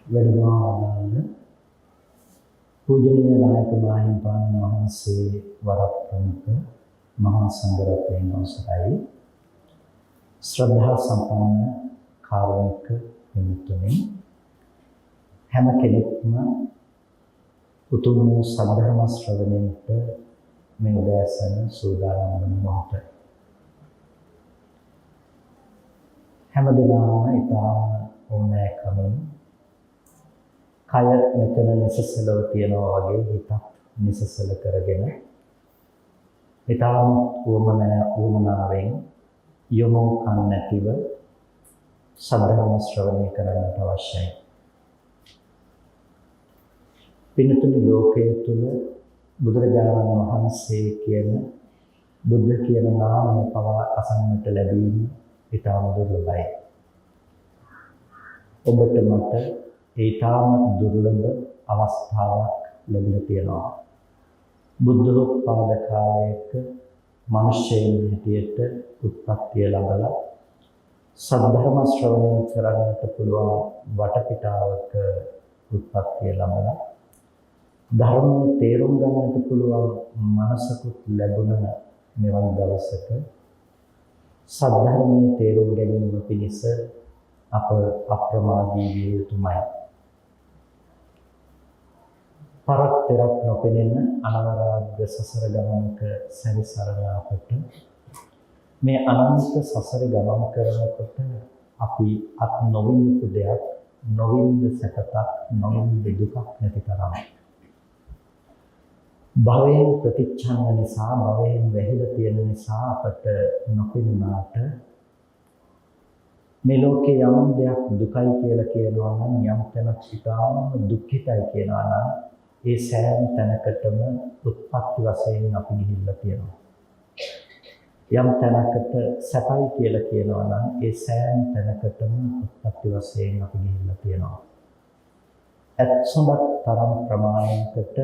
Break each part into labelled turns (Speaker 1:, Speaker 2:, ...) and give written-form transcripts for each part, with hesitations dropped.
Speaker 1: වැඩමවන පූජනීය නායක මාහිමිපාණන් වහන්සේ වරක් ප්‍රමුඛ මහා සංඝරත්නයන් අවසරයි ශ්‍රද්ධා සම්පන්න කාරුණික පින්තුනි හැම කෙනෙක්ම උතුම් වූ සද්ධර්ම ශ්‍රවණයට මේ උදෑසන සූදානම් වන මොහොත හැමදෙනාම ඉතාම ඕනෑකමින් කය මෙතන නිසසලව තියනවා වගේ හිතත් නිසසල කරගෙන ඉතාම උවමනාවෙන් යොමු කන් නැතිව සද්ධර්ම ශ්‍රවණය කරන්නට අවශ්‍යයි. පින්තුනි ලෝකයේ තුල බුදුරජාණන් වහන්සේ කියන බුද්ධ කියන නාමය පවා අසන්නට ලැබීම ඉතාම දුර්ලභයි. ඔබට මට ඊටාම දුර්ලභ අවස්ථාවක් ලැබිලා තියෙනවා. බුද්ධෝත්පාද කාලයක මිනිසෙයින් හැටියට උත්පත්තිය ලැබලා සද්ධර්ම ශ්‍රවණය කරන්නට පුළුවන් වටපිටාවක උත්පත්තිය ලැබලා ධර්මයේ තේරුම් ගන්නට පුළුවන් මනසකුත් ලැබුණ මෙවන් දවසක සද්ධර්මයේ තේරුම් ගැනීම පිණිස අප අප්‍රමාදී විය යුතුමයි. පරක් පෙරක් නොපෙනෙන අනවරාග්‍ය සසර ගමනක සැරිසරන අපට මේ අනන්ත සසර ගමන කරනකොට අපි අත් නොවිඳපු දෙයක් නොවිඳ සැපතක් නොවිඳ දුකක් නැති තරම් භවයෙන් ප්‍රතිච්ඡන්න නිසා භවයෙන් වැහිලා තියෙන නිසා අපට නොපෙනුනාට මේ ලෝකේ යම් දෙයක් දුකයි කියලා කියනවා නම් යම් තැනක් ඉතාම දුක්ඛිතයි කියනවා නම් ඒ සෑම තැනකටම උත්පත්ති වශයෙන් අපි ගිහිල්ලා තියෙනවා. යම් තැනකට සැපයි කියලා කියනවා නම් ඒ සෑම තැනකටම උත්පත්ති වශයෙන් අපි ගිහිල්ලා තියෙනවා. ඇත්සොඳක් තරම් ප්‍රමාණයකට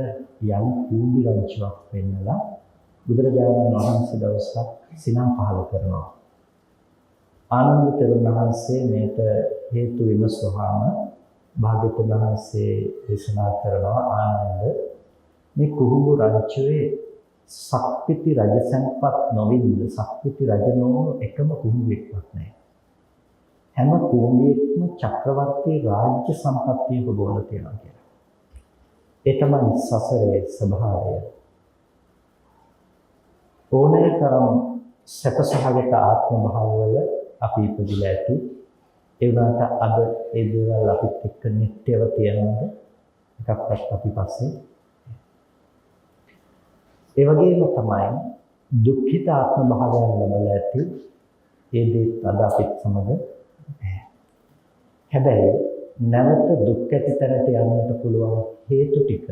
Speaker 1: යම් කූඹි රංචුවක් වෙන්නලා බුදුරජාණන් වහන්සේ දවසක් සිනම් පහල කරනවා. ආනන්ද තෙරුන් වහන්සේ මේට හේතු විමසුවාම භාග්‍යවතුන් වහන්සේ දේශනා කරනවා ආනන්ද මේ කුහුඹු රංචුවේ සක්විති රජසම්පත් නොවින්ද සක්විති රජ නොවන එකම කුහුඹෙක්වත් නැහැ. හැම කුහුඹියෙක්ම චක්‍රවර්ති රාජ්‍ය සම්පත්තිය භෝගවල තියෙනවා කියලා. ඒ තමයි සසරේ ස්වභාවය. ඕනෑතරම් සැපසහගත ආත්ම භාවවල අපි ඉපදිලා ඇති. ඒ වුණාට අද ඒ දේවල් අපිත් එක්ක නිට්ටයව තියෙනවද? එකක්වත් අපි පස්සේ. ඒ වගේම තමයි දුක්ඛිත ආත්ම භාවයන් ලැබලා ඇති. ඒ දේත් අද අපිත් සමග හැබැයි නැවත දුක් ඇති තැනට යන්නට පුළුවන් හේතු ටික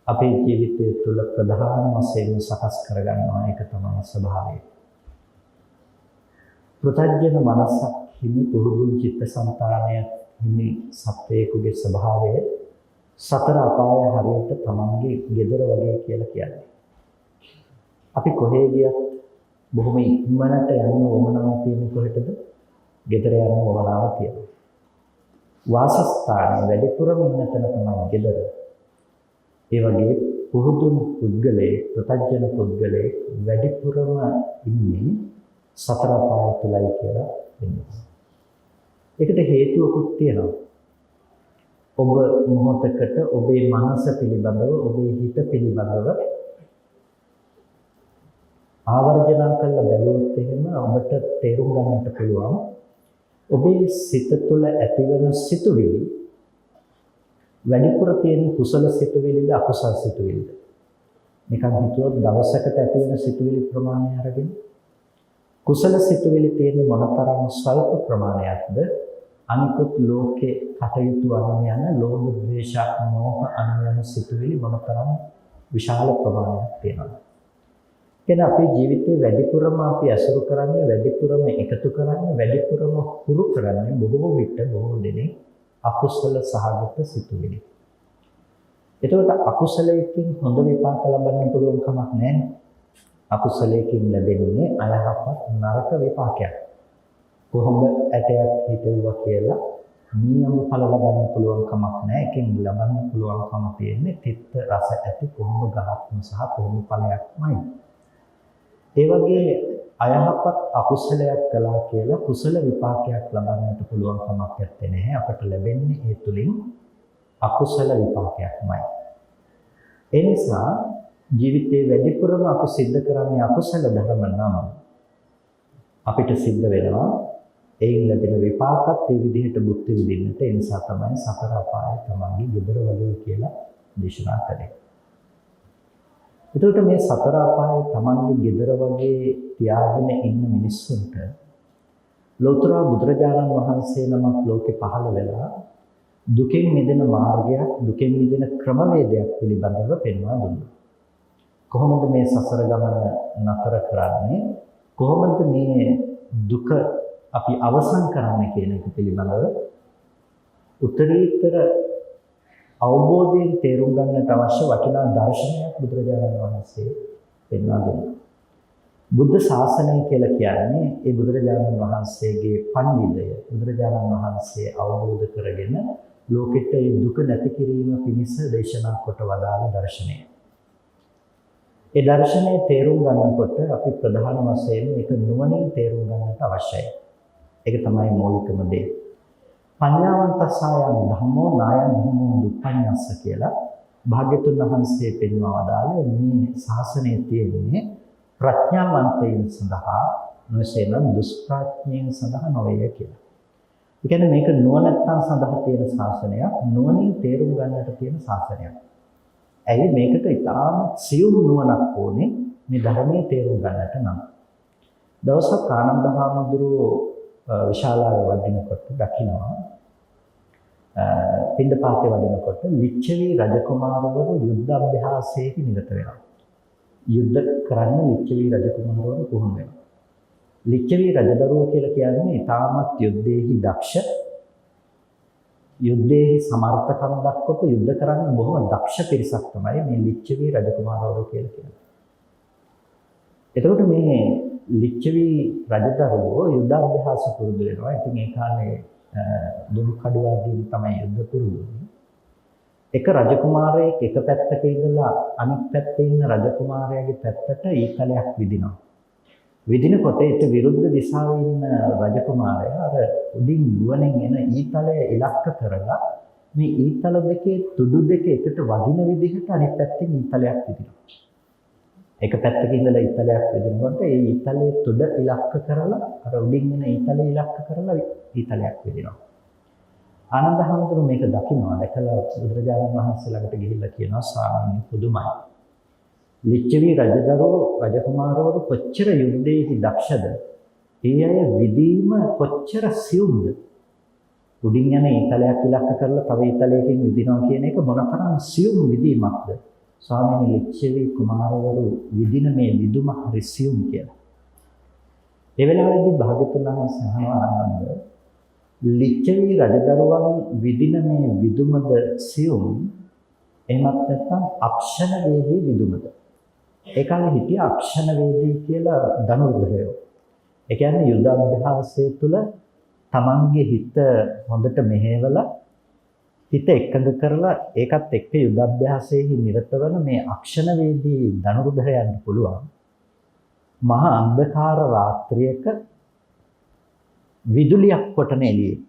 Speaker 1: අපේ ජීවිතය තුළ ප්‍රධාන වශයෙන් සකස් කරගන්නවා. ඒක තමයි ස්වභාවය. පෘථග්ජන මනසක් හිමි පුරුදු චිත්තසංතානය හිමි සත්වයකගේ ස්වභාවය සතර අපාය හරියට තමන්ගේ ගෙදර වගේ කියලා කියන්නේ. අපි කොහේ ගියත් බොහොම ඉක්මනට යන්න වමනාව තියෙන කොහෙටද? ගෙදර යන්න වමනාව තියෙනවා. වාසස්ථානයේ වැඩිපුරම ඉන්න තැන තමයි ගෙදර. ඒ වගේ පුරුදු පුද්ගලයේ පෘථග්ජන පුද්ගලයේ වැඩිපුරම ඉන්නේ සතර අපාය තුලයි කියලා වෙනවා. ඒකට හේතුවකුත් තියෙනවා. ඔබ මොහොතකට ඔබේ මනස පිළිබඳව ඔබේ හිත පිළිබඳව ආවර්ජන කරලා බැලුවොත් එහෙම ඔබට තේරුම් ගන්නට පුළුවන් ඔබේ සිත තුළ ඇතිවන සිතුවිලි වැඩිපුර තියෙන කුසල සිතුවිලිද අකුසල සිතුවිලිද? නිකන් හිතුවොත් දවසකට ඇති වෙන සිතුවිලි ප්‍රමාණය අරගෙන කුසල සිතුවිලි තියෙන මොනතරම් ස්වල්ප ප්‍රමාණයක්ද අනිකුත් ලෝකේ කටයුතු අනුව යන ලෝභ ද්වේෂ මෝහ අනුව යන සිතුවිලි මොනතරම් විශාල ප්‍රමාණයක් තියෙනවද? කියන අපේ ජීවිතේ වැඩිපුරම අපි අසුරු කරන්නේ වැඩිපුරම එකතු කරන්නේ වැඩිපුරම හුරු කරන්නේ බොහෝ විට බොහෝ දෙනෙක් අකුසල සහගත සිතුවිලි. එතකොට අකුසලයෙන් හොඳ විපාක ලබන්න පුළුවන් කමක් නැහැ. අකුසලයෙන් ලැබෙන්නේ අයහපත් නරක විපාකයක්. කොහොම ඇටයක් හිටුවා කියලා මීයම ඵල ලබන්න පුළුවන් කමක් නැහැ. එකෙන් ලබන්න පුළුවන්කම තියෙන්නේ තිත්ත රස ඇති කොහොම ගහක්ම සහ කොහොම ඵලයක්මයි. ඒ වගේ අයහපත් අකුසලයක් කළා කියලා කුසල විපාකයක් ලබන්නට පුළුවන් කමක් නැත්තේ නැහැ. අපට ලැබෙන්නේ ඒ තුලින් අකුසල විපාකයක්මයි. ඒ නිසා ජීවිතේ වැඩිපුරම අපි සිද්ධ කරන්නේ අකුසල ධර්ම නම් අපිට සිද්ධ වෙනවා ඒන් ලැබෙන විපාකත් ඒ විදිහට භුක්ති විඳින්නට. ඒ නිසා තමයි සතර අපාය තමන්ගේ ගෙදර වගේ කියලා දේශනා කළේ. එතකොට මේ සතර අපාය තමන්ගේ ගෙදර වගේ තියාගෙන ඉන්න මිනිස්සුන්ට ලෝතර බුදුරජාණන් වහන්සේ නමක් ලෝකේ පහළ වෙලා දුකෙන් මිදෙන මාර්ගයක්, දුකෙන් මිදෙන ක්‍රමවේදයක් පිළිබඳව පෙන්වා දුන්නා. කොහොමද මේ සසර ගමන නතර කරන්නේ? කොහොමද මේ දුක අපි අවසන් කරන්නේ කියන එක පිළිබඳව උත්තරීතර අවබෝධයෙන් තේරුම් ගන්නට අවශ්‍ය වටිනා දර්ශනයක් බුදුරජාණන් වහන්සේ පෙන්වා දුන්නා. බුද්ධ ශාසනය කියලා කියන්නේ ඒ බුදුරජාණන් වහන්සේගේ පණිවිඩය. බුදුරජාණන් වහන්සේ අවබෝධ කරගෙන ලෝකෙට ඒ දුක නැති කිරීම පිණිස දේශනා කොට වදාළ දර්ශනය. ඒ දර්ශනය තේරුම් ගන්නකොට අපි ප්‍රධාන වශයෙන් ඒක නුවණින් තේරුම් ගන්නට අවශ්‍යයි. ඒක තමයි මූලිකම දේ. පඤ්ඤාවන්තසායන් ධම්මෝ නායන් ධම්මෝ දුප්පඤ්ඤස්ස කියලා භාග්‍යතුන් වහන්සේ පෙන්වා වදාළ මේ ශාසනයේ තියෙන්නේ ප්‍රඥාවන්තයන් සඳහා නොසේනම් දුෂ්ප්‍රඥයන් සඳහා නොවේ කියලා. ඒ කියන්නේ මේක නුවණැත්තන් සඳහා තියෙන ශාසනයක්, නුවණින් තේරුම් ගන්නට තියෙන ශාසනයක්. ඇයි මේකට ඉතාම සියුම් නුවණක් ඕනේ මේ ධර්මයේ තේරුම් ගන්නට නම්. දවසක් ආනන්ද හාමුදුරුවෝ විශාලාවේ වඩිනකොට දකිනවා පිණ්ඩපාතේ වඩිනකොට ලිච්ඡවි රජකුමාරවරු යුද්ධ අභ්‍යාසයේදී නිරත වෙනවා. යුද්ධ කරන්න ලිච්ඡවි රජකුමාරවරු පුහුණු වෙනවා. ලිච්ඡවි රජදරුවෝ කියලා කියන්නේ ඉතාමත් යුද්ධයේහි දක්ෂ, යුද්ධයේ සමර්ථකම් දක්වපු යුද්ධ කරන්න බොහොම දක්ෂ පිරිසක් තමයි මේ ලිච්ඡවි රජකුමාරවරු කියලා කියන්නේ. එතකොට මේ ලිච්ඡවි රජදරුවෝ යුද්ධ අභ්‍යාස පුරුදු වෙනවා. ඉතින් ඒ කාලේ දුරු කඩුවාදීන් තමයි යුද්ධ පුරුදු වෙන්නේ. එක රජකුමාරයෙක් එක පැත්තක ඉඳලා අනිත් පැත්තේ ඉන්න රජකුමාරයාගේ පැත්තට ඊතලයක් විදිනවා. විදිනකොට ඒට විරුද්ධ දිශාවේ ඉන්න රජකුමාරයා අර උඩින් ගුවනෙන් එන ඊතලය ඉලක්ක කරලා මේ ඊතල දෙකේ තුඩු දෙක එකට වදින විදිහට අනිත් පැත්තෙන් ඊතලයක් විදිනවා. එක පැත්තක ඉඳලා ඊතලයක් විදිනකොට ඒ ඊතලයේ තුඩ ඉලක්ක කරලා අර උඩින් එන ඊතලය ඉලක්ක කරලා ඊතලයක් විදිනවා. ආනන්ද හාමුදුරුවෝ මේක දකිනවා. දැකලා බුදුරජාණන් වහන්සේ ළඟට ගිහිල්ලා කියනවා ස්වාමීනි පුදුමයි. ලිච්ඡවි රජදරුවෝ රජකුමාරවරු කොච්චර යුද්ධයේහි දක්ෂද? ඒ අය විදීම කොච්චර සියුම්ද? උඩින් යන ඊතලයක් ඉලක්ක කරලා තව ඊතලයකින් විදිනවා කියන එක මොනතරම් සියුම් විදීමක්ද? ස්වාමීනි ලිච්ඡවි කුමාරවරු විදින මේ විදුම හරි සියුම් කියලා. ඒ වෙලාවේදී භාග්‍යවතුන් වහන්සේ අහනවා ආනන්ද ලිච්ඡවි රජදරුවන් විදින මේ විදුමද සියුම්? එහෙමත් නැත්නම් අක්ෂණ වේදී විදුමද? ඒ කාලේ හිටිය අක්ෂණ වේදී කියලා ධනුර්ධරයෝ. ඒ කියන්නේ යුද්ධ අභ්‍යාසය තුළ තමන්ගේ හිත හොඳට මෙහෙवला හිත එකඟ කරලා ඒකත් එක්ක යුද්ධ අභ්‍යාසයේ නිරත වන මේ අක්ෂණ වේදී ධනුර්ධරයන්ට පුළුවන් මහා අන්ධකාර රාත්‍රියක විදුලියක් කොටන එළියේ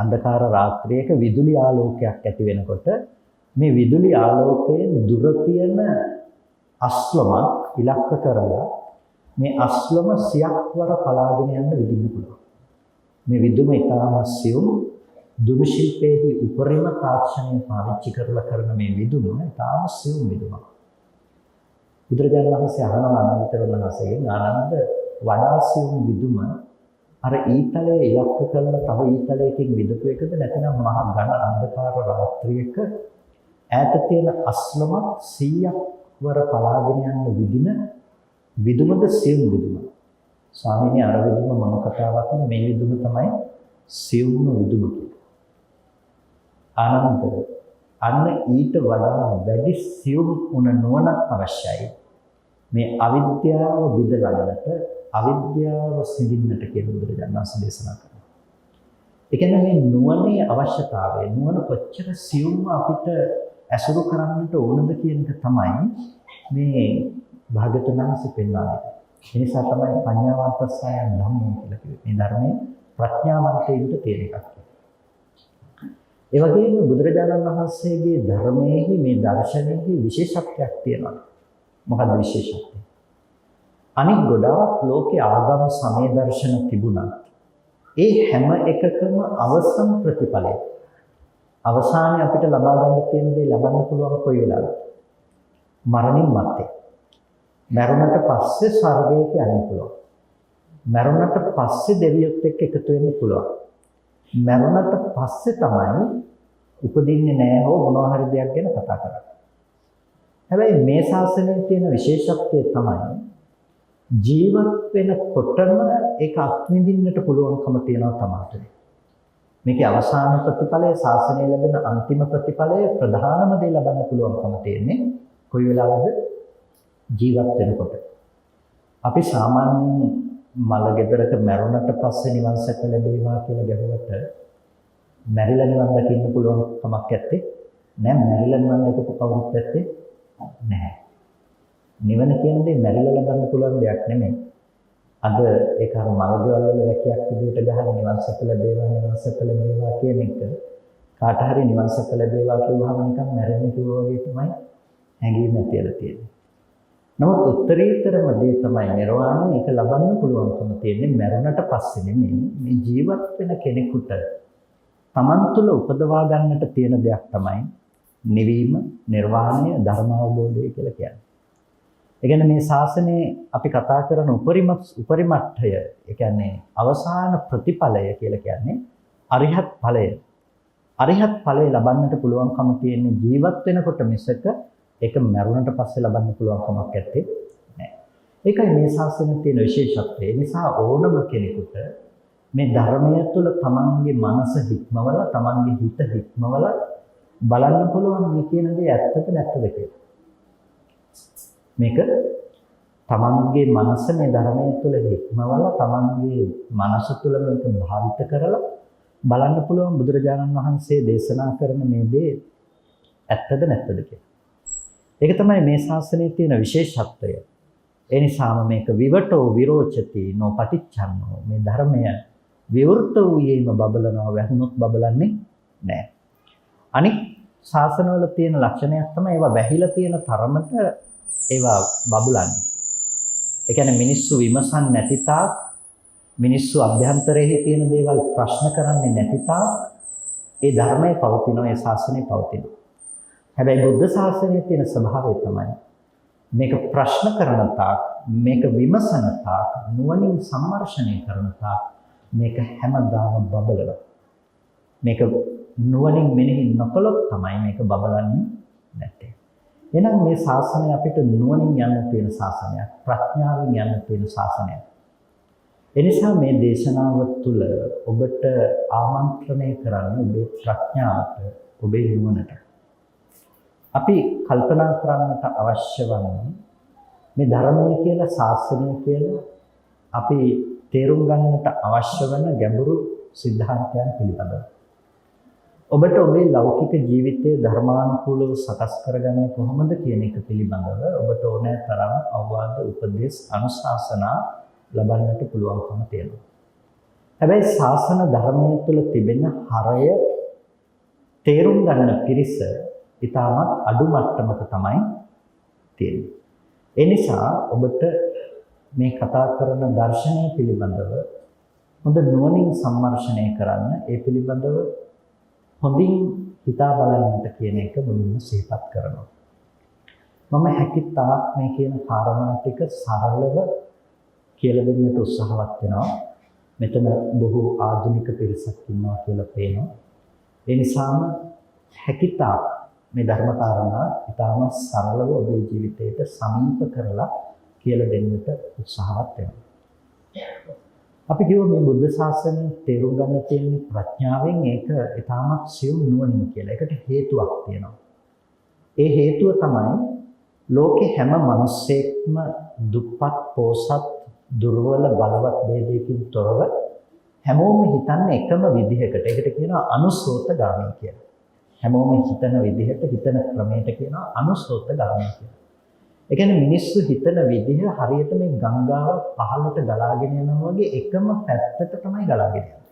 Speaker 1: අන්ධකාර රාත්‍රියක විදුලි ආලෝකයක් ඇති වෙනකොට මේ විදුලි ආලෝකයෙන් දුර තියෙන අස්ලමක් ඉලක්ක කරලා මේ අස්ලම 100ක් වර පලාගෙන යන්න විදින්න පුළුවන්. මේ විදුම ඊටම සියුම් දුරු ශිල්පයේහි උපරිම තාක්ෂණය පාවිච්චි කරලා කරන මේ විදුම ඊටම සියුම් විදුමක්. බුදුරජාණන් වහන්සේ අහනවා ආනන්ද තෙරුණාසගෙන් ආනන්ද වඩා සියුම් විදුම අර ඊතලයේ ඉලක්ක කරලා තව ඊතලයකින් විදපු එකද නැත්නම් මහා ඝන අන්ධකාර රාත්‍රියක ඈත තියෙන අස්ලමක් 100ක් වර පලාගෙන යන විදින විදුමද සියුම් විදුම. ස්වාමීනි අර විදුම මොන කතාවක්ද? මේ විදුම තමයි සියුම් විදුම කියන්නේ. ආනන්ද අන්න ඊට වඩා වැඩි සියුම් වුණ නුවණක් අවශ්‍යයි. මේ අවිද්‍යාව බිඳ ගන්නට, අවිද්‍යාව සිඳින්නට කියලා බුදුරජාණන් වහන්සේ දේශනා කරනවා. ඒ කියන්නේ මේ නුවණේ අවශ්‍යතාවය නුවණ කොච්චර සියුම්ව අපිට ඇසුරු කරන්නට ඕනද කියන එක තමයි මේ භාග්‍යවතුන් වහන්සේ පෙන්වන්නේ. ඒ නිසා තමයි පඤ්ඤාවන්තස්සය ධම්මෝ කියලා කිව්වේ. මේ ධර්මයේ ප්‍රඥාවන්තයෙකුට තියෙන එකක්. ඒ වගේම බුදුරජාණන් වහන්සේගේ ධර්මයේහි මේ දර්ශනයේහි විශේෂත්වයක් තියෙනවා. මොකක්ද විශේෂත්වය? අනිත් ගොඩාක් ලෝකේ ආගම සමය දර්ශන තිබුණා. ඒ හැම එකකම අවසන් ප්‍රතිඵලය අවසානයේ අපිට ලබා ගන්න තියෙන දේ ලබන්න පුළුවන් කොයි වෙලාවද? මරණින් මත්තේ. මරුණට පස්සේ ස්වර්ගයට යන්න පුළුවන්. මරුණට පස්සේ දෙවියොත් එක්ක එකතු වෙන්න පුළුවන්. මරුණට පස්සේ තමයි උපදින්නේ නැහැ හෝ මොනවා හරි දෙයක් ගැන කතා කරන්නේ. හැබැයි මේ ශාසනයේ තියෙන විශේෂත්වය තමයි ජීවත් වෙනකොටම ඒක අත්විඳින්නට පුළුවන්කම තියෙනවා තමයි. මේකේ අවසාන ප්‍රතිඵලය ශාසනයේ ලැබෙන අන්තිම ප්‍රතිඵලය ප්‍රධානම දේ ලබන්න පුළුවන්කම තියෙන්නේ කොයි වෙලාවද? ජීවත් වෙනකොට. අපි සාමාන්‍යයෙන් මල ගෙදරක මරුණට පස්සේ නිවන් සැප ලැබේවා කියලා ගැහුවට මැරිලා නිවන් දකින්න පුළුවන් කමක් නැත්තේ නෑ. මැරිලා නිවන් දකපු කවුරුත් නැත්තේ නැහැ. නිවන කියන දේ මැරිලා ලබන්න පුළුවන් දෙයක් නෙමෙයි. අද ඒක අර මලගෙවල් වල වැකියක් විදිහට ගහන නිවන් සැප ලැබේවා කියන එක කාට හරි නිවන් සැප ලැබේවා කියවහම නිකන් මැරෙන්න කිව්වා වගේ තමයි හැඟීම ඇතිලා තියෙන්නේ. නමුත් උත්තරීතරම දේ තමයි නිර්වාණය. ඒක ලබන්න පුළුවන්කම තියෙන්නේ මැරුණට පස්සේ නෙමෙයි. මේ ජීවත් වෙන කෙනෙකුට තමන් තුළ උපදවා ගන්නට තියෙන දෙයක් තමයි නිවීම, නිර්වාණය, ධර්ම අවබෝධය කියලා කියන්නේ. ඒ කියන්නේ මේ ශාසනයේ අපි කතා කරන උපරිමට්ඨය, ඒ කියන්නේ අවසාන ප්‍රතිඵලය කියලා කියන්නේ අරිහත් ඵලය. අරිහත් ඵලය ලබන්නට පුළුවන්කම තියෙන්නේ ජීවත් වෙනකොට මිසක ඒක මරුණට පස්සේ ලබන්න පුළුවන් කමක් නැත්තේ නෑ. ඒකයි මේ ශාසනයේ තියෙන විශේෂත්වය. ඒ නිසා ඕනම කෙනෙකුට මේ ධර්මය තුළ තමන්ගේ මනස හික්මවලා, තමන්ගේ හිත හික්මවලා බලන්න පුළුවන් මේ කියන දේ ඇත්තද නැත්තද කියලා. මේක තමන්ගේ මනස මේ ධර්මය තුළ හික්මවලා, තමන්ගේ මනස තුළ මේක භාවිත කරලා බලන්න පුළුවන් බුදුරජාණන් වහන්සේ දේශනා කරන මේ දේ ඇත්තද නැත්තද කියලා. ඒක තමයි මේ ශාසනයේ තියෙන විශේෂත්වය. ඒ නිසාම මේක විවටෝ විරෝචති නොපටිච්චන්නෝ. මේ ධර්මය විවෘත වූයේම බබලනවා, වැහුනොත් බබලන්නේ නැහැ. අනික් ශාසනවල තියෙන ලක්ෂණයක් තමයි ඒවා වැහිලා තියෙන තරමට ඒවා බබලන්නේ. ඒ කියන්නේ මිනිස්සු විමසන් නැති තාක්, මිනිස්සු අභ්‍යන්තරයේ තියෙන දේවල් ප්‍රශ්න කරන්නේ නැති තාක් ඒ ධර්මයේ පවතිනවා, ඒ ශාසනයේ පවතිනවා. හැබැයි බුද්ධ ශාසනයේ තියෙන ස්වභාවය තමයි මේක ප්‍රශ්න කරන තාක්, මේක විමසන තාක්, නුවණින් සම්මර්ෂණය කරන තාක් මේක හැමදාම බබලනවා. මේක නුවණින් මෙනෙහි නොකළොත් තමයි මේක බබලන්නේ නැත්තේ. එහෙනම් මේ ශාසනය අපිට නුවණින් යන්න තියෙන ශාසනයක්, ප්‍රඥාවෙන් යන්න තියෙන ශාසනයක්. එනිසා මේ දේශනාව තුළ ඔබට ආමන්ත්‍රණය කරන්නේ ඔබේ ප්‍රඥාවට, ඔබේ නුවණට. අපි කල්පනා කරන්නට අවශ්‍ය වන්නේ මේ ධර්මය කියලා, ශාසනය කියලා අපි තේරුම් ගන්නට අවශ්‍ය වෙන ගැඹුරු සිද්ධාන්තයන් පිළිබඳව. ඔබට ඔබේ ලෞකික ජීවිතයේ ධර්මානුකූලව සකස් කරගන්නේ කොහොමද කියන එක පිළිබඳව ඔබට ඕනෑ තරම් අවවාද, උපදේශ, අනුශාසනා ලබන්නට පුළුවන්කම තියෙනවා. හැබැයි ශාසන ධර්මය තුළ තිබෙන හරය තේරුම් ගන්න පිරිස ඉතාමත් අඩු මට්ටමක තමයි තියෙන්නේ. ඒ නිසා ඔබට මේ කතා කරන දර්ශනය පිළිබඳව හොඳ නුවණින් සම්මර්ෂණය කරන්න, ඒ පිළිබඳව හොඳින් හිතා බලන්නට කියන එක මුලින්ම සිහිපත් කරනවා. මම හැකියතාක් මේ කියන කාරණා ටික සරලව කියලා දෙන්නට උත්සාහවත් වෙනවා. මෙතන බොහෝ ආධුනික පිරිසක් ඉන්නවා කියලා පේනවා. ඒ නිසාම හැකියතාක් මේ ධර්ම කාරණා ඊටම සරලව ඔබේ ජීවිතයට සමීප කරලා කියලා දෙන්නට උත්සාහවත් වෙනවා. අපි කියව මේ බුද්ධ ශාසනය තේරුම් ගන්න තියෙන ප්‍රඥාවෙන් ඒක ඊටමත් සියුම් නුවණින් කියලා. ඒකට හේතුවක් තියෙනවා. ඒ හේතුව තමයි ලෝකේ හැම මිනිස්සෙක්ම දුප්පත්, පොසත්, දුර්වල, බලවත් ભેදයකින් තොරව හැමෝම හිතන්නේ එකම විදිහකට. ඒකට කියනවා අනුසෝතගාමී කියලා. හැමෝම හිතන විදිහට හිතන ක්‍රමයට කියනවා අනුසෝතගාමී කියලා. ඒ කියන්නේ මිනිස්සු හිතන විදිහ හරියට මේ ගංගාව පහළට ගලාගෙන යනවා වගේ එකම පැත්තට තමයි ගලාගෙන යන්නේ.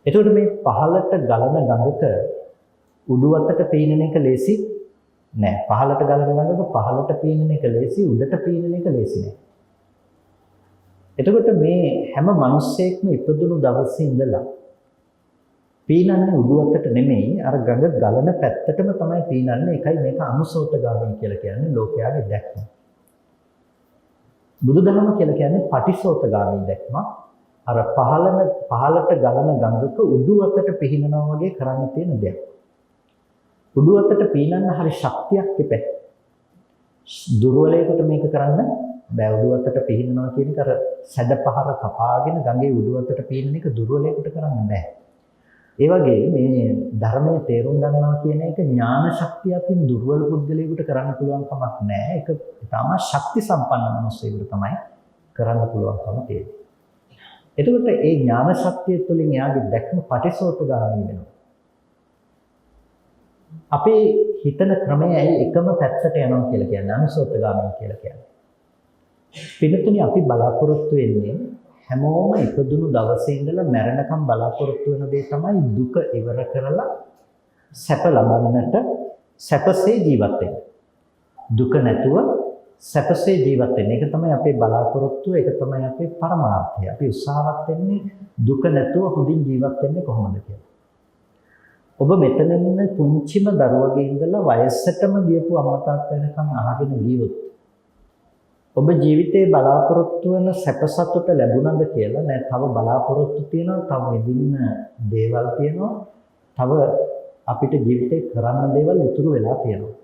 Speaker 1: එතකොට මේ පහළට ගලන ගඟක උඩු අතට පීනන එක ලේසි නෑ. පහළට ගලන ගඟක පහළට පීනන එක ලේසි, උඩට පීනන එක ලේසි නෑ. එතකොට මේ හැම මිනිස්සෙක්ම ඉපදුණු දවසේ ඉඳලා පීනන්නේ උඩු අතට නෙමෙයි, අර ගඟ ගලන පැත්තටම තමයි පීනන්නේ. ඒකයි මේක අනුසෝතගාමී කියලා කියන්නේ ලෝකයාගේ දැක්ම. බුදුදහම කියලා කියන්නේ පටිසෝතගාමී දැක්ම. අර පහළට ගලන ගඟක උඩු අතට පිහිනනවා වගේ කරන්න තියෙන දෙයක්. උඩු අතට පීනන්න හරි ශක්තියක් එපැයි. දුර්වලයකට මේක කරන්න බෑ. උඩු අතට පිහිනනවා කියන එක අර සැඩ පහර කපාගෙන ගඟේ උඩු අතට පීනන එක දුර්වලයකට කරන්න බෑ. ඒ වගේ මේ ධර්මයේ තේරුම් ගන්නවා කියන එක ඥාන ශක්තියකින් දුර්වල පුද්ගලයෙකුට කරන්න පුළුවන් කමක් නැහැ. ඒක තාම ශක්ති සම්පන්න මිනිස්සෙකුට තමයි කරන්න පුළුවන්කම තියෙන්නේ. එතකොට ඒ ඥාන ශක්තිය තුළින් එයාගේ දැක්ම පටිසෝතගාමී වෙනවා. අපේ හිතන ක්‍රමය එකම පැත්තට යනවා කියලා කියන්නේ අනුසෝතගාමී කියලා කියන්නේ. පිළිතුරේ අපි බලාපොරොත්තු වෙන්නේ හැමෝම ඉපදුණු දවසේ ඉඳලා මැරෙනකම් බලාපොරොත්තු වෙන දේ තමයි දුක ඉවර කරලා සැප ලබන්නට, සැපසේ ජීවත් වෙන්න. දුක නැතුව සැපසේ ජීවත් වෙන්න. ඒක තමයි අපේ බලාපොරොත්තුව, ඒක තමයි අපේ පරමාර්ථය. අපි උත්සාහවත් වෙන්නේ දුක නැතුව හොඳින් ජීවත් වෙන්නේ කොහොමද කියලා. ඔබ මෙතන ඉන්න පුංචිම දරුවගේ ඉඳලා වයසටම ගියපු අම්මා තාත්තා වෙනකන් අහගෙන ගියොත් ඔබ ජීවිතේ බලාපොරොත්තු වෙන සැප සතුට ලැබුණාද කියලා නෑ. තව බලාපොරොත්තු තියෙනවා, තව විඳින්න දේවල් තියෙනවා, තව අපිට ජීවිතේ කරන්න දේවල් ඉතුරු වෙලා තියෙනවා.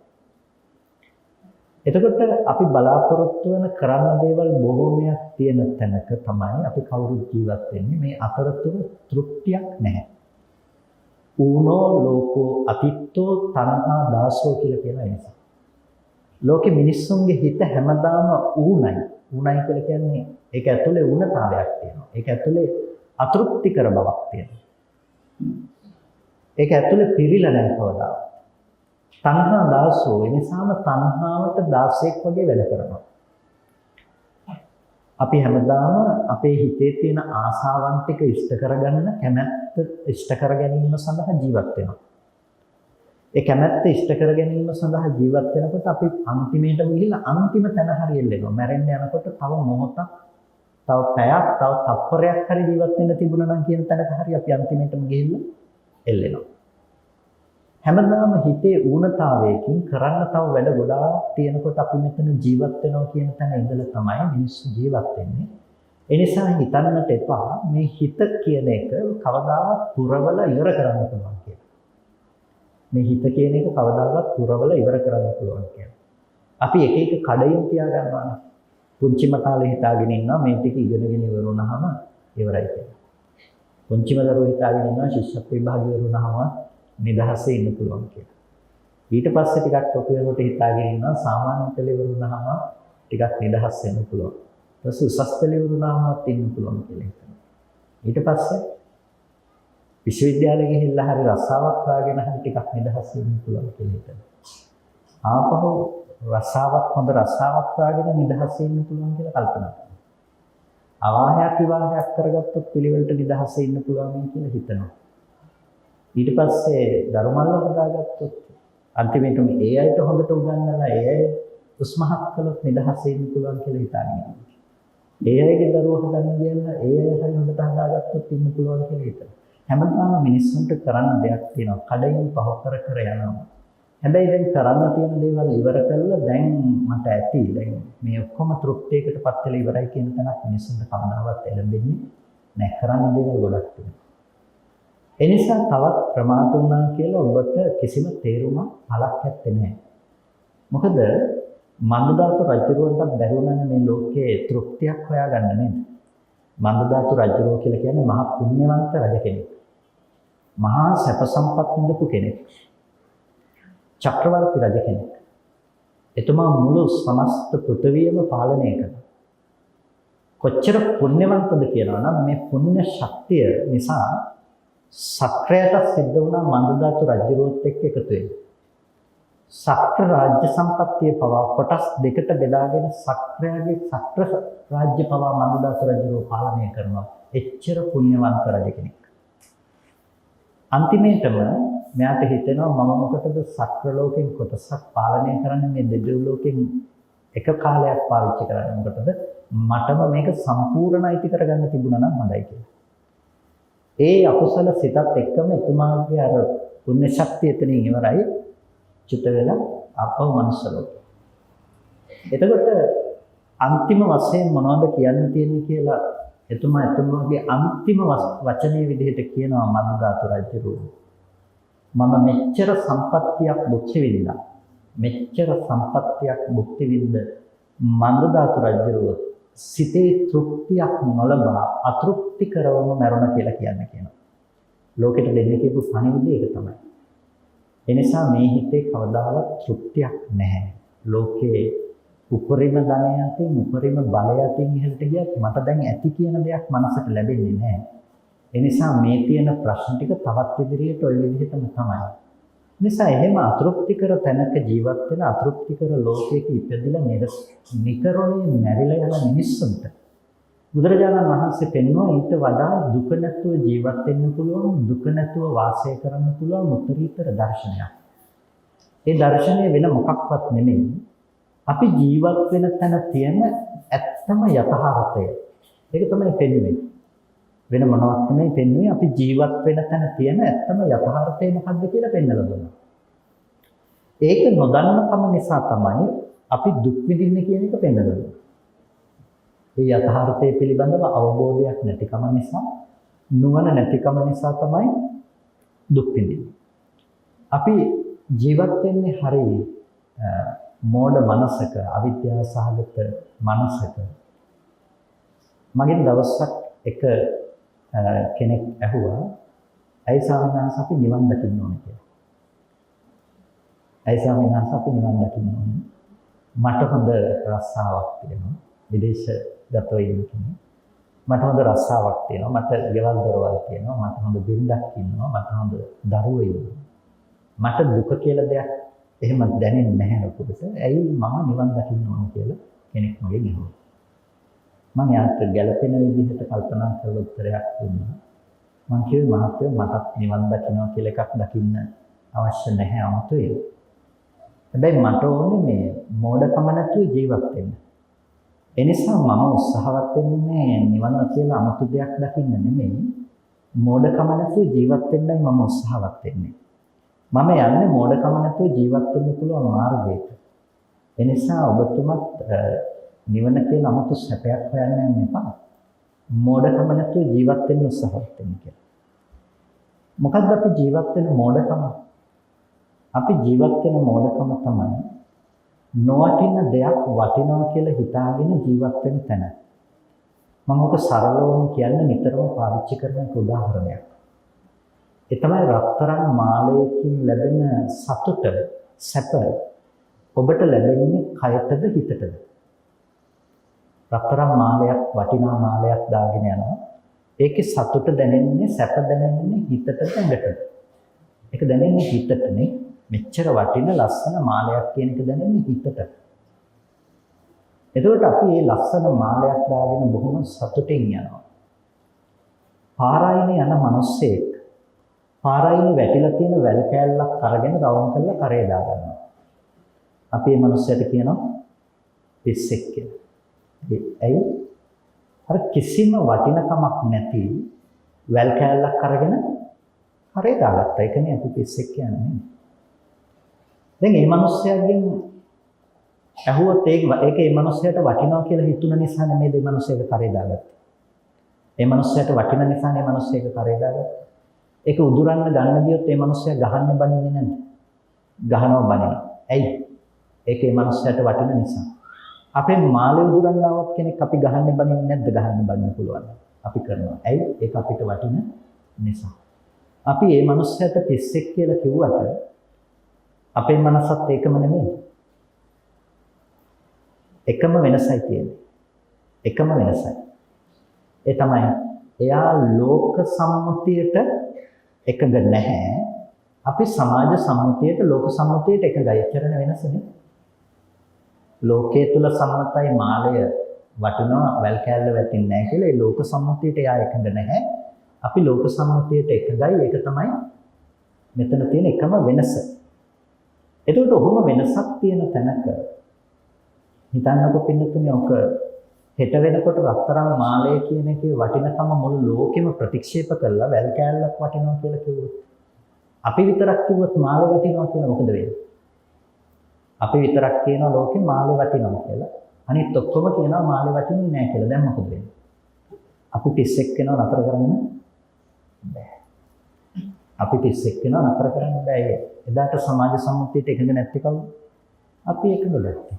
Speaker 1: එතකොට අපි බලාපොරොත්තු වෙන කරන්න දේවල් බොහෝමයක් තියෙන තැනක තමයි අපි කවුරුත් ජීවත් වෙන්නේ. මේ අතරතුර තෘප්තියක් නැහැ. ඌනෝ ලෝකෝ අතිත්තෝ තණ්හා දාසෝ කියලා කියන නිසා. ලෝකෙ මිනිස්සුන්ගේ හිත හැමදාම ඌණයි. ඌණයි කියලා කියන්නේ ඒක ඇතුලේ ඌණතාවයක් තියෙනවා. ඒක ඇතුලේ අතෘප්තිකර බවක් තියෙනවා. ඒක ඇතුලේ පිරීලා නැහැ කවදාවත්. තණ්හා දාසෝ ඒ නිසාම තණ්හාවට දාසයෙක් වගේ වැඩ කරනවා. අපි හැමදාම අපේ හිතේ තියෙන ආසාවන් ටික ඉෂ්ට කරගන්න, කැමැත්ත ඉෂ්ට කර ගැනීම සඳහා ජීවත් වෙනවා. ඒ කැමැත්ත ඉෂ්ට කර ගැනීම සඳහා ජීවත් වෙනකොට අපි අන්තිමේටම ගිහිල්ලා අන්තිම තැන හරි එල්ලෙනවා. මැරෙන්න යනකොට තව මොහොතක්, තව පැයක්, තව තප්පරයක් හරි ජීවත් වෙන්න තිබුණා නම් කියන තැනක හරි අපි අන්තිමේටම ගිහිල්ලා එල්ලෙනවා. හැමදාම හිතේ ඌනතාවයකින් කරන්න තව වැඩ ගොඩාක් තියෙනකොට අපි මෙතන ජීවත් වෙනවා කියන තැන ඉඳලා තමයි මිනිස්සු ජීවත් වෙන්නේ. ඒ නිසා හිතන්නට එපා මේ හිත කියන එක කවදාවත් පුරවලා ඉවර කරන්න පුළුවන් කියලා. මේ හිත කියන එක කවදාවත් පුරවලා ඉවර කරන්න පුළුවන් කියලා. අපි එක එක කඩයින් තියා ගන්නවා. පුංචිම කාලේ හිතාගෙන ඉන්නවා මේ ටික ඉගෙනගෙන ඉවර වුණාම ඉවරයි කියලා. පුංචිම දරුවෝ හිතාගෙන ඉන්නවා ශිෂ්‍යත්ව විභාගය ඉවර වුණාම නිදහසේ ඉන්න පුළුවන් කියලා. ඊට පස්සේ ටිකක් ඔක වෙනකොට හිතාගෙන ඉන්නවා සාමාන්‍ය පෙළ ඉවර වුණාම ටිකක් නිදහස් වෙන්න පුළුවන්. ඊට පස්සේ උසස් පෙළ ඉවර වුණාමත් ඉන්න පුළුවන් කියලා හිතනවා. ඊට පස්සේ විශ්වවිද්‍යාලෙ ගිහිල්ලා හරි රස්සාවක් හොයාගෙන හරි ටිකක් නිදහස් වෙන්න පුළුවන් කියලා හිතනවා. ආපහු හොඳ රස්සාවක් හොයාගෙන නිදහස් වෙන්න පුළුවන් කියලා කල්පනා කරනවා. අවාහයක් විවාහයක් කරගත්තොත් පිළිවෙලට නිදහස් වෙන්න පුළුවන් කියලා හිතනවා. ඊට පස්සේ ධර්මවල හදාගත්තොත් අන්තිමේටම ඒ අයට හොඳට උගන්වලා ඒ අය උස්මහත් කළොත් නිදහස් වෙන්න පුළුවන් කියලා හිතාගෙන ඉන්නවා. ඒ අයගේ දරුවෝ හදන්න ගියලා ඒ අය හරි හොඳට හදාගත්තොත් ඉන්න පුළුවන් කියලා හිතනවා. හැමදාම මිනිස්සුන්ට කරන්න දෙයක් තියෙනවා. කඩයින් පහ කර කර යනවා. හැබැයි දැන් කරන්න තියෙන දේවල් ඉවර කළා දැන් මට ඇති. දැන් මේ ඔක්කොම තෘප්තියකටපත් වෙලා ඉවරයි කියන තැනක් මිනිස්සුන්ට කවදාවත් එළඹෙන්නේ නැහැ. කරන්න දේවල් ගොඩක් තියෙනවා. ඒ නිසා තවත් ප්‍රමාද වුණා කියලා ඔබට කිසිම තේරුමක් පළක් නැත්තේ නෑ. මොකද මන්දදාතු රජුරවන්ටත් බැරි වුණානේ මේ ලෝකයේ තෘප්තියක් හොයාගන්න නේද? මන්දදාතු රජුරව කියලා කියන්නේ මහා පුණ්‍යවන්ත රජ කෙනෙක්. මහා සැප සම්පත් විඳපු කෙනෙක්. චක්‍රවර්ති රජ කෙනෙක්. එතුමා මුළු සමස්ත පෘථිවියම පාලනය කළා. කොච්චර පුණ්‍යවන්තද කියනවා නම් මේ පුණ්‍ය ශක්තිය නිසා සක්‍රයට සිද්ධ වුණා මන්දධාතු රජුරුවත් එක්ක එකතු වෙන්න. සක්‍ර රාජ්‍ය සම්පත්තිය පවා කොටස් දෙකට බෙදාගෙන සක්‍රයාගේ සක්‍ර රාජ්‍ය පවා මන්දධාතු රජුරුව පාලනය කරනවා. එච්චර පුණ්‍යවන්ත රජ කෙනෙක්. අන්තිමේටම මෙයාට හිතෙනවා මම මොකටද සක්‍ර ලෝකෙන් කොටසක් පාලනය කරන්නේ මේ දෙවි ලෝකෙන් එක කාලයක් පාවිච්චි කරන්නේ මොකටද මටම මේක සම්පූර්ණ අයිති කරගන්න තිබුණා නම් හොඳයි කියලා. ඒ අකුසල සිතත් එක්කම එතුමාගේ අර පුණ්‍ය ශක්තිය එතනින් ඉවරයි. චුත වෙලා අපව මනුස්ස ලෝකෙ. එතකොට අන්තිම වශයෙන් මොනවද කියන්න තියෙන්නේ කියලා එතුමාගේ අන්තිම වචනේ විදිහට කියනවා මන්දධාතු රජුරුව. මම මෙච්චර සම්පත්තියක් භුක්ති විඳිනා. මෙච්චර සම්පත්තියක් භුක්ති විඳ මන්දධාතු රජුරුව සිතේ තෘප්තියක් නොලබා අතෘප්ති කරවම මරුණ කියලා කියනවා. ලෝකෙට දෙන්න කියපු පණිවිඩය ඒක තමයි. එනිසා මේ හිතේ කවදාවත් තෘප්තියක් නැහැ. ලෝකේ උපරිම ධනය අතින් උපරිම බලය අතින් ඉහළට ගියත් මට දැන් ඇති කියන දෙයක් මනසට ලැබෙන්නේ නැහැ. එනිසා මේ තියෙන ප්‍රශ්න ටික තවත් ඉදිරියට ওই විදිහටම තමයි. නිසා එහෙම අතෘප්තිකර තැනක ජීවත් වෙන අතෘප්තිකර ලෝකයක ඉපදිලා නිකරුණේ මැරිලා යන මිනිස්සුන්ට බුදුරජාණන් වහන්සේ පෙන්වුවා ඊට වඩා දුක නැතුව ජීවත් වෙන්න පුළුවන් දුක නැතුව වාසය කරන්න පුළුවන් උත්තරීතර දර්ශනයක්. ඒ දර්ශනය වෙන මොකක්වත් නෙමෙයි. අපි ජීවත් වෙන තැන තියෙන ඇත්තම යථාර්ථය. ඒක තමයි පෙන්වෙන්නේ. වෙන මොනවත් නෙමෙයි පෙන්වෙන්නේ අපි ජීවත් වෙන තැන තියෙන ඇත්තම යථාර්ථය මොකද්ද කියලා පෙන්වලා දුන්නා. ඒක නොදන්නකම නිසා තමයි අපි දුක් විඳින්නේ කියන එක පෙන්වලා දුන්නා. මේ යථාර්ථය පිළිබඳව අවබෝධයක් නැතිකම නිසා නුවණ නැතිකම නිසා තමයි දුක් විඳින්නේ. අපි ජීවත් වෙන්නේ හරිය මෝඩ මනසක අවිද්‍යාව සහගත මනසක. මගෙන් දවසක් එක කෙනෙක් ඇහුවා ඇයි ස්වාමීන් වහන්සේ අපි නිවන් දකින්න ඕනේ කියලා. ඇයි ස්වාමීන් වහන්සේ අපි නිවන් දකින්න ඕනේ? මට හොඳ රස්සාවක් තියෙනවා. විදේශගතව ඉන්න කෙනෙක්. මට හොඳ රස්සාවක් තියෙනවා. මට ගෙවල් දොරවල් තියෙනවා. මට හොඳ බිරිඳක් ඉන්නවා. මට හොඳ දරුවෝ ඉන්නවා. මට දුක කියලා දෙයක් එහෙම දැනෙන්නේ නැහැ ලොකුට. ඇයි මම නිවන් දකින්න ඕනේ කියලා කෙනෙක් මගෙන් අහුවා. මම යාට ගැළපෙන විදිහට කල්පනා කරලා උත්තරයක් දුන්නා. මම කිව්වේ මහත්තයෝ මටත් නිවන් දකින්නවා කියලා එකක් දකින්න අවශ්‍ය නැහැ අමතේ. හැබැයි මට ඕනේ මේ මෝඩකම නැතුව ජීවත් වෙන්න. ඒ නිසා මම උත්සාහවත් වෙන්නේ නිවන් කියලා අමුතු දෙයක් දකින්න නෙමෙයි. මෝඩකම නැතුව ජීවත් වෙන්නයි මම උත්සාහවත් වෙන්නේ. මම යන්නේ මෝඩකම නැතුව ජීවත් වෙන්න පුළුවන් මාර්ගයක. ඒ නිසා ඔබතුමත් නිවන කියලා 아무තු සැපයක් හොයන්න යන්න එපා. මෝඩකම නැතුව ජීවත් වෙන්න උත්සාහවත් වෙන්න කියලා. මොකද්ද අපි ජීවත් වෙන මෝඩකම? අපි ජීවත් වෙන මෝඩකම තමයි නොවටින දෙයක් වටිනවා කියලා හිතාගෙන ජීවත් වෙන තැන. මම ඔක සරලවම කියන්න නිතරම පාවිච්චි කරන එක උදාහරණයක්. ඒ තමයි රත්තරන් මාලයකින් ලැබෙන සතුට සැප ඔබට ලැබෙන්නේ කයටද හිතටද? රත්තරන් මාලයක් වටිනා මාලයක් දාගෙන යනවා. ඒකේ සතුට දැනෙන්නේ සැප දැනෙන්නේ හිතටද ඇඟටද? ඒක දැනෙන්නේ හිතටනේ. මෙච්චර වටින ලස්සන මාලයක් කියන එක දැනෙන්නේ හිතට. එතකොට අපි මේ ලස්සන මාලයක් දාගෙන බොහොම සතුටින් යනවා. පාරායිනේ යන මිනිස්සෙක් පාරායිනේ වැටිලා තියෙන වැල් කෑල්ලක් අරගෙන රවුම් කරලා කරේ දා ගන්නවා. අපි මේ මිනිස්සයාට කියනවා පිස්සෙක් කියලා. ඇයි? අර කිසිම වටිනකමක් නැති වැල් කෑල්ලක් අරගෙන කරේ දාගත්තා. ඒකනේ අපි පිස්සෙක් කියන්නේ. දැන් මේ මිනිස්සයාගෙන් ඇහුවොත් ඒක මේ මිනිස්සයාට වටිනවා කියලා හිතුන නිසා නෙමෙයි මේ මිනිස්සයාට කරේ දාගත්තේ. මේ මිනිස්සයාට වටින නිසා මේ මිනිස්සයාට කරේ දාගත්තා. ඒක උදුරන්න ගන්න ගියොත් මේ මිනිස්සයා ගහන්න බනින්නේ නැද්ද? ගහනවා බනිනවා. ඇයි? ඒක මේ මිනිස්සයාට වටින නිසා. අපේ මාළේ උදුරන්න ආවත් කෙනෙක් අපි ගහන්න බනින්නේ නැද්ද? ගහන්න බනින්න පුළුවන්. අපි කරනවා. ඇයි? ඒක අපිට වටින නිසා. අපි මේ මිනිස්සයාට පිස්සෙක් කියලා කිව්වට අපේ මනසත් ඒකම නෙමෙයි. එකම වෙනසයි තියෙන්නේ. එකම වෙනසයි. ඒ තමයි එයා ලෝක සම්මුතියට එකඟ නැහැ. අපි සමාජ සම්මුතියට ලෝක සම්මුතියට එකඟයි. එච්චරන වෙනසනේ. ලෝකයේ තුල සම්මතයි මාළය වටිනවා වැල් කෑල්ල වැටෙන්නේ නැහැ කියලා ඒ ලෝක සම්මුතියට එයා එකඟ නැහැ. අපි ලෝක සම්මුතියට එකඟයි. ඒක තමයි මෙතන තියෙන එකම වෙනස. එතකොට ඔහොම වෙනසක් තියෙන තැනක හිතන්නකො පින්නතුනේ ඔක හෙට වෙනකොට රත්තරන් මාලය කියන එකේ වටිනකම මුළු ලෝකෙම ප්‍රතික්ෂේප කළා වැල් කෑල්ලක් වටිනවා කියලා කිව්වොත් අපි විතරක් කිව්වොත් මාලය වටිනවා කියලා මොකද වෙන්නේ? අපි විතරක් කියනවා ලෝකෙ මාලය වටිනවා කියලා. අනිත් ඔක්කොම කියනවා මාලය වටින්නේ නැහැ කියලා. දැන් මොකද වෙන්නේ? අපි 31 වෙනව නතර කරන්න බෑ. අපි 31 වෙනව නතර කරන්න බෑ. එදාට සමාජ සම්මුතියට එකඟ නැති කවුද? අපි එකඟ නැත්තේ.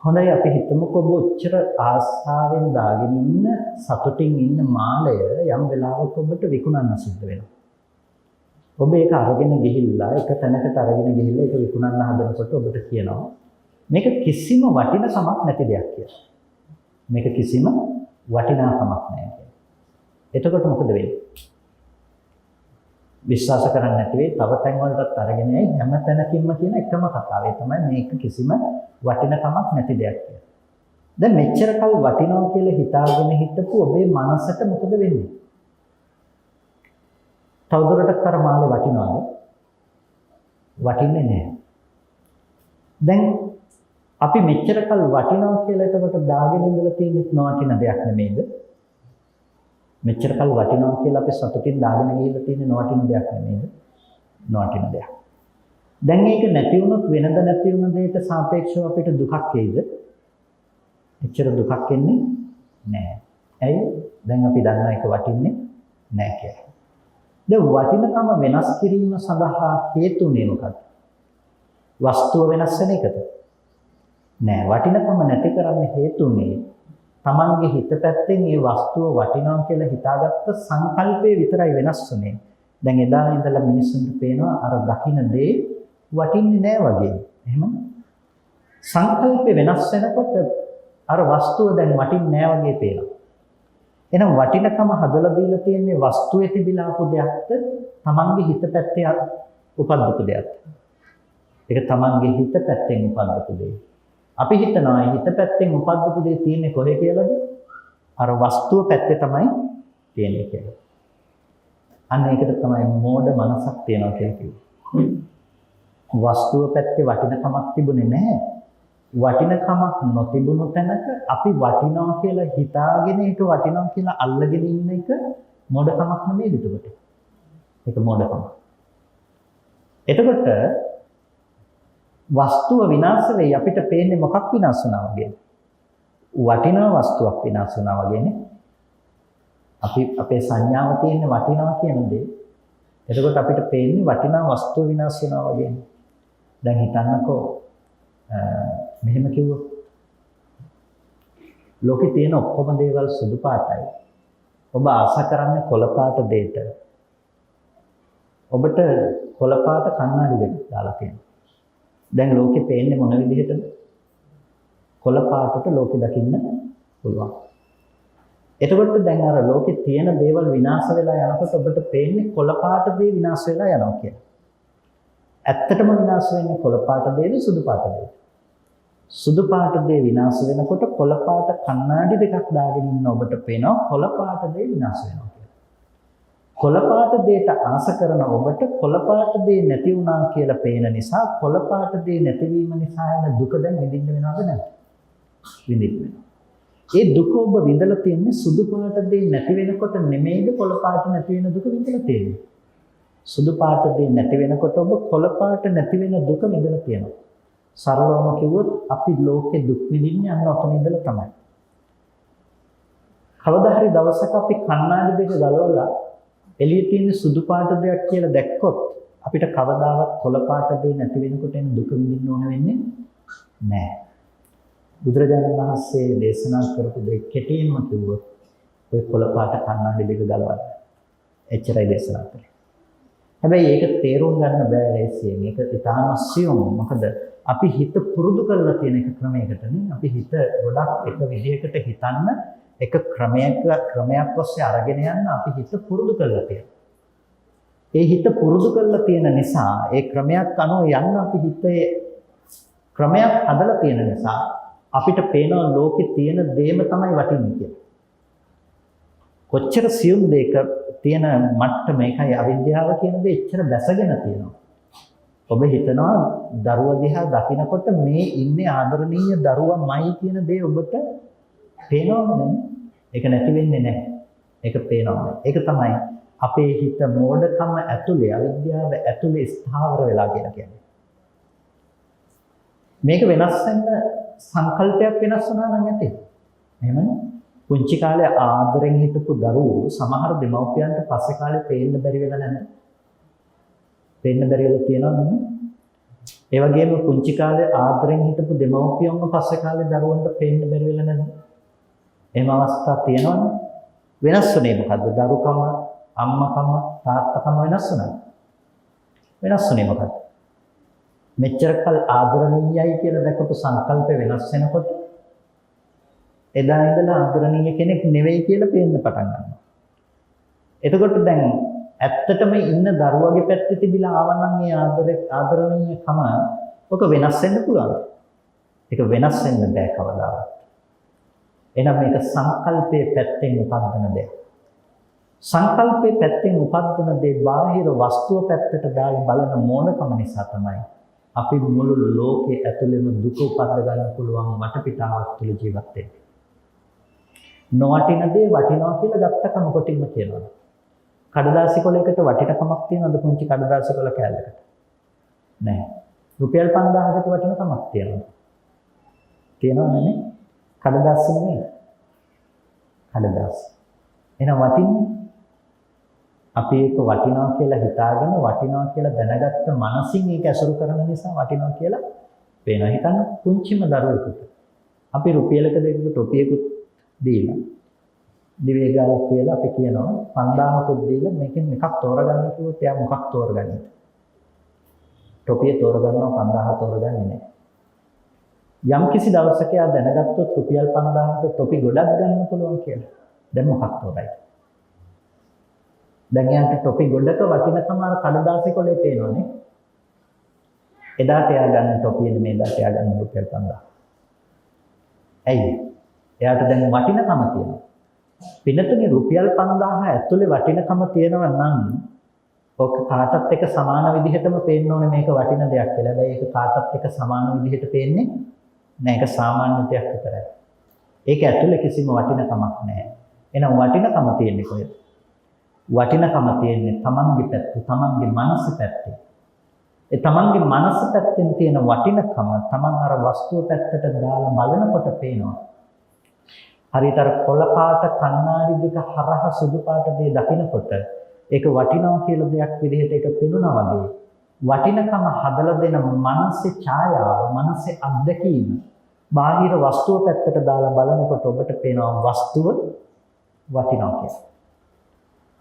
Speaker 1: හොඳයි අපි හිතමුකෝ ඔබ ඔච්චර ආසාවෙන් දාගෙන ඉන්න සතුටින් ඉන්න මාලය යම් වෙලාවක ඔබට විකුණන්න සිද්ධ වෙනවා. ඔබ ඒක අරගෙන ගිහිල්ලා එක තැනකට අරගෙන ගිහිල්ලා ඒක විකුණන්න හදනකොට ඔබට කියනවා මේක කිසිම වටිනකමක් නැති දෙයක් කියලා. මේක කිසිම වටිනාකමක් නැහැ කියලා. එතකොට මොකද වෙන්නේ? විශ්වාස කරන්නේ නැති වෙයි තව තැන් වලටත් අරගෙන යයි හැම තැනකින්ම කියන එකම කතාව. ඒ තමයි මේක කිසිම වටිනකමක් නැති දෙයක් කියලා. දැන් මෙච්චර කල් වටිනවා කියලා හිතාගෙන හිටපු ඔබේ මනසට මොකද වෙන්නේ? තවදුරටත් අර මාළේ වටිනවද? වටින්නේ නැහැ. දැන් අපි මෙච්චර කල් වටිනවා කියලා එතකොට දාගෙන ඉඳලා තියෙන්නේ නොවටින දෙයක් නෙමෙයිද? මෙච්චර කල් වටිනවා කියලා අපි සතුටින් දාගෙන ගිහිල්ලා තියෙන්නේ නොවටින දෙයක් නෙමෙයිද? නොවටින දෙයක්. දැන් ඒක නැති වුණොත් වෙනද නැති වුණ දෙයට සාපේක්ෂව අපිට දුකක් එයිද? එච්චර දුකක් එන්නේ නැහැ. ඇයි? දැන් අපි දන්නා එක වටින්නේ නැහැ කියලා. දැන් වටිනකම වෙනස් කිරීම සඳහා හේතුනේ මොකක්ද? වස්තුව වෙනස් වෙන එකද? නෑ. වටිනකම නැති කරන්න හේතුනේ තමන්ගේ හිත පැත්තෙන් මේ වස්තුව වටිනවා කියලා හිතාගත්ත සංකල්පය විතරයි වෙනස් වුනේ. දැන් එදා ඉඳලා මිනිස්සුන්ට පේනවා අර දකින්න දේ වටින්නේ නෑ වගේ. එහෙම සංකල්පය වෙනස් වෙනකොට අර වස්තුව දැන් වටින්නේ නෑ වගේ පේනවා. එහෙනම් වටිනකම හදලා දීලා තියෙන්නේ වස්තුවේ තිබිලා ආපු දෙයක්ද තමන්ගේ හිත පැත්තේ උපද්දපු දෙයක්ද? ඒක තමන්ගේ හිත පැත්තෙන් උපද්දපු දෙයක්. අපි හිතනවා හිත පැත්තෙන් උපද්දපු දේ තියෙන්නේ කොහේ කියලාද? අර වස්තුව පැත්තේ තමයි තියෙන්නේ කියලා. අන්න ඒකට තමයි මෝඩ මනසක් තියනවා කියලා කිව්වේ. වස්තුව පැත්තේ වටිනකමක් තිබුණේ නැහැ. වටිනකමක් නොතිබුණු තැනක අපි වටිනවා කියලා හිතාගෙන ඒක වටිනවා කියලා අල්ලගෙන ඉන්න එක මෝඩකමක් නෙමෙයි එතකොට. ඒක මෝඩකමක්. එතකොට වස්තුව විනාශ වෙයි අපිට පේන්නේ මොකක් විනාශ වුණා වගේද? වටිනා වස්තුවක් විනාශ වුණා වගේනේ. අපි අපේ සංඥාව තියෙන්නේ වටිනවා කියන දේ. එතකොට අපිට පේන්නේ වටිනා වස්තුව විනාශ වෙනවා වගේනේ. දැන් හිතන්නකෝ මෙහෙම කිව්වොත් ලෝකේ තියෙන ඔක්කොම දේවල් සුදු පාටයි. ඔබ ආස කරන්නේ කොළ පාට දෙයට. ඔබට කොළ පාට කණ්ණාඩි දෙකක් දාලා තියෙනවා. දැන් ලෝකේ පේන්නේ මොන විදිහටද? කොළ පාටට ලෝකෙ දකින්න පුළුවන්. එතකොට දැන් අර ලෝකේ තියෙන දේවල් විනාශ වෙලා යනකොට ඔබට පේන්නේ කොළ පාට දේ විනාශ වෙලා යනවා කියලා. ඇත්තටම විනාශ වෙන්නේ කොළ පාට දේද සුදු පාට දේද? සුදු පාට දේ විනාශ වෙනකොට කොළ පාට කණ්ණාඩි දෙකක් දාගෙන ඉන්න ඔබට පේනවා කොළ පාට දේ විනාශ වෙනවා කියලා. කොළ පාට දේට ආස කරන ඔබට කොළ පාට දේ නැති වුණා කියලා පේන නිසා කොළ පාට දේ නැතිවීම නිසා එන දුක දැන් විඳින්න වෙනවද නැද්ද? විඳින්න වෙනවා. ඒ දුක ඔබ විඳලා තියන්නේ සුදු පාට දේ නැති වෙනකොට නෙමෙයිද කොළ පාට නැති වෙන දුක විඳලා තියෙන්නේ. සුදු පාට දේ නැති වෙනකොට ඔබ කොළ පාට නැති වෙන දුක විඳලා තියෙනවා. සරලවම කිව්වොත් අපි ලෝකේ දුක් විඳින්නේ අන්න ඔතන ඉඳලා තමයි. කවදා හරි දවසක අපි කණ්ණාඩි දෙක ගලවලා එළියේ තියෙන සුදු පාට දෙයක් කියලා දැක්කොත් අපිට කවදාවත් කොළ පාට දෙයක් නැති වෙනකොට එන දුක විඳින්න ඕන වෙන්නේ නැහැ. බුදුරජාණන් වහන්සේ දේශනා කරපු දෙය කෙටියෙන්ම කිව්වොත් ඔය කොළ පාට කණ්ණාඩි දෙක ගලවන්න. එච්චරයි දේශනා කරේ. හැබැයි ඒක තේරුම් ගන්න බෑ ලේසියෙන්. ඒක ඉතාම සියුම්. මොකද අපි හිත පුරුදු කරලා තියෙන එක ක්‍රමයකට නේ. අපි හිත ගොඩක් එක විදිහකට හිතන්න එක ක්‍රමයක් ඔස්සේ අරගෙන යන්න අපි හිත පුරුදු කරලා තියෙනවා. ඒ හිත පුරුදු කරලා තියෙන නිසා ඒ ක්‍රමයක් අනුව යන්න අපි හිතේ ක්‍රමයක් හදලා තියෙන නිසා අපිට පේනවා ලෝකේ තියෙන දේම තමයි වටින්නේ කියලා. කොච්චර සියුම් දෙයක තියෙන මට්ටම මේකයි අවිද්‍යාව කියන දේ එච්චර බැසගෙන තියෙනවා. ඔබ හිතනවා දරුවා දිහා දකිනකොට මේ ඉන්නේ ආදරණීය දරුවාමයි කියන දේ ඔබට පේනවද? ඒක නැති වෙන්නේ නැහැ. ඒක පේනවා. ඒක තමයි අපේ හිත මෝඩකම ඇතුලේ අවිද්‍යාව ඇතුලේ ස්ථාවර වෙලා කියලා කියන්නේ. මේක වෙනස් වෙන්න සංකල්පයක් වෙනස් වුණා නම් ඇති. එහෙමනේ. පුංචි කාලේ ආදරෙන් හිටපු දරුවෝ සමහර දෙමව්පියන්ට පස්සේ කාලේ පේන්න බැරි වෙලා නැද්ද? පේන්න බැරි වෙලා තියෙනවද නේ? ඒ වගේම පුංචි කාලේ ආදරෙන් හිටපු දෙමව්පියන්ව පස්සේ කාලේ දරුවන්ට පේන්න බැරි වෙලා නැද්ද? එහෙම අවස්ථා තියෙනවනේ. වෙනස් වුණේ මොකද්ද? දරුකම, අම්මකම, තාත්තකම වෙනස් වුණා. වෙනස් වුණේ මොකද්ද? මෙච්චරකල් ආදරණීයයි කියලා දැකපු සංකල්ප වෙනස් වෙනකොට එදා ඉඳලා ආදරණීය කෙනෙක් නෙවෙයි කියලා පේන්න පටන් ගන්නවා. එතකොට දැන් ඇත්තටම ඉන්න දරුවගේ පැත්තේ තිබිලා ආවනම් ඒ ආදරණීයකම ඔක වෙනස් වෙන්න පුළුවන්. ඒක වෙනස් වෙන්න බෑ කවදාවත්. එහෙනම් මේක සංකල්පයේ පැත්තෙන් උපදින දෙයක්. සංකල්පයේ පැත්තෙන් උපදින දේ බාහිර වස්තුව පැත්තට දාලා බලන මෝඩකම නිසා තමයි අපි මුළු ලෝකේ ඇතුළෙම දුක උපද්ද ගන්න පුළුවන් වටපිටාවක් තුළ ජීවත් වෙන්නේ. නොවටින දේ වටිනවා කියලා ගත්තකම කොටින්ම කියනවා. කඩදාසි කොලයකට වටිනකමක් තියෙනවද පුංචි කඩදාසි කොල කෑල්ලකට? නැහැ. රුපියල් 5000කට වටිනකමක් තියෙනවද? තියෙනවද නේ? කඩදාසි නෙමෙයි. කඩදාසි. එහෙනම් වටින්නේ අපි ඒක වටිනවා කියලා හිතාගෙන වටිනවා කියලා දැනගත්ත මනසින් ඒක ඇසුරු කරන නිසා වටිනවා කියලා පේනවා. හිතන්න පුංචිම දරුවෙකුට අපි රුපියලක දෙකක ටොපියකුත් දීලා දිවේ ගාලා කියලා අපි කියනවා 5000කුත් දීලා මේකෙන් එකක් තෝරගන්න කිව්වොත් එයා මොකක් තෝරගන්නද? ටොපිය තෝරගන්නවා 5000 තෝරගන්නේ නැහැ. යම් කිසි දවසක එයා දැනගත්තොත් රුපියල් 5000කට ටොපි ගොඩක් ගන්න පුළුවන් කියලා. දැන් මොකක් තෝරයි? දැන් එයාට ටොපි ගොඩක වටිනකම අර කඩදාසි කොලේ පේනවනේ. එදාට එයා ගන්න ටොපිය නෙමෙයි එදාට එයා ගන්න රුපියල් 5000. ඇයි? එයාට දැන් වටිනකම තියෙනවා. පින්නතුනේ රුපියල් 5000 ඇතුලේ වටිනකම තියෙනවා නම් ඔක කාටත් එක සමාන විදිහටම පේන්න ඕනේ මේක වටින දෙයක් කියලා. හැබැයි ඒක කාටත් එක සමාන විදිහට පේන්නේ නෑ. ඒක සාමාන්‍ය දෙයක් විතරයි. ඒක ඇතුලේ කිසිම වටිනකමක් නැහැ. එහෙනම් වටිනකම තියෙන්නේ කොහෙද? වටිනකම තියෙන්නේ තමන්ගේ පැත්තේ, තමන්ගේ මනස පැත්තේ. ඒ තමන්ගේ මනස පැත්තෙන් තියෙන වටිනකම තමන් අර වස්තුව පැත්තට දාලා බලනකොට පේනවා. හරියට අර කොළ පාට කණ්ණාඩි දෙක හරහා සුදු පාට දේ දකිනකොට ඒක වටිනවා කියලා දෙයක් විදිහට ඒක පෙනුනා වගේ වටිනකම හදලා දෙන මනසේ ඡායාව, මනසේ අත්දැකීම බාහිර වස්තුව පැත්තට දාලා බලනකොට ඔබට පේනවා වස්තුව වටිනවා කියලා.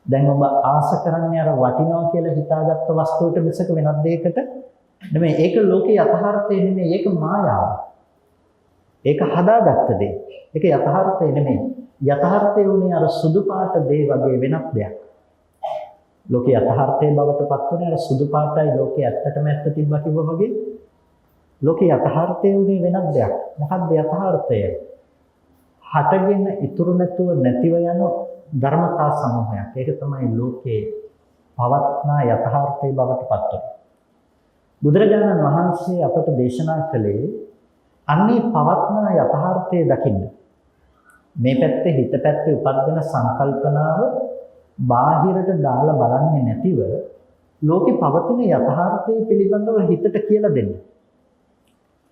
Speaker 1: දැන් ඔබ ආස කරන්නේ අර වටිනවා කියලා හිතාගත්ත වස්තුවට මිසක වෙනත් දෙයකට නෙමෙයි. ඒක ලෝකේ යථාර්ථය නෙමෙයි. ඒක මායාව. ඒක හදාගත්ත දේ. ඒක යථාර්ථය නෙමෙයි. යථාර්ථය උනේ අර සුදු පාට දේ වගේ වෙනත් දෙයක්. ලෝකේ යථාර්ථයේ බවට පත් වුණේ අර සුදු පාටයි ලෝකේ ඇත්තටම ඇත්ත තිබ්බා කිව්වා වගේ. ලෝකේ යථාර්ථය උනේ වෙනත් දෙයක්. මොකක්ද යථාර්ථය? හටගෙන ඉතුරු නැතුව නැතිව යන ධර්මතා සමූහයක්. ඒක තමයි ලෝකේ පවත්නා යථාර්ථයේ බවට පත් වුණේ. බුදුරජාණන් වහන්සේ අපට දේශනා කළේ අන්නේ පවත්නා යථාර්ථයේ දකින්න. මේ පැත්තේ හිත පැත්තේ උපදින සංකල්පනාව බාහිරට දාලා බලන්නේ නැතිව ලෝකේ පවතින යථාර්ථයේ පිළිබඳව හිතට කියලා දෙන්න.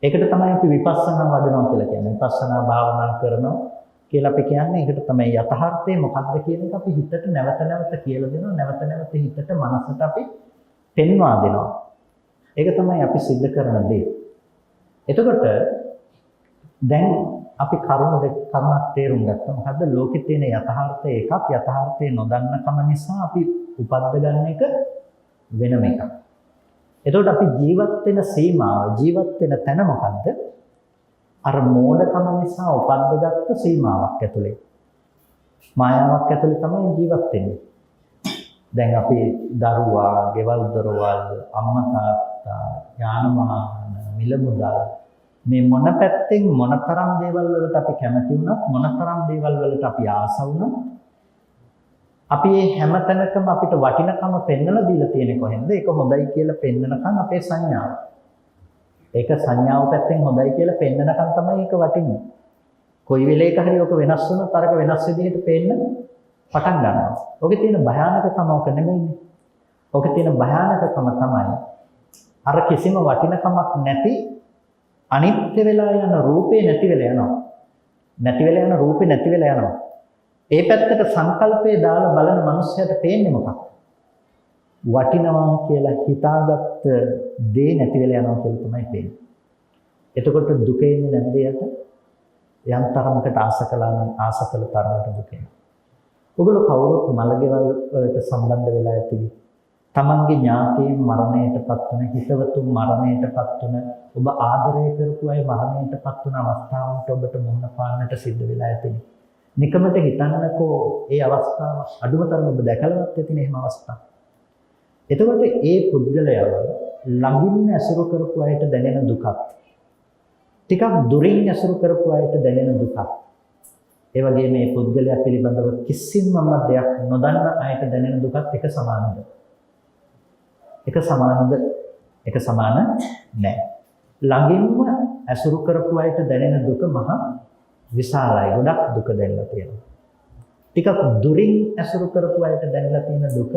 Speaker 1: ඒකට තමයි අපි විපස්සනා වඩනවා කියලා කියන්නේ. විපස්සනා භාවනා කරනවා කියලා අපි කියන්නේ. ඒකට තමයි යථාර්ථය මොකක්ද කියන එක අපි හිතට නැවත නැවත කියලා දෙනවා. නැවත නැවත හිතට මනසට අපි පෙන්වා දෙනවා. ඒක තමයි අපි සිද්ධ කරන දේ. එතකොට දැන් අපි කරුණක් තේරුම් ගත්තා. මොකද්ද ලෝකේ තියෙන යථාර්ථය එකක්. යථාර්ථය නොදන්නකම නිසා අපි උපද්ද ගන්න එක වෙනම එකක්. එතකොට අපි ජීවත් වෙන සීමාව, ජීවත් වෙන තැන මොකද්ද? අර මෝඩකම නිසා උපද්දගත්තු සීමාවක් ඇතුලේ. මායාවක් ඇතුලේ තමයි ජීවත් වෙන්නේ. දැන් අපි දරුවා, ගෙවල් දොරවල්, අම්මා තාත්තා, යාන වාහන, මිල මුදල් මේ මොන පැත්තෙන් මොනතරම් දේවල් වලට අපි කැමති වුණත්, මොනතරම් දේවල් වලට අපි ආස වුණත්, අපි මේ හැම තැනකම අපිට වටිනකම පෙන්වලා දීලා තියෙන්නේ කොහෙන්ද? ඒක හොඳයි කියලා පෙන්වනකම් අපේ සංඥාව. ඒක සංඥාව පැත්තෙන් හොඳයි කියලා පෙන්වනකම් තමයි ඒක වටින්නේ. කොයි වෙලේක හරි ඔක වෙනස් වුණොත් අරක වෙනස් විදිහට පේන්න පටන් ගන්නවා. ඔකේ තියෙන භයානකකම ඔක නෙමෙයිනේ. ඔකේ තියෙන භයානකකම තමයි අර කිසිම වටිනකමක් නැති අනිත්‍ය වෙලා යන රූපේ නැති වෙලා යනවා. නැති වෙලා යන රූපේ නැති වෙලා යනවා. ඒ පැත්තට සංකල්පේ දාලා බලන මනුස්සයාට පේන්නේ මොකක්ද? වටිනවා කියලා හිතාගත්ත දේ නැති වෙලා යනවා කියලා තමයි පේන්නේ. එතකොට දුක එන්නේ නැද්ද යට? යම් තරමකට ආස කළා නම් ආස කළ තරමට දුක එනවා. ඔගොල්ලෝ කවුරුත් මලගෙවල් වලට සම්බන්ධ වෙලා ඇතිවි. තමන්ගේ ඥාතීන් මරණයටපත් වන, හිතවතුන් මරණයටපත් වන, ඔබ ආදරය කරපු අය මරණයටපත් වන අවස්ථාවන්ට ඔබට මුහුණ පාන්නට සිද්ධ වෙලා ඇතිනේ. නිකමට හිතන්නකෝ ඒ අවස්ථාව අඩුම තරම ඔබ දැකලවත් ඇතිනේ එහෙම අවස්ථා. එතකොට ඒ පුද්ගලයාව ළඟින් ඇසුරු කරපු අයට දැනෙන දුකක්, ටිකක් දුරින් ඇසුරු කරපු අයට දැනෙන දුකක්, ඒ වගේම මේ පුද්ගලයා පිළිබඳව කිසිම දෙයක් නොදන්න අයට දැනෙන දුකත් එක සමානද? එක සමානද? එක සමාන නැහැ. ළඟින්ම ඇසුරු කරපු අයට දැනෙන දුක මහා විශාලයි. ගොඩක් දුක දැනෙලා තියෙනවා. ටිකක් දුරින් ඇසුරු කරපු අයට දැනෙලා තියෙන දුක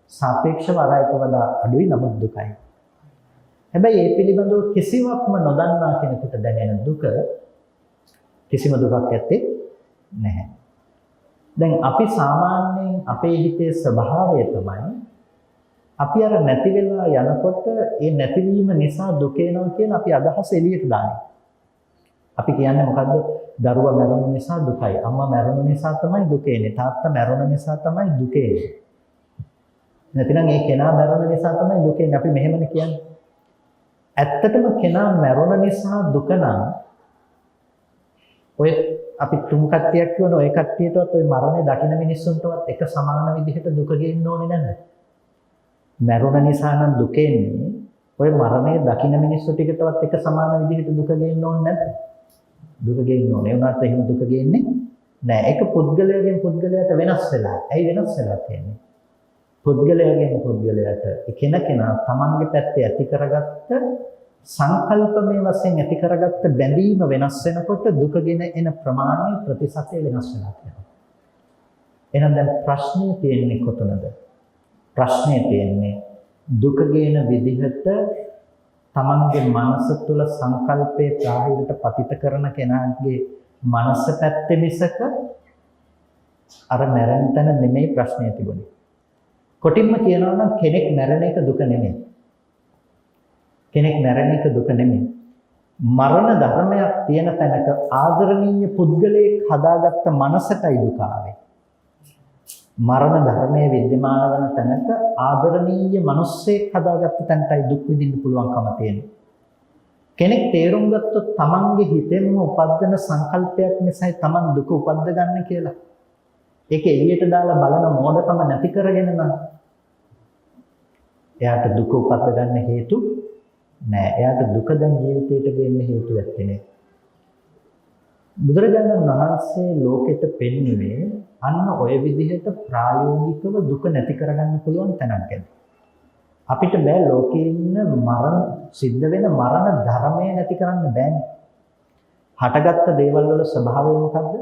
Speaker 1: සාපේක්ෂව අරයට වඩා අඩුයි, නමුත් දුකයි. හැබැයි මේ පිළිබඳව කිසිවක්ම නොදන්නා කෙනෙකුට දැනෙන දුක කිසිම දුකක් ඇත්තේ නැහැ. දැන් අපි සාමාන්‍යයෙන් අපේ හිතේ ස්වභාවය තමයි අපි අර නැති වෙලා යනකොට ඒ නැතිවීම නිසා දුක එනවා කියන අපි අදහස එළියට දාන්නේ. අපි කියන්නේ මොකද්ද? දරුවා මැරුණු නිසා දුකයි. අම්මා මැරුණු නිසා තමයි දුක එන්නේ. තාත්තා මැරුණ නිසා තමයි දුක එන්නේ. නැතිනම් ඒ කෙනා මැරුණ නිසා තමයි දුක එන්නේ. අපි මෙහෙමනේ කියන්නේ. ඇත්තටම කෙනා මැරුණ නිසා දුක නම් ඔය අපි තුන් කට්ටියක් කියන ඔය කට්ටියටවත් ඔය මරණය දකින මිනිස්සුන්ටවත් එක සමාන විදිහට දුක ගෙන්න ඕනේ නැද්ද? මැරුණ නිසා නම් දුක එන්නේ ඔය මරණය දකින මිනිස්සු ටිකටවත් එක සමාන විදිහට දුක ගෙන්න ඕනේ නැද්ද? දුක ගෙන්න ඕනේ. ඒ වුණාට එහෙම දුක ගෙන්නේ නැහැ. ඒක පුද්ගලයාගෙන් පුද්ගලයාට වෙනස් වෙලා. ඇයි වෙනස් වෙලා තියෙන්නේ? පුද්ගලයාගෙන් පුද්ගලයාට කෙනා තමන්ගේ පැත්තේ ඇති කරගත්ත සංකල්පමය වශයෙන් ඇති කරගත්ත බැඳීම වෙනස් වෙනකොට දුකගෙන එන ප්‍රමාණය ප්‍රතිශතය වෙනස් වෙනවා කියනවා. එහෙනම් දැන් ප්‍රශ්නේ තියෙන්නේ කොතනද? ප්‍රශ්නේ තියෙන්නේ දුකගෙන විදිහට තමන්ගේ මනස තුළ සංකල්පේ ප්‍රාහිරට පතිත කරන කෙනාගේ මනස පැත්තේ මිසක අර මැරෙන තැන නෙමෙයි ප්‍රශ්නේ තිබුණේ. කොටින්ම කියනවා නම් කෙනෙක් මැරෙන එක දුක නෙමෙයි. කෙනෙක් මැරෙන එක දුක නෙමෙයි. මරණ ධර්මයක් තියෙන තැනක ආදරණීය පුද්ගලයෙක් හදාගත්ත මනසටයි දුක ආවේ. මරණ ධර්මයේ විද්‍යමාන වන තැනක ආදරණීය මිනිස්සෙක් හදාගත්ත තැනටයි දුක් විඳින්න පුළුවන්කම තියෙන්නේ. කෙනෙක් තේරුම් ගත්තොත් තමන්ගේ හිතෙන්ම උපදින සංකල්පයක් නිසායි තමන් දුක උපද්ද ගන්න කියලා. ඒක එළියට දාලා බලන මෝඩකම නැති කරගෙන නම් එයාට දුක උපද්ද ගන්න හේතු නෑ. එයාට දුක දැන් ජීවිතයට ගෙන්න හේතු ඇත්තේ නෑ. බුදුරජාණන් වහන්සේ ලෝකෙට පෙන්වුවේ අන්න ඔය විදිහට ප්‍රායෝගිකව දුක නැති කරගන්න පුළුවන් තැනක් ගැන. අපිට බෑ ලෝකේ ඉන්න මරණ සිද්ධ වෙන මරණ ධර්මය නැති කරන්න බෑනේ. හටගත්ත දේවල් වල ස්වභාවය මොකද්ද?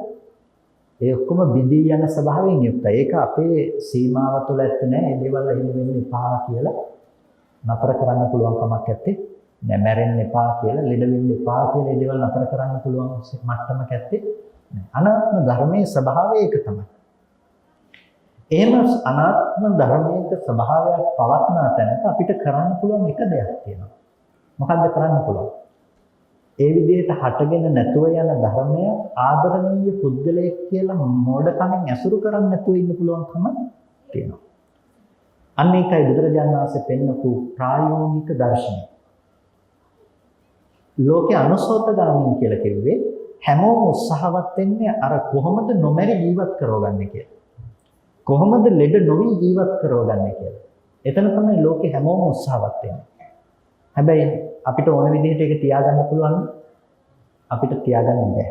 Speaker 1: ඒ ඔක්කොම බිඳී යන ස්වභාවයෙන් යුක්තයි. ඒක අපේ සීමාව තුළ ඇත්තේ නෑ. මේ දේවල් එහෙම වෙන්න එපා කියලා නතර කරන්න පුළුවන් කමක් නැත්තේ. නෑ මැරෙන්න එපා කියලා, ලෙඩ වෙන්න එපා කියලා මේ දේවල් නතර කරන්න පුළුවන් මට්ටමක ඇත්තේ නෑ. අනාත්ම ධර්මයේ ස්වභාවය ඒක තමයි. එහෙම අනාත්ම ධර්මයක ස්වභාවයක් පවත්නා තැනක අපිට කරන්න පුළුවන් එක දෙයක් තියෙනවා. මොකද්ද කරන්න පුළුවන්? ඒ විදිහට හටගෙන නැතුව යන ධර්මය ආදරණීය පුද්ගලයෙක් කියලා මෝඩකමින් ඇසුරු කරන්නේ නැතුව ඉන්න පුළුවන්කම තියෙනවා. අන්න ඒකයි බුදුරජාණන් වහන්සේ පෙන්වපු ප්‍රායෝගික දර්ශනය. ලෝකේ අනුසෝතගාමී කියලා කිව්වේ හැමෝම උත්සාහවත් වෙන්නේ අර කොහොමද නොමැරි ජීවත් කරවගන්නේ කියලා. කොහොමද ලෙඩ නොවි ජීවත් කරවගන්නේ කියලා. එතන තමයි ලෝකේ හැමෝම උත්සාහවත් වෙන්නේ. හැබැයි අපිට ඕන විදිහට ඒක තියාගන්න පුළුවන් අපිට තියාගන්න බෑ.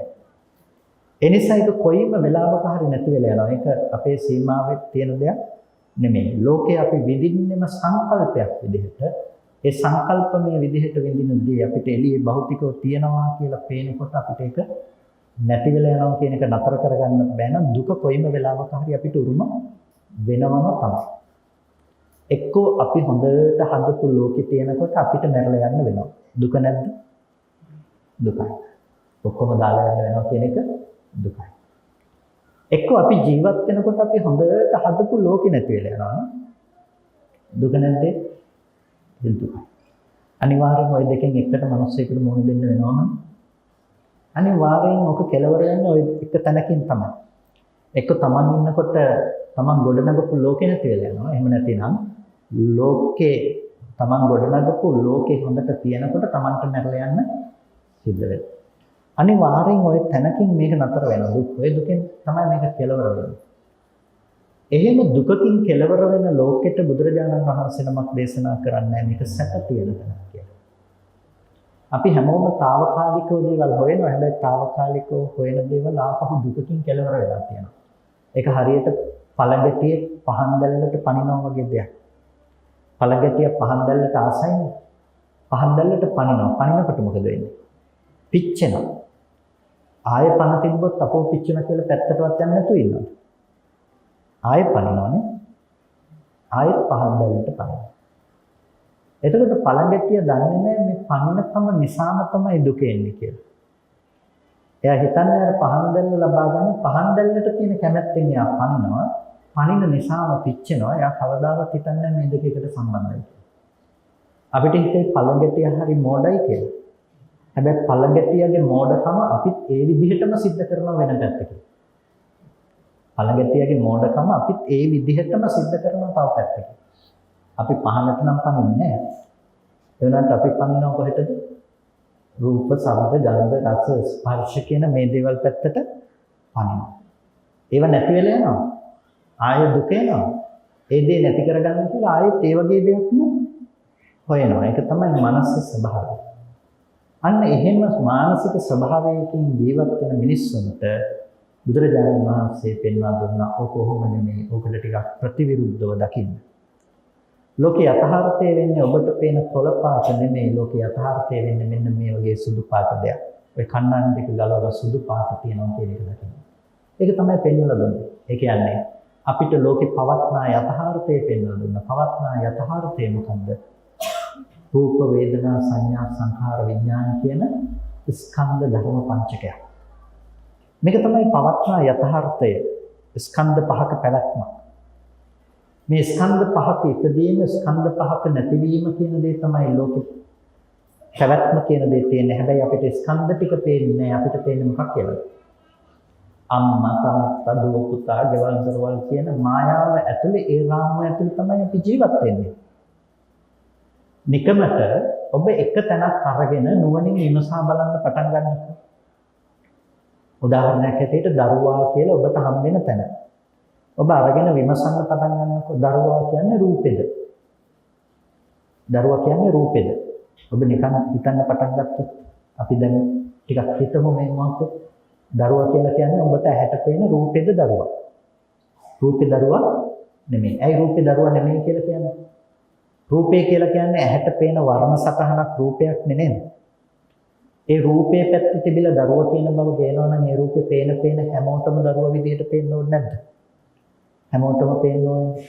Speaker 1: ඒ නිසා ඒක කොයිම වෙලාවක හරි නැති වෙලා යනවා. ඒක අපේ සීමාවෙත් තියෙන දෙයක් නෙමෙයි. ලෝකේ අපි විඳින්නෙම සංකල්පයක් විදිහට. ඒ සංකල්පමය විදිහට විඳිනදී අපිට එළියේ භෞතිකව තියනවා කියලා පේනකොට අපිට ඒක නැති වෙලා යනවා කියන එක නතර කරගන්න බෑ නම් දුක කොයිම වෙලාවක හරි අපිට උරුම වෙනවම තමයි. එක්කෝ අපි හොඳට හදපු ලෝකේ තියෙනකොට අපිට මැරලා යන්න වෙනවා. දුක නැද්ද? දුකයි. ඔක්කොම දාලා යන්න වෙනවා කියන එක දුකයි. එක්කෝ අපි ජීවත් වෙනකොට අපි හොඳට හදපු ලෝකේ නැති වෙලා යනවා නේ. දුක නැද්ද? දුකයි. අනිවාර්යෙන් ওই දෙකෙන් එකට මිනිස්සෙකුට මුහුණ දෙන්න වෙනවම අනිවාර්යෙන් ඔක කෙලවර වෙන්නේ ওই එක තැනකින් තමයි. එක්ක තමන් ඉන්නකොට තමන් ගොඩනගපු ලෝකේ නැති වෙලා යනවා. එහෙම නැතිනම් ලෝකේ තමන් ගොඩනගපු ලෝකේ හොඳට තියෙනකොට තමන්ට මැරලා යන්න සිද්ධ වෙනවා. අනිවාර්යෙන් ওই තැනකින් මේක නතර වෙනවා. දුක් ඔය දුකෙන් තමයි මේක කෙලවර වෙන්නේ. එහෙම දුකකින් කෙලවර වෙන ලෝකෙට බුදුරජාණන් වහන්සේ නමක් දේශනා කරන්නේ මේක සැප තියෙන තැනක් කියලා. අපි හැමෝම తాවකාලිකව දේවල් හොයනවා. හැබැයි తాවකාලිකව හොයන දේවල් ආපහු දුකකින් කෙලවර වෙලා තියෙනවා. ඒක හරියට පළඟැටියේ පහන් දැල්ලට පනිනවා වගේ දෙයක්. පළඟැටිය පහන් දැල්ලට ආසයිනේ. පහන් දැල්ලට පනිනවා. පනිනකොට මොකද වෙන්නේ? පිච්චෙනවා. ආයෙ පන තිබ්බොත් අපෝ පිච්චෙන කියලා පැත්තටවත් යන්නේ නැතුව ඉන්නවා. ආයෙ පනිනවනේ. ආයෙත් පහන් දැල්ලට පනිනවා. එතකොට පළඟැටිය දන්නේ නැහැ මේ පන්නකම නිසාම තමයි දුක එන්නේ කියලා. එයා හිතන්නේ අර පහන් දැල්ල ලබා ගන්න පහන් දැල්ලට තියෙන කැමැත්තෙන් එයා පනිනවා. පනින නිසාම පිච්චෙනවා. එයා කවදාවත් හිතන්නේ මේ දෙක එකට සම්බන්ධයි කියලා. අපිට හිතේ පළඟැටිය හරි මෝඩයි කියලා. හැබැයි පළඟැටියගේ මෝඩකම අපිත් ඒ විදිහටම සිද්ධ කරන වෙන පැත්තකින්. පළඟැටියගේ මෝඩකම අපිත් ඒ විදිහටම සිද්ධ කරන තව පැත්තකින්. අපි පහනට නම් පනින්නේ නැහැ. ඒ වුණාට අපි පනිනවා කොහෙටද? රූප, ශබ්ද, ගන්ධ, රස, ස්පර්ශ කියන මේ දේවල් පැත්තට පනිනවා. ඒව නැති වෙලා යනවා. ආයෙ දුක එනවා. ඒ දේ නැති කරගන්න කියලා ආයෙත් ඒ වගේ දෙයක්ම හොයනවා. ඒක තමයි මනසේ ස්වභාවය. අන්න එහෙම මානසික ස්වභාවයකින් ජීවත් වෙන මිනිස්සුන්ට බුදුරජාණන් වහන්සේ පෙන්වා දුන්නා ඔක කොහොම නෙමෙයි. ඔකට ටිකක් ප්‍රතිවිරුද්ධව දකින්න. ලෝකේ යථාර්ථය වෙන්නේ ඔබට පේන කොළ පාට නෙමෙයි. ලෝකේ යථාර්ථය වෙන්නේ මෙන්න මේ වගේ සුදු පාට දෙයක්. ඔය කන්නන් දෙක ගලවලා සුදු පාට තියෙනවා කියන එක දකින්න. ඒක තමයි පෙන්වලා දුන්නේ. ඒ කියන්නේ අපිට ලෝකේ පවත්නා යථාර්ථය පෙන්වලා දුන්නා. පවත්නා යථාර්ථය මොකද්ද? රූප, වේදනා, සංඥා, සංඛාර, විඥාන කියන ස්කන්ධ ධර්ම පංචකය. මේක තමයි පවත්නා යථාර්ථය. ස්කන්ධ පහක පැවැත්ම. මේ ස්කන්ධ පහක ඉදීම, ස්කන්ධ පහක නැතිවීම කියන දේ තමයි ලෝකේ පැවැත්ම කියන දේ තියෙන්නේ. හැබැයි අපිට ස්කන්ධ ටික පේන්නේ නැහැ. අපිට පේන්නේ මොකක් කියලාද? අම්මා, තාත්තා, දුව, පුතා, ගෙවල් දොරවල් කියන මායාව ඇතුලේ ඒ රාමුව ඇතුලේ තමයි අපි ජීවත් වෙන්නේ. නිකමට ඔබ එක තැනක් අරගෙන නුවණින් විමසා බලන්න පටන් ගන්නකොට උදාහරණයක් ඇටියට දරුවා කියලා ඔබට හම් වෙන තැන. ඔබ අරගෙන විමසන්න පටන් ගන්නකොට දරුවා කියන්නේ රූපෙද? දරුවා කියන්නේ රූපෙද? ඔබ නිකන් හිතන්න පටන් ගත්තොත් අපි දැන් ටිකක් හිතමු මේ මොහොතේ දරුවා කියලා කියන්නේ ඔබට ඇහැට පේන රූපෙද දරුවා? රූපේ දරුවා නෙමෙයි. ඇයි රූපේ දරුවා නෙමෙයි කියලා කියන්නේ? රූපය කියලා කියන්නේ ඇහැට පේන වර්ණ සටහනක් රූපයක් නෙමෙයි. ඒ රූපේ පැත්තේ තිබිලා දරුවා කියන බව ගේනවා නම් ඒ රූපේ පේන හැමෝටම දරුවා විදිහට පේන්න ඕනේ නැද්ද? හැමෝටම පේන්න ඕනේ.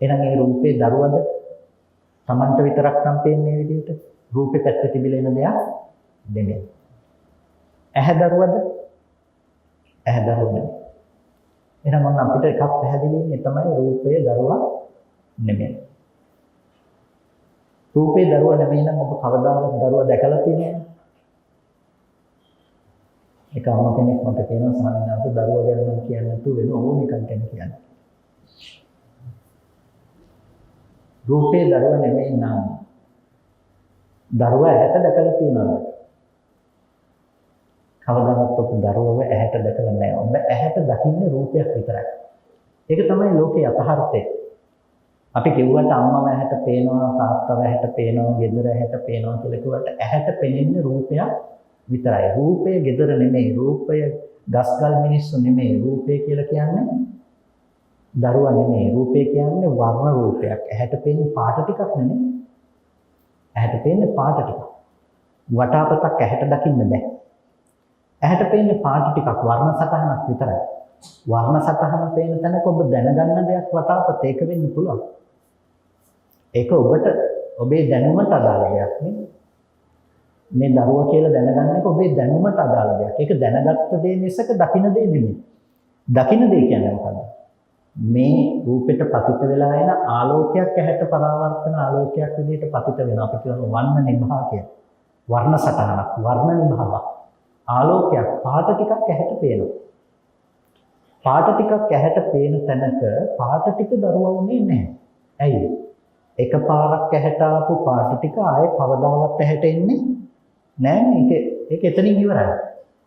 Speaker 1: එහෙනම් ඒ රූපේ දරුවද? Tamanට විතරක් නම් පේන්නේ විදිහට. රූපේ පැත්තේ තිබිලා එන දෙයක් නෙමෙයි. ඇහැ දරුවද? ඇහැ දරුවා නෙමෙයි. එහෙනම් මොන අපිට එකක් පැහැදිලි වෙන්නේ තමයි රූපය දරුවා නෙමෙයි. රූපේ දරුවා නෙමෙයි නම් ඔබ කවදාවත් දරුවා දැකලා තියෙන්නේ නැහැ. එක අම්ම කෙනෙක් මට කියනවා ස්වාමීන් වහන්සේ දරුවා ගැන මම කියන්නේ නැතුව වෙන ඕන එකක් ගැන කියන්නේ. රූපේ දරුවා නෙමෙයි නම් දරුවා ඇහැට දැකලා තියෙනවද? කවදාවත් ඔබ දරුවව ඇහැට දැකලා නැහැ. ඔබ ඇහැට දකින්නේ රූපයක් විතරයි. ඒක තමයි ලෝකේ යථාර්ථය. අපි කිව්වට අම්මව ඇහැට පේනවා, තාත්තව ඇහැට පේනවා, ගෙදර ඇහැට පේනවා කියලා කිව්වට ඇහැට පෙනෙන්නේ රූපයක් විතරයි. රූපය ගෙදර නෙමෙයි. රූපය ගස්ගල් මිනිස්සු නෙමෙයි. රූපය කියලා කියන්නේ දරුවා නෙමෙයි. රූපය කියන්නේ වර්ණ රූපයක්. ඇහැට පෙනෙන්නේ පාට ටිකක් නෙමෙයි. ඇහැට පෙනෙන්නේ පාට ටිකක්. වටාපතක් ඇහැට දකින්න බෑ. ඇහැට පෙනෙන්නේ පාට ටිකක් වර්ණ සටහනක් විතරයි. වර්ණ සටහන පේන තැනක ඔබ දැනගන්න දෙයක් වටාපත ඒක වෙන්න පුළුවන්. ඒක ඔබට ඔබේ දැනුමට අදාළ දෙයක් නේ. මේ දරුවා කියලා දැනගන්න එක ඔබේ දැනුමට අදාළ දෙයක්. ඒක දැනගත්ත දේ මිසක දකින්න දේ නෙමෙයි. දකින්න දේ කියන්නේ මොකද්ද? මේ රූපෙට පතිත වෙලා එන ආලෝකයක් ඇහැට පරාවර්තන ආලෝකයක් විදිහට පතිත වෙනවා. අපි කියනවා වර්ණ නිභා කියලා. වර්ණ සටහනක්, වර්ණ නිභාවක්. ආලෝකයක් පාට ටිකක් ඇහැට පේනවා. පාට ටිකක් ඇහැට පේන තැනක පාට ටික දරුවා උනේ නැහැ. ඇයි? එකපාරක් ඇහැට ආපු පාට ටික ආයේ කවදාවත් ඇහැට එන්නේ නැහැ. ඒක එතනින් ඉවරයි.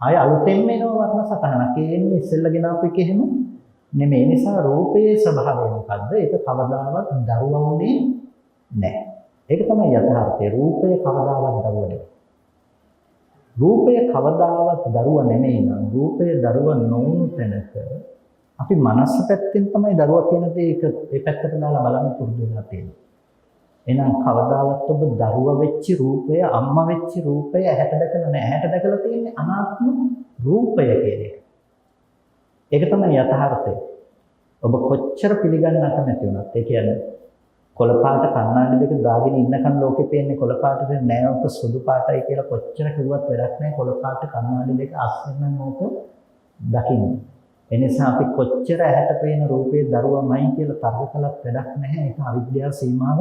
Speaker 1: ආයේ අලුතෙන් එනවා වර්ණ සටහනක්. ඒ එන්නේ ඉස්සෙල්ලාගෙන ආපු එක එහෙම නෙමෙයි. ඒ නිසා රූපයේ ස්වභාවය මොකද්ද? ඒක කවදාවත් දරුවා උනේ නැහැ. ඒක තමයි යථාර්ථය. රූපය කවදාවත් දරුවා නෙමෙයි. රූපය කවදාවත් දරුවා නෙමෙයි නම් රූපය දරුවා නොවුණු තැනක අපි මනස පැත්තෙන් තමයි දරුවා කියන දේ ඒ පැත්තට දාලා බලන්න පුරුදු වෙලා තියෙන්නේ. එහෙනම් කවදාවත් ඔබ දරුවා වෙච්ච රූපය, අම්මා වෙච්ච රූපය ඇහැට දැකලා නැහැ. ඇහැට දැකලා තියෙන්නේ අනාත්ම රූපය කියන එක. ඒක තමයි යථාර්ථය. ඔබ කොච්චර පිළිගන්නට නැති වුණත් ඒ කියන්නේ කොළ පාට කණ්ණාඩි දෙක දාගෙන ඉන්නකන් ලෝකෙ පේන්නේ කොළ පාටද නෑ ඔක සුදු පාටයි කියලා කොච්චර කිව්වත් වැඩක් නෑ. කොළ පාට කණ්ණාඩි දෙක අස්සෙන් නම් ඕක දකින්න. ඒ නිසා අපි කොච්චර ඇහැට පේන රූපේ දරුවමයි කියලා තර්ක කළත් වැඩක් නැහැ. ඒක අවිද්‍යාව සීමාව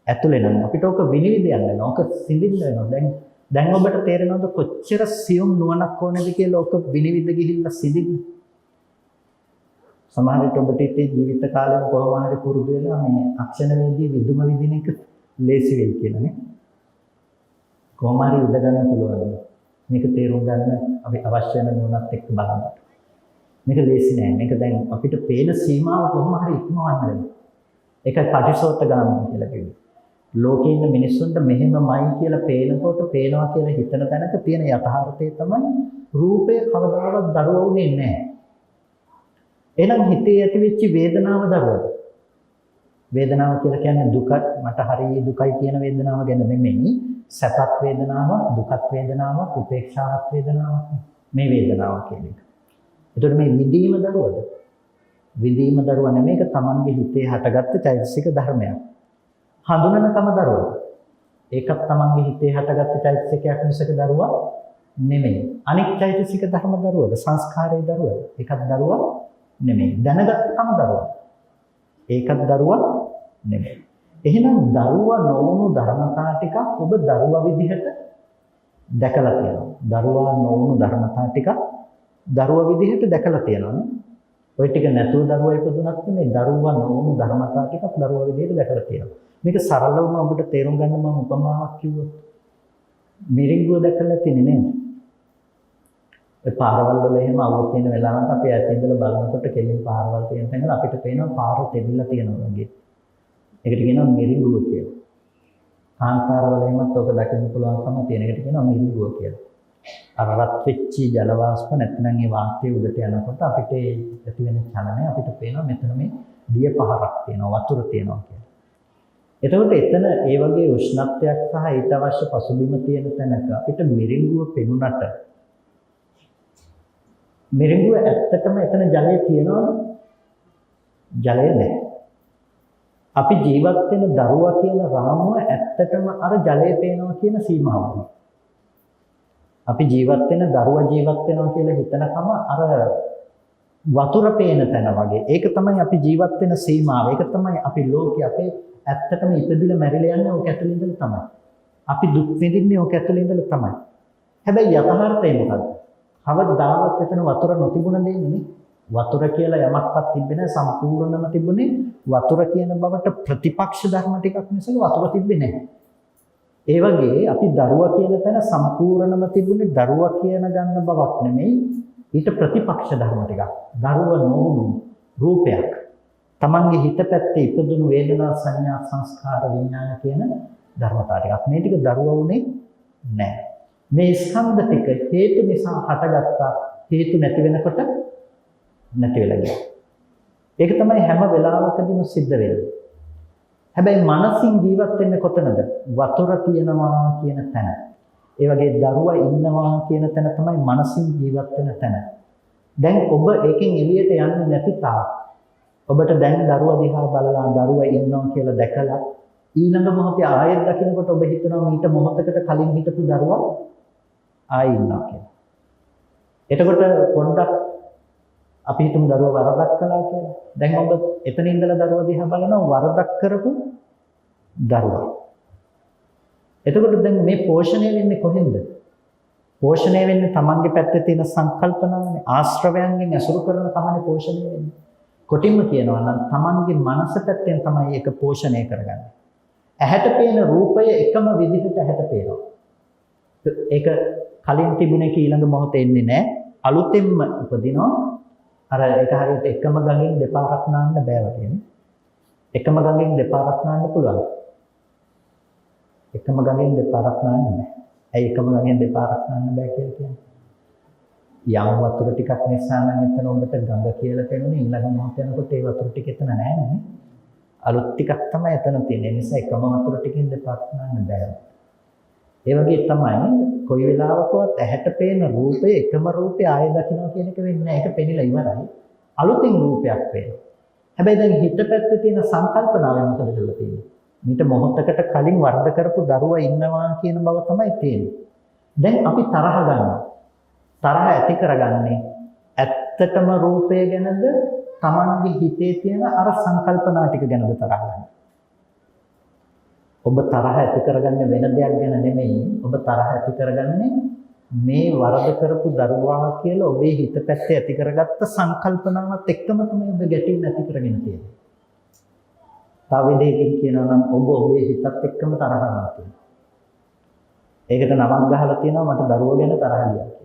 Speaker 1: ඇතුලේ නම් අපිට ඕක විනිවිද යන්න ඕක සිඳින්න වෙනවා. දැන් ඔබට තේරෙනවද කොච්චර සියුම් නුවණක් ඕනේද කියලා ඕක විනිවිද ගිහිල්ලා සිඳින්න. සමහර විට ඔබට ඉතේ ජීවිත කාලෙම කොහොම හරි පුරුදු වෙලා මේ අක්ෂණ වේදී විදුම විදින එක ලේසි වෙයි කියලා නේ. කොහොම හරි උද ගන්න පුළුවන්. මේක තේරුම් ගන්න අපි අවශ්‍ය වෙන නුවණත් එක්ක බලන්න. මේක ලේසි නෑ. මේක දැන් අපිට පේන සීමාව කොහොම හරි ඉක්මවන්න වෙනවා. ඒකයි පටිසෝතගාමී කියලා කියන්නේ. ලෝකේ ඉන්න මිනිස්සුන්ට මෙහෙමමයි කියලා පේනකොට පේනවා කියලා හිතන තැනක තියෙන යථාර්ථය තමයි රූපය කවදාවත් දරුවා උනේ නැහැ. එහෙනම් හිතේ ඇති වෙච්ච වේදනාව දරුවද? වේදනාව කියලා කියන්නේ දුක, මට හරිය දුකයි කියන වේදනාව ගැන නෙමෙයි. සැපත් වේදනාවක්, දුකත් වේදනාවක්, උපේක්ෂාවක් වේදනාවක් මේ වේදනාව කියන එක. ඒතකොට මේ විඳීම දරුවද? විඳීම දරුවා නෙමෙයි. ඒක තමන්ගේ හිතේ හටගත්ත චෛතසික ධර්මයක්. හඳුනනකම දරුවද? ඒකත් තමන්ගේ හිතේ හටගත්ත චෛතසිකයක් මිසක දරුවා නෙමෙයි. අනික් චෛතසික ධර්ම දරුවද? සංස්කාරයේ දරුවද? ඒකත් දරුවා නෙමෙයි. දැනගත්තකම දරුවා. ඒකත් දරුවා නෙමෙයි. එහෙනම් දරුවා නොවුණු ධර්මතා ටිකක් ඔබ දරුවා විදිහට දැකලා තියෙනවා. දරුවා නොවුණු ධර්මතා ටිකක් දරුවා විදිහට දැකලා තියෙනවා. ඔය ටික නැතුව දරුවා ඉපදුනත් මේ දරුවා නොවුණු ධර්මතා ටිකක් දරුවා විදිහට දැකලා තියෙනවා. මේක සරලවම ඔබට තේරුම් ගන්න මම උපමාවක් කිව්වොත් මිරිඟුව දැකලා තියෙන්නේ නේද? ඒ පාරවල් වල එහෙම අවුත් වෙන වෙලාවට අපි ඇතින් ඉඳලා බලනකොට කෙලින් පාරවල් තියෙන තැන අපිට පේනවා පාර තෙවිලා තියෙනවා වගේ. ඒකට කියනවා මිරිඟුව කියලා. කාන්තාරවල එහෙමත් ඔක දකින්න පුළුවන්කම තියෙන එකට කියනවා මිරිඟුව කියලා. අර රත් වෙච්ච ජල වාෂ්ප නැත්නම් ඒ වාතයේ උඩට යනකොට අපිට ඇති වෙන චලනය අපිට පේනවා මෙතන මේ දිය පහරක් තියෙනවා වතුර තියෙනවා කියලා. එතකොට එතන ඒ වගේ උෂ්ණත්වයක් සහ ඊට අවශ්‍ය පසුබිම තියෙන තැනක අපිට මිරිඟුව පෙනුනට මිරිඟුව ඇත්තටම එතන ජලය තියෙනවද? ජලය නැහැ. අපි ජීවත් වෙන දරුවා කියන රාමුව ඇත්තටම අර ජලය පේනවා කියන සීමාවයි. අපි ජීවත් වෙන දරුවා ජීවත් වෙනවා කියලා හිතනකම අර වතුර පේන තැන වගේ. ඒක තමයි අපි ජීවත් වෙන සීමාව. ඒක තමයි අපි ලෝකේ අපේ ඇත්තටම ඉපදිලා මැරිලා යන්නේ ඕක ඇතුළේ ඉඳලා තමයි. අපි දුක් විඳින්නේ ඕක ඇතුළේ ඉඳලා තමයි. හැබැයි යථාර්ථය මොකද්ද? කවදාවත් එතන වතුර නොතිබුණ දෙන්නේ. වතුර කියලා යමක්වත් තිබෙන්නේ නැහැ. සම්පූර්ණම තිබුණේ වතුර කියන බවට ප්‍රතිපක්ෂ ධර්ම ටිකක් මිසක වතුර තිබෙන්නේ නැහැ. ඒ වගේ අපි දරුවා කියන තැන සම්පූර්ණම තිබුණේ දරුවා කියන ගන්න බවක් නෙමෙයි ඊට ප්‍රතිපක්ෂ ධර්ම ටිකක්. දරුවා නොවුණු රූපයක්. තමන්ගේ හිත පැත්තේ ඉපදුණු වේදනා සංඥා සංස්කාර විඥාන කියන ධර්මතා ටිකක්. මේ ටික දරුවා උනේ නැහැ. මේ ස්කන්ධ ටික හේතු නිසා හටගත්තා. හේතු නැති වෙනකොට නැති වෙලා ගියා. ඒක තමයි හැම වෙලාවකදීම සිද්ධ වෙන්නේ. හැබැයි මනසින් ජීවත් වෙන්නේ කොතනද? වතුර තියනවා කියන තැන. ඒ වගේ දරුවා ඉන්නවා කියන තැන තමයි මනසින් ජීවත් වෙන තැන. දැන් ඔබ ඒකෙන් එළියට යන්නේ නැති තාක් ඔබට දැන් දරුවා දිහා බලලා දරුවා ඉන්නවා කියලා දැකලා ඊළඟ මොහොතේ ආයෙත් දකින්නකොට ඔබ හිතනවා මීට මොහොතකට කලින් හිටපු දරුවා ආයෙ ඉන්නවා කියලා. එතකොට පොඩ්ඩක් අපි හිතමු දරුවා වරදක් කළා කියලා. දැන් ඔබ එතන ඉඳලා දරුවා දිහා බලනවා වරදක් කරපු දරුවා. එතකොට දැන් මේ පෝෂණය වෙන්නේ කොහෙන්ද? පෝෂණය වෙන්නේ තමන්ගේ පැත්තේ තියෙන සංකල්පනාවනේ. ආශ්‍රවයන්ගෙන් ඇසුරු කරන තමයි පෝෂණය වෙන්නේ. කොටින්ම කියනවා නම් තමන්ගේ මනස පැත්තෙන් තමයි ඒක පෝෂණය කරගන්නේ. ඇහැට පේන රූපය එකම විදිහට ඇහැට පේනවා. ඒක කලින් තිබුණේ ඊළඟ මොහොතේ එන්නේ නැහැ. අලුතෙන්ම උපදිනවා. අර ඒක හරියට එකම ගඟෙන් දෙපාරක් නාන්න බෑ වගේනේ. එකම ගඟෙන් දෙපාරක් නාන්න පුළුවන්. එකම ගඟෙන් දෙපාරක් නාන්න බෑ. ඇයි එකම ගඟෙන් දෙපාරක් නාන්න බෑ කියලා කියන්නේ? යම් වතුර ටිකක් නිසා නම් එතන ඔබට ගඟ කියලා පෙනුනේ ඊළඟ මොහොත යනකොට ඒ වතුර ටික එතන නැහැ නේ. අලුත් ටිකක් තමයි එතන තියෙන්නේ. ඒ නිසා එකම වතුර ටිකෙන් දෙපාරක් නාන්න බෑ. ඒ වගේ තමයි කොයි වෙලාවකවත් ඇහැට පේන රූපය එකම රූපය ආයෙ දකින්න කියන එක වෙන්නේ නැහැ. ඒක පෙනිලා ඉවරයි. අලුතින් රූපයක් පේනවා. හැබැයි දැන් හිත පැත්තේ තියෙන සංකල්පනාවෙන් මොකද කරලා තියෙන්නේ? මීට මොහොතකට කලින් වර්ධ කරපු දරුවා ඉන්නවා කියන බව තමයි තියෙන්නේ. දැන් අපි තරහ ගන්නවා. තරහ ඇති කරගන්නේ ඇත්තටම රූපය ගැනද Tamanගේ හිතේ තියෙන අර සංකල්පනා ටික ගැනද තරහ ගන්නේ? ඔබ තරහ ඇති කරගන්නේ වෙන දෙයක් ගැන නෙමෙයි. ඔබ තරහ ඇති කරගන්නේ මේ වරද කරපු දරුවා කියලා ඔබේ හිත පැත්තේ ඇති කරගත්ත සංකල්පනාවත් එක්කම තමයි ඔබ ගැටීම් ඇති කරගෙන තියෙන්නේ. තව විදිහකින් කියනවා නම් ඔබ ඔබේ හිතත් එක්කම තරහ ගන්නවා කියනවා. ඒකට නමක් ගහලා තියෙනවා මට දරුවෝ ගැන තරහ ගියා කියලා.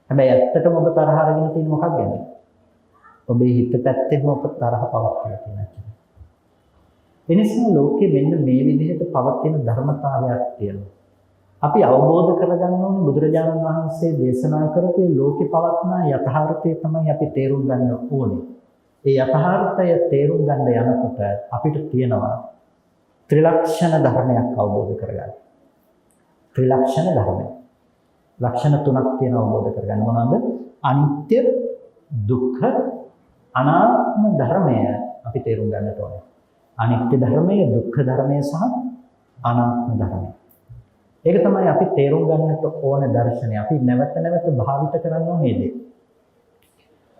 Speaker 1: හැබැයි ඇත්තටම ඔබ තරහ අරගෙන තියෙන්නේ මොකක් ගැනද? ඔබේ හිත පැත්තේම ඔබ තරහ පවත්වලා තියෙනවා. එනිසා ලෝකෙ මෙන්න මේ විදිහට පවතින ධර්මතාවයක් තියෙනවා. අපි අවබෝධ කරගන්න ඕනේ බුදුරජාණන් වහන්සේ දේශනා කරපු ලෝකෙ පවත්නා යථාර්ථය තමයි අපි තේරුම් ගන්න ඕනේ. ඒ යථාර්ථය තේරුම් ගන්න යනකොට අපිට තියෙනවා ත්‍රිලක්ෂණ ධර්මයක් අවබෝධ කරගන්න. ත්‍රිලක්ෂණ ධර්මය. ලක්ෂණ තුනක් තියෙනවා අවබෝධ කරගන්න. මොනවාද? අනිත්‍ය, දුක්ඛ, අනාත්ම ධර්මය අපි තේරුම් ගන්නට ඕනේ. අනිත්‍ය ධර්මය, දුක්ඛ ධර්මය සහ අනාත්ම ධර්මය. ඒක තමයි අපි තේරුම් ගන්නට ඕන දර්ශනය. අපි නැවත නැවත භාවිත කරන්න ඕනේ දේ.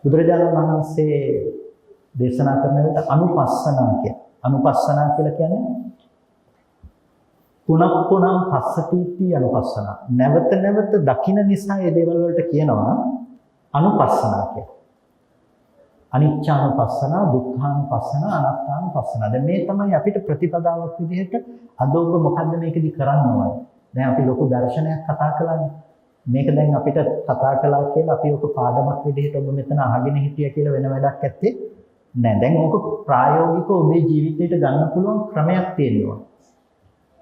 Speaker 1: බුදුරජාණන් වහන්සේ දේශනා කරන විට අනුපස්සනා කියන. අනුපස්සනා කියලා කියන්නේ පුනප්පුනම් පස්සතිති අනුපස්සනා. නැවත නැවත දකින්න නිසා මේ දේවල් වලට කියනවා අනුපස්සනා කියලා. අනිච්චානුපස්සනා, දුක්ඛානුපස්සනා, අනාත්මානුපස්සනා. දැන් මේ තමයි අපිට ප්‍රතිපදාවක් විදිහට අද ඔබ මොකද්ද මේකෙදි කරන්න ඕනේ? දැන් අපි ලොකු දර්ශනයක් කතා කළානේ. මේක දැන් අපිට කතා කළා කියලා අපි ඔක පාඩමක් විදිහට ඔබ මෙතන අහගෙන හිටියා කියලා වෙන වැඩක් ඇත්තේ නැහැ. දැන් ඕක ප්‍රායෝගිකව ඔබේ ජීවිතයට ගන්න පුළුවන් ක්‍රමයක් තියෙනවා.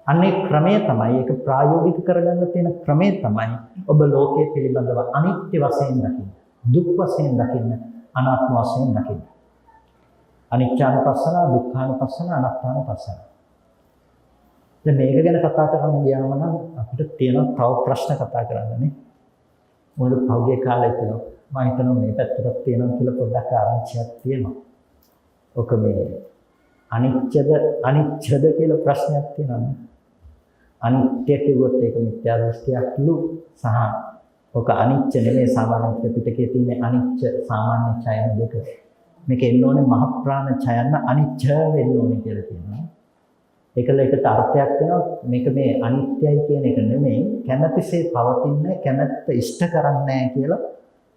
Speaker 1: අන්නේ ක්‍රමය තමයි ඒක ප්‍රායෝගික කරගන්න තියෙන ක්‍රමය තමයි ඔබ ලෝකයේ පිළිබඳව අනිත්‍ය වශයෙන් දකින්න, දුක් වශයෙන් දකින්න, අනාත්ම වශයෙන් දකින්න. අනිච්චානුපස්සන, දුක්ඛානුපස්සන, අනාත්මානුපස්සන. දැන් මේක ගැන කතා කරන්න ගියාම නම් අපිට තියෙන තව ප්‍රශ්න කතා කරන්නනේ. මොකද පහුගිය කාලේ තියෙනවා. මම හිතනවා මේ පැත්තට තියෙනවා කියලා පොඩ්ඩක් ආරංචියක් තියෙනවා. ඔක මේ අනිච්චද කියලා ප්‍රශ්නයක් තියෙනවා. අනිත්‍ය කිව්වොත් ඒක මිත්‍යා දෘෂ්ටියක්ලු සහ ඔක අනිච්ච නෙමෙයි සාමාන්‍ය පිටකේ තියෙන අනිච්ච සාමාන්‍ය ඡයන දෙක. මේක එන්න ඕනේ මහ ප්‍රාණ ඡයන අනිච්ච වෙන්න ඕනේ කියලා කියනවා. ඒකල එකට අර්ථයක් වෙනවා මේක මේ අනිත්‍යයි කියන එක නෙමෙයි කැමැතිසේ පවතින්නේ කැමැත්ත ඉෂ්ට කරන්නේ කියලා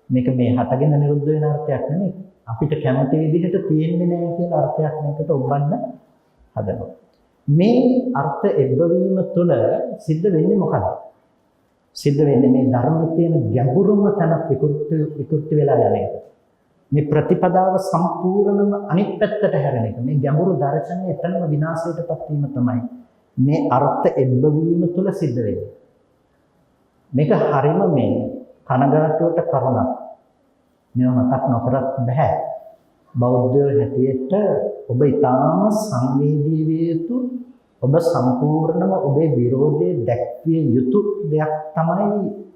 Speaker 1: මේක මේ හටගෙන නිරුද්ධ වෙන අර්ථයක් නෙමෙයි අපිට කැමති විදිහට තියෙන්නේ නැහැ කියලා අර්ථයක් මේකට ඔබන්න හදනවා. මේ අර්ථ එබ්බවීම තුළ සිද්ධ වෙන්නේ මොකක්ද? සිද්ධ වෙන්නේ මේ ධර්මයේ තියෙන ගැඹුරුම තැන විකෘති වෙලා යන එක. මේ ප්‍රතිපදාව සම්පූර්ණම අනිත් පැත්තට හැරෙන එක. මේ ගැඹුරු දර්ශනය එතනම විනාශයටපත් වීම තමයි මේ අර්ථ එබ්බවීම තුළ සිද්ධ වෙන්නේ. මේක හරීම මේ කනගාටුවට කරුණක්. මේව මතක් නොකරත් බෑ. බෞද්ධයෝ හැටියට ඔබ ඊටාම සංවේදී විය යුතු, ඔබ සම්පූර්ණම ඔබේ විරෝධය දැක්විය යුතු දෙයක් තමයි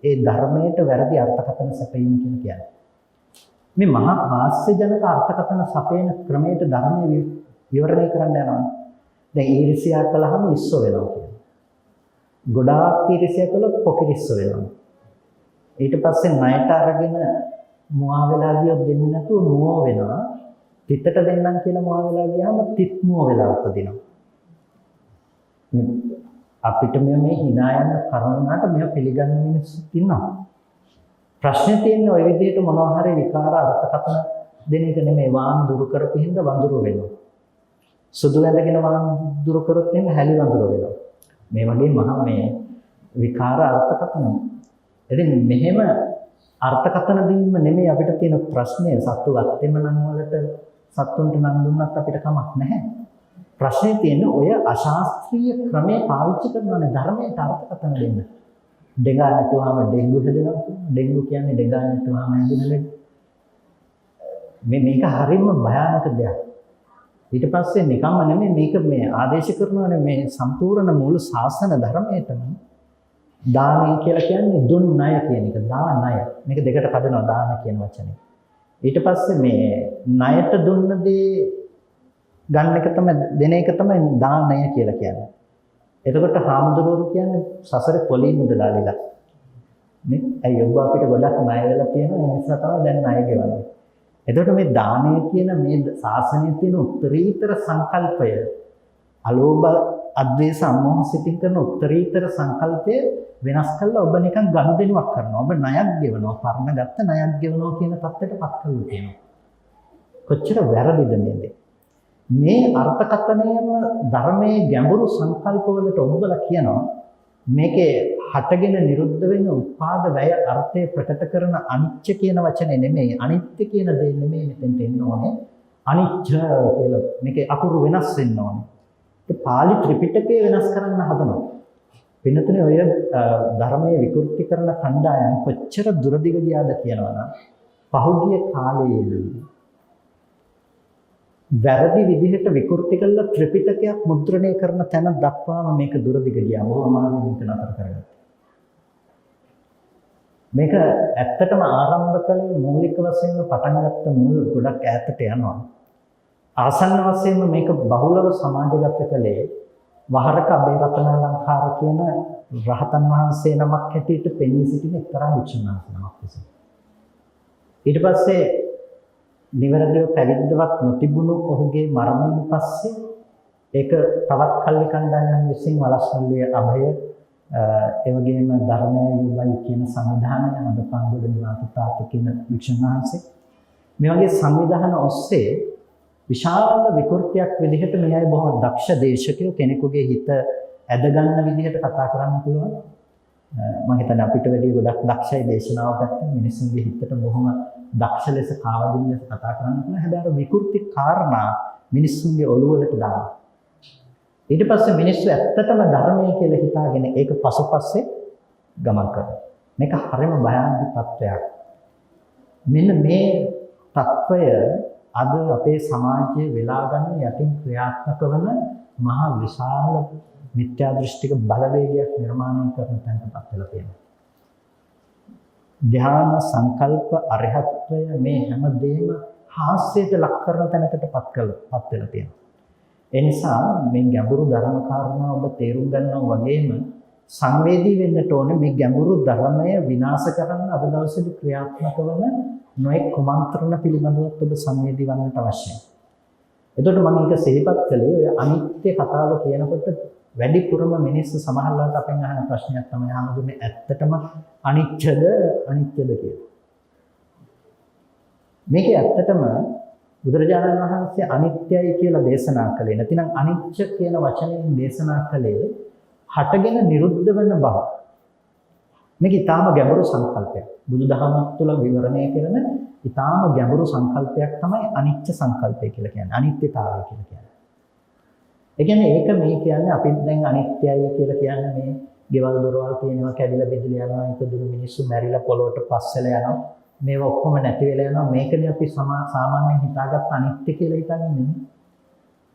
Speaker 1: ඒ ධර්මයට වැරදි අර්ථකථන සැපයීම කියන්නේ. මේ මහා හාස්‍යජනක අර්ථකථන සපයන ක්‍රමයට ධර්මයේ විවරණය කරන්න යනවා. දැන් ඊර්ෂ්‍යා කළාම ඉස්සෝ වෙනවා කියන්නේ. ගොඩාක් ඊර්ෂ්‍යා කළොත් පොකිරිස්ස වෙනවා. ඊට පස්සේ ණයට අරගෙන මුවා වෙලා ගියොත් දෙන්නේ නැතුව මුව වෙනවා. තිතට දෙන්නම් කියලා මුවා වෙලා ගියාම තිත් මුව වෙලා උපදිනවා. අපිට මේ hina යන කරුණාට මේව පිළිගන්න මිනිස්සු ඉන්නවා. ප්‍රශ්නේ තියෙන්නේ ওই විදිහට මොනවා හරි විකාර අර්ථකථන දෙන එක නෙමෙයි. වාන් දුරු කරපු හින්දා වඳුරු වෙනවා. සුදු වැඳගෙන වාන් දුරු කරොත් එහෙනම් හැලි වඳුරු වෙනවා. මේ වගේ මහා මේ විකාර අර්ථකථන. ඉතින් මෙහෙම අර්ථකථන දීම නෙමෙයි අපිට තියෙන ප්‍රශ්නේ. සත්තු ගත්තෙම නම් වලට සත්තුන්ට නම් දුන්නත් අපිට කමක් නැහැ. ප්‍රශ්නේ තියෙන්නේ ඔය අශාස්ත්‍රීය ක්‍රමේ පාවිච්චි කරනවානේ ධර්මයට අර්ථකථන දෙන්න. ඩෙඟා නැටුවාම ඩෙන්ගු හැදෙනවා. ඩෙන්ගු කියන්නේ ඩෙඟා නැටුවාම හැදෙන ලෙඩ. මේක හරියම භයානක දෙයක්. ඊට පස්සේ නිකම්ම නෙමෙයි මේක මේ ආදේශ කරනවානේ මේ සම්පූර්ණ මූල ශාසන ධර්මයටම දානය කියලා කියන්නේ දුන් ණය කියන එක. දානය. මේක දෙකට කඩනවා දාන කියන වචනේ. ඊට පස්සේ මේ ණයට දුන්න දේ ගන්න එක තමයි දෙන එක තමයි දානය කියලා කියන්නේ. එතකොට හාමුදුරුවෝ කියන්නේ සසරේ පොලී මුදලාලිලා. නේ? අය ඔබ අපිට ගොඩක් ණය වෙලා තියෙනවා. ඒ නිසා තමයි දැන් ණය ගෙවන්නේ. එතකොට මේ දානය කියන මේ ශාසනයේ තියෙන උත්තරීතර සංකල්පය අලෝභ අද්වේෂ අමෝහ සිතින් කරන උත්තරීතර සංකල්පය වෙනස් කළා ඔබ නිකන් ගනුදෙනුවක් කරනවා. ඔබ ණයක් ගෙවනවා. පරණ ගත්ත ණයක් ගෙවනවා කියන தත්ත්වයටපත් කරලා තියෙනවා. කොච්චර වැරදිද මේක? මේ අර්ථකථනයම ධර්මයේ ගැඹුරු සංකල්පවලට ඔබලා කියනවා මේකේ හටගෙන නිරුද්ධ වෙන උපාද වැය අර්ථය ප්‍රකට කරන අනිච්ච කියන වචනේ නෙමෙයි අනිත්‍ය කියන දේ නෙමෙයි මෙතෙන්ට එන්න ඕනේ අනිච්ච කියලා මේකේ අකුරු වෙනස් වෙන්න ඕනේ ඒ පාලි ත්‍රිපිටකය වෙනස් කරන්න හදනවා වෙනතුනේ ඔය ධර්මයේ විකෘති කරන කණ්ඩායම් කොච්චර දුරදිග ගියාද කියනවනම් පහුගිය කාලයේදී වැරදි විදිහට විකෘති කළ ත්‍රිපිටකයක් මුද්‍රණය කරන තැන දක්වාම මේක දුරදිග ගියා. බොහොම අමාරුවෙන් මේක නතර කරගත්තා. මේක ඇත්තටම ආරම්භ කළේ මූලික වශයෙන්ම පටන් ගත්ත මූල ගොඩක් ඈතට යනවා. ආසන්න වශයෙන්ම මේක බහුලව සමාජගත කළේ වහරක අබේරතනාලංකාර කියන රහතන් වහන්සේ නමක් හැටියට පෙනී සිටින එක්තරා වික්ෂුන් වහන්සේ නමක් විසින්. ඊට පස්සේ නිවැරදිව පැවිද්දවත් නොතිබුණු ඔහුගේ මරණයෙන් පස්සේ ඒක තවත් කල්ලි කණ්ඩායම් විසින් වලස්මල්ලිය අභය ඒ වගේම ධර්මය යුවයි කියන සංවිධානය අද පන්ගොඩ නිවාසිතාත කියන වික්ෂුන් වහන්සේ මේ වගේ සංවිධාන ඔස්සේ විශාල විකෘතියක් විදිහට මේ අය බොහොම දක්ෂ දේශකයෝ කෙනෙකුගේ හිත ඇදගන්න විදිහට කතා කරන්න පුළුවන් මම හිතන්නේ අපිට වැඩි ගොඩක් දක්ෂයි දේශනාව පැත්තෙන් මිනිස්සුන්ගේ හිතට බොහොම දක්ෂ ලෙස කාවදින ලෙස කතා කරන්න පුළුවන්. හැබැයි අර විකෘති කාරණා මිනිස්සුන්ගේ ඔළුව වලට දානවා. ඊට පස්සේ මිනිස්සු ඇත්තටම ධර්මය කියලා හිතාගෙන ඒක පසුපස්සේ ගමන් කරනවා. මේක හරිම භයානක තත්වයක්. මෙන්න මේ තත්වය අද අපේ සමාජයේ වෙලා ගන්න යටින් ක්‍රියාත්මක වන මහා විශාල මිත්‍යා දෘෂ්ටික බලවේගයක් නිර්මාණය කරන තැනටපත් වෙලා තියෙනවා. ධ්‍යාන සංකල්ප අරහත්ත්වය මේ හැමදේම හාස්‍යයට ලක් කරන තැනකටපත් වෙලා තියෙනවා. ඒ නිසා මේ ගැඹුරු ධර්ම කාරණා ඔබ තේරුම් ගන්නවා වගේම සංවේදී වෙන්නට ඕනේ මේ ගැඹුරු ධර්මය විනාශ කරන්න අද දවසේදී ක්‍රියාත්මක වන නොයෙක් කුමන්ත්‍රණ පිළිබඳව ඔබ සංවේදී වන්නට අවශ්‍යයි. එතකොට මම ඒක සිහිපත් කළේ ඔය අනිත්‍ය කතාව කියනකොට වැඩිපුරම මිනිස්සු සමහරවිට අපෙන් අහන ප්‍රශ්නයක් තමයි අහන්නේ ඇත්තටම අනිත්‍යද කියලා. මේකේ ඇත්තටම බුදුරජාණන් වහන්සේ අනිත්‍යයි කියලා දේශනා කළේ නැතිනම් අනිච්ච කියන වචනයෙන් දේශනා කළේ හටගෙන නිරුද්ධ වෙන බව. මේක ඊටාම ගැඹුරු සංකල්පයක්. බුදුදහම තුළ විවරණය කරන ඊටාම ගැඹුරු සංකල්පයක් තමයි අනිච්ච සංකල්පය කියලා කියන්නේ. අනිත්‍යතාවය කියලා කියන්නේ. ඒ කියන්නේ ඒක මේ කියන්නේ අපි දැන් අනිත්‍යයි කියලා කියන්නේ මේ ගෙවල් දොරවල් තියෙනවා කැඩිලා බෙදලා යනවා ඉපදුණු මිනිස්සු මැරිලා පොළොවට පස්සෙලා යනවා. මේවා ඔක්කොම නැති වෙලා යනවා. මේකනේ අපි සාමාන්‍යයෙන් හිතාගත්ත අනිත්‍ය කියලා හිතන්නේ නේ.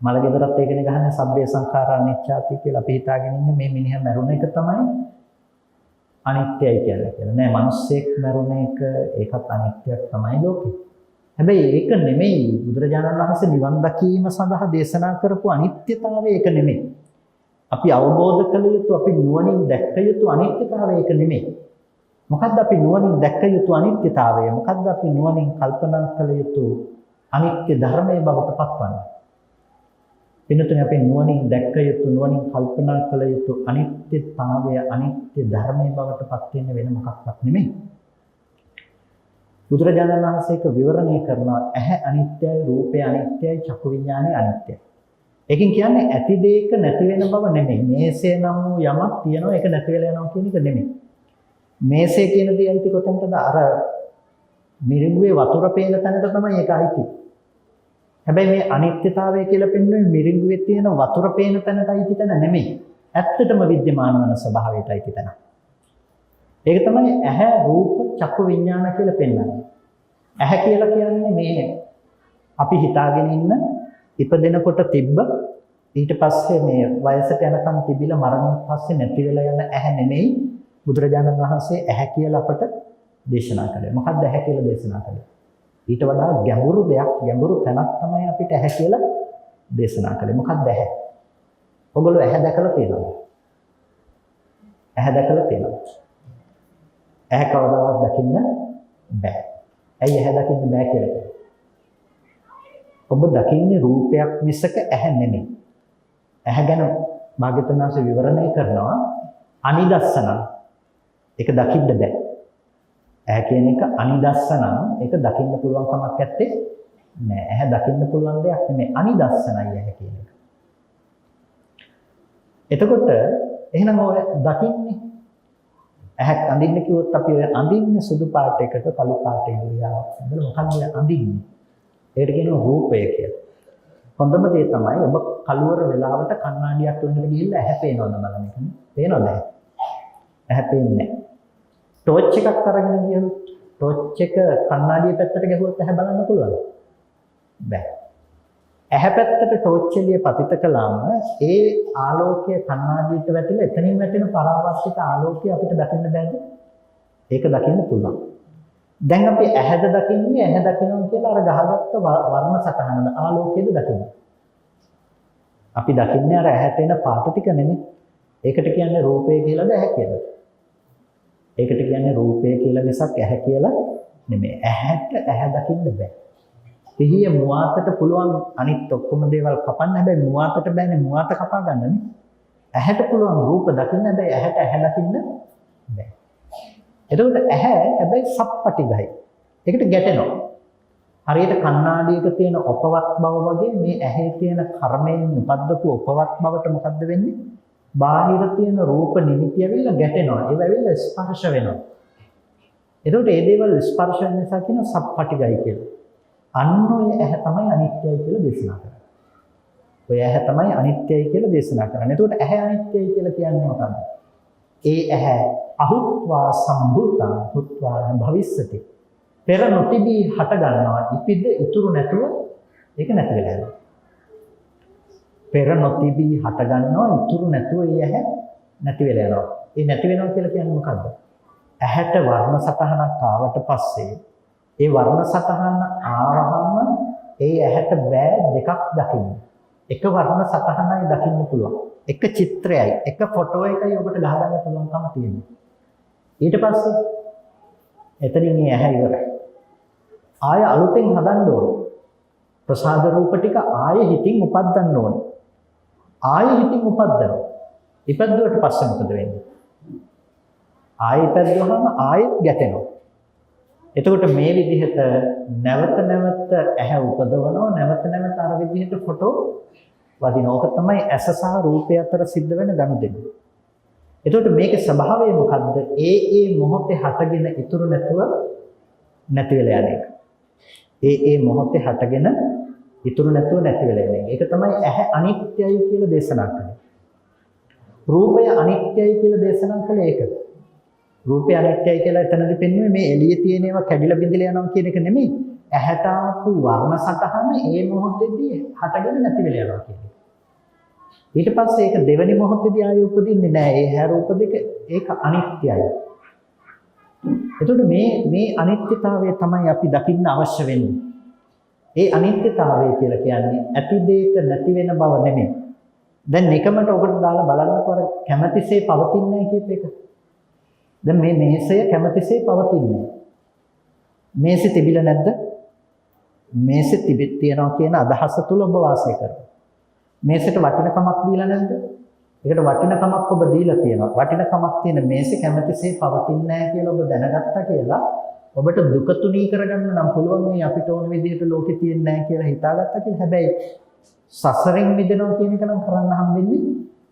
Speaker 1: මල ගෙදරත් ඒකනේ ගහන්නේ සබ්බේ සංඛාරා අනිච්චාති කියලා අපි හිතාගෙන ඉන්නේ මේ මිනිහා මැරුණ එක තමයි අනිත්‍යයි කියලා. නෑ මිනිස්සෙක් මැරුණ එක ඒකත් අනිත්‍යයක් තමයි ලෝකේ. හැබැයි ඒක නෙමෙයි බුදුරජාණන් වහන්සේ නිවන් දකීම සඳහා දේශනා කරපු අනිත්‍යතාවය ඒක නෙමෙයි. අපි අවබෝධ කළ යුතු අපි නුවණින් දැක්ක යුතු අනිත්‍යතාවය ඒක නෙමෙයි. මොකද්ද අපි නුවණින් දැක්ක යුතු අනිත්‍යතාවය? මොකද්ද අපි නුවණින් කල්පනා කළ යුතු අනිත්‍ය ධර්මයේ බවට පත්වන්නේ? වෙනතුනේ අපි නුවණින් දැක්ක යුතු නුවණින් කල්පනා කළ යුතු අනිත්‍යතාවය අනිත්‍ය ධර්මයේ බවට පත් වෙන්න වෙන මොකක්වත් නෙමෙයි. බුදුරජාණන් වහන්සේක විවරණය කරනවා ඇහැ අනිත්‍යයි, රූපය අනිත්‍යයි, චක්කු විඥානය අනිත්‍යයි. ඒකෙන් කියන්නේ ඇති දෙයක නැති වෙන බව නෙමෙයි. මේසේ නම් වූ යමක් තියෙනවා ඒක නැති වෙලා යනවා කියන එක නෙමෙයි. මේසේ කියන දේ අයිති කොතනටද? අර මිරිඟුවේ වතුර පේන තැනට තමයි ඒක අයිති. හැබැයි මේ අනිත්‍යතාවය කියලා පෙන්වන්නේ මිරිඟුවේ තියෙන වතුර පේන තැනට අයිති තැන නෙමෙයි. ඇත්තටම විද්‍යමාන වන ස්වභාවයට අයිති තැන. ඒක තමයි ඇහැ, රූප, චක්කු විඥාන කියලා පෙන්වන්නේ. ඇහැ කියලා කියන්නේ මේ අපි හිතාගෙන ඉන්න ඉපදෙනකොට තිබ්බ ඊට පස්සේ මේ වයසට යනකම් තිබිලා මරණයෙන් පස්සේ නැති වෙලා යන ඇහැ නෙමෙයි බුදුරජාණන් වහන්සේ ඇහැ කියලා අපට දේශනා කළේ. මොකක්ද ඇහැ කියලා දේශනා කළේ? ඊට වඩා ගැඹුරු දෙයක්, ගැඹුරු තැනක් තමයි අපිට ඇහැ කියලා දේශනා කළේ. මොකක්ද ඇහැ? ඔයගොල්ලෝ ඇහැ දැකලා තියෙනවද? ඇහැ දැකලා තියෙනවද? ඇහැ කවදාවත් දකින්න බෑ. ඇයි ඇහැ දකින්න බෑ කියලා කියන්නේ? ඔබ දකින්නේ රූපයක් මිසක ඇහැ නෙමෙයි. ඇහැ ගැන භාග්‍යවතුන් වහන්සේ විවරණය කරනවා අනිදස්සන. ඒක දකින්න බෑ. ඇහැ කියන එක අනිදස්සන. ඒක දකින්න පුළුවන් කමක් නැත්තේ නෑ. ඇහැ දකින්න පුළුවන් දෙයක් නෙමෙයි. අනිදස්සනයි ඇහැ කියන එක. එතකොට එහෙනම් ඔය දකින්නේ ඇහක් අඳින්න කිව්වොත් අපි ඔය අඳින්නේ සුදු පාට එකක කළු පාට ඉරියාවක්. මොකක්ද අඳින්නේ? ඒකට කියනවා රූපය කියලා. හොඳම දේ තමයි ඔබ කලවර වෙලාවට කණ්ණාඩියක් ළඟට ගිහිල්ලා ඇහැ පේනවද බලන්න එක. පේනවද ඇහැ? ඇහැ පේන්නේ නැහැ. ටෝච් එකක් අරගෙන ගියොත් ටෝච් එක කණ්ණාඩිය පැත්තට ගැහුවොත් ඇහැ බලන්න පුළුවන්ද? බෑ. ඇහැ පැත්තට ටෝච් එළිය පතිත කළාම ඒ ආලෝකය කණ්ණාඩියට වැටිලා එතනින් වැටෙන පරාවර්තිත ආලෝකය අපිට දකින්න බෑද? ඒක දකින්න පුළුවන්. දැන් අපි ඇහැද දකින්නේ ඇහැ දකිනවා කියලා අර ගහගත්ත වර්ණ සටහනද ආලෝකයේද දකින්නේ. අපි දකින්නේ අර ඇහැට එන පාට ටික නෙමෙයි. ඒකට කියන්නේ රූපය කියලාද ඇහැ කියලාද? ඒකට කියන්නේ රූපය කියලා මිසක් ඇහැ කියලා නෙමෙයි. ඇහැට ඇහැ දකින්න බෑ. පිහිය මුවාතට පුළුවන් අනිත් ඔක්කොම දේවල් කපන්න. හැබැයි මුවාතට බෑනේ මුවාත කපා ගන්නනේ. ඇහැට පුළුවන් රූප දකින්න. හැබැයි ඇහැට ඇහැ දකින්න බෑ. එතකොට ඇහැ හැබැයි සප්පටිගයි. ඒකට ගැටෙනවා. හරියට කණ්ණාඩියක තියෙන උපවත් බව වගේ මේ ඇහි තියෙන කර්මයෙන් උපද්දපු උපවත් බවට මොකද්ද වෙන්නේ? බාහිර තියෙන රූප නිමිති ඇවිල්ලා ගැටෙනවා. ඒව ඇවිල්ලා ස්පර්ශ වෙනවා. එතකොට මේ දේවල් ස්පර්ශ වෙන නිසා කියන සප්පටිගයි කියලා. අන්න ඔය ඇහැ තමයි අනිත්‍යයි කියලා දේශනා කරන්නේ. ඔය ඇහැ තමයි අනිත්‍යයි කියලා දේශනා කරන්නේ. එතකොට ඇහැ අනිත්‍යයි කියලා කියන්නේ මොකක්ද? ඒ ඇහැ අහුත්වා සම්භූතං හුත්වා භවිස්සති. පෙර නොතිබී හට ගන්නවා ඉපිද ඉතුරු නැතුව ඒක නැති වෙලා යනවා. පෙර නොතිබී හට ගන්නවා ඉතුරු නැතුව ඒ ඇහැ නැති වෙලා යනවා. ඒ නැති වෙනවා කියලා කියන්නේ මොකද්ද? ඇහැට වර්ණ සතහනක් ආවට පස්සේ ඒ වර්ණ සතහන ආවහම ඒ ඇහැට බෑ දෙකක් දකින්න. එක වර්ණ සතහනයි දකින්න පුළුවන්. එක චිත්‍රයයි, එක ෆොටෝ එකයි ඔබට ගහගන්න පුළුවන්කම තියෙනවා. ඊට පස්සේ එතනින් මේ ඇහැ ඉවරයි. ආය අලුතෙන් හදන්න ඕනේ. ප්‍රසාද රූප ටික ආය හිතින් උපද්දන්න ඕනේ. ආය හිතින් උපද්දනවා. ඉපද්දුවට පස්සේ මොකද වෙන්නේ? ආය ඉපද්දුවහම ආයෙත් ගැටෙනවා. එතකොට මේ විදිහට නැවත නැවත ඇහැ උපදවනවා නැවත නැවත අර විදිහට ෆොටෝ වදිනවා. ඕක තමයි ඇස සහ රූපය අතර සිද්ධ වෙන ගනුදෙනු. එතකොට මේකේ ස්වභාවය මොකද්ද? ඒ මොහොතේ හටගෙන ඉතුරු නැතුව නැති වෙලා යන එක. ඒ මොහොතේ හටගෙන ඉතුරු නැතුව නැති වෙලා යන එක. ඒක තමයි ඇහැ අනිත්‍යයි කියලා දේශනා කළේ. රූපය අනිත්‍යයි කියලා දේශනා කළේ ඒක. රූපය අනිත්‍යයි කියලා එතනදී පෙන්වන්නේ මේ එළියේ තියෙන ඒවා කැඩිලා බිඳිලා යනවා කියන එක නෙමෙයි. ඇහැට ආපු වර්ණ සටහන ඒ මොහොතේදී හටගෙන නැති වෙලා යනවා කියන එක. ඊට පස්සේ ඒක දෙවෙනි මොහොතේදී ආයෙ උපදින්නේ නැහැ. ඒ හැ රූප දෙක ඒක අනිත්‍යයි. එතකොට මේ අනිත්‍යතාවය තමයි අපි දකින්න අවශ්‍ය වෙන්නේ. ඒ අනිත්‍යතාවය කියලා කියන්නේ ඇති දෙයක නැති වෙන බව නෙමෙයි. දැන් එකමට ඔබට දාලා බලන්නකො කැමැතිසේ පවතින්නේ නැහැ කියප එක. දැන් මේ මේසය කැමැතිසේ පවතින්නේ. මේසෙ තිබිලා නැද්ද? මේසෙ තියනවා කියන අදහස තුල ඔබ වාසය කරනවා. මේසෙට වටිනකමක් දීලා නැද්ද? ඒකට වටිනකමක් ඔබ දීලා තියෙනවා. වටිනකමක් තියෙන මේසෙ කැමැතිසේ පවතින්නේ නැහැ කියලා ඔබ දැනගත්තා කියලා ඔබට දුක තුනී කරගන්න නම් පුළුවන් මේ අපිට ඕන විදිහට ලෝකෙ තියෙන්නේ නැහැ කියලා හිතාගත්තා කියලා. හැබැයි සසරෙන් මිදෙනවා කියන එක නම් කරන්න හම්බෙන්නේ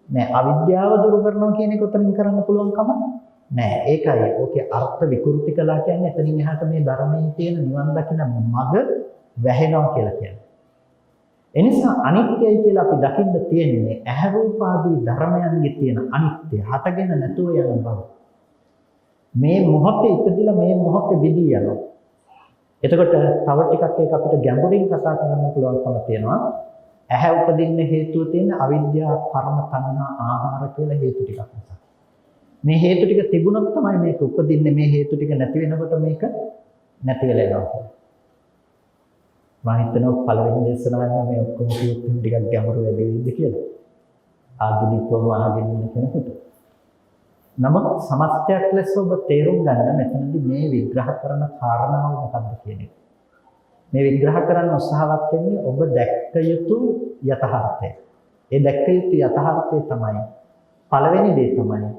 Speaker 1: නෑ. අවිද්‍යාව දුරු කරනවා කියන එක උතනින් කරන්න පුළුවන් කම නෑ. ඒකයි ඕකේ අර්ථ විකෘති කළා කියන්නේ එතනින් එහාට මේ ධර්මයේ තියෙන නිවන් දකින මඟ වැහෙනවා කියලා කියන්නේ. එනිසා අනිත්‍යයි කියලා අපි දකින්න තියෙන්නේ ඇහැ රූප ආදී ධර්මයන්ගේ තියෙන අනිත්‍ය හටගෙන නැතුව යන බව. මේ මොහොතේ ඉපදිලා මේ මොහොතේ විදී යනවා. එතකොට තව ටිකක් ඒක අපිට ගැඹුරින් කතා කරන්න පුළුවන්කම තියෙනවා. ඇහැ උපදින්න හේතුව තියෙන අවිද්‍යාව, කර්ම, තණ්හා, ආහාර කියලා හේතු ටිකක් නිසා. මේ හේතු ටික තිබුණොත් තමයි මේක උපදින්නේ. මේ හේතු ටික නැති වෙනකොට මේක නැති වෙලා යනවා කියලා. මම හිතනවා පළවෙනි දේශනාවෙන් මේ ඔක්කොම කියුත් ටිකක් ගැඹුරු වැඩි වෙයිද කියලා. ආධුනිකවම අහගෙන ඉන්න කෙනෙකුට. නමුත් සමස්තයක් ලෙස ඔබ තේරුම් ගන්න මෙතනදී මේ විග්‍රහ කරන කාරණාව මොකක්ද කියන එක. මේ විග්‍රහ කරන්න උත්සාහවත් වෙන්නේ ඔබ දැක්ක යුතු යථාර්ථය. ඒ දැක්ක යුතු යථාර්ථය තමයි පළවෙනි දේ තමයි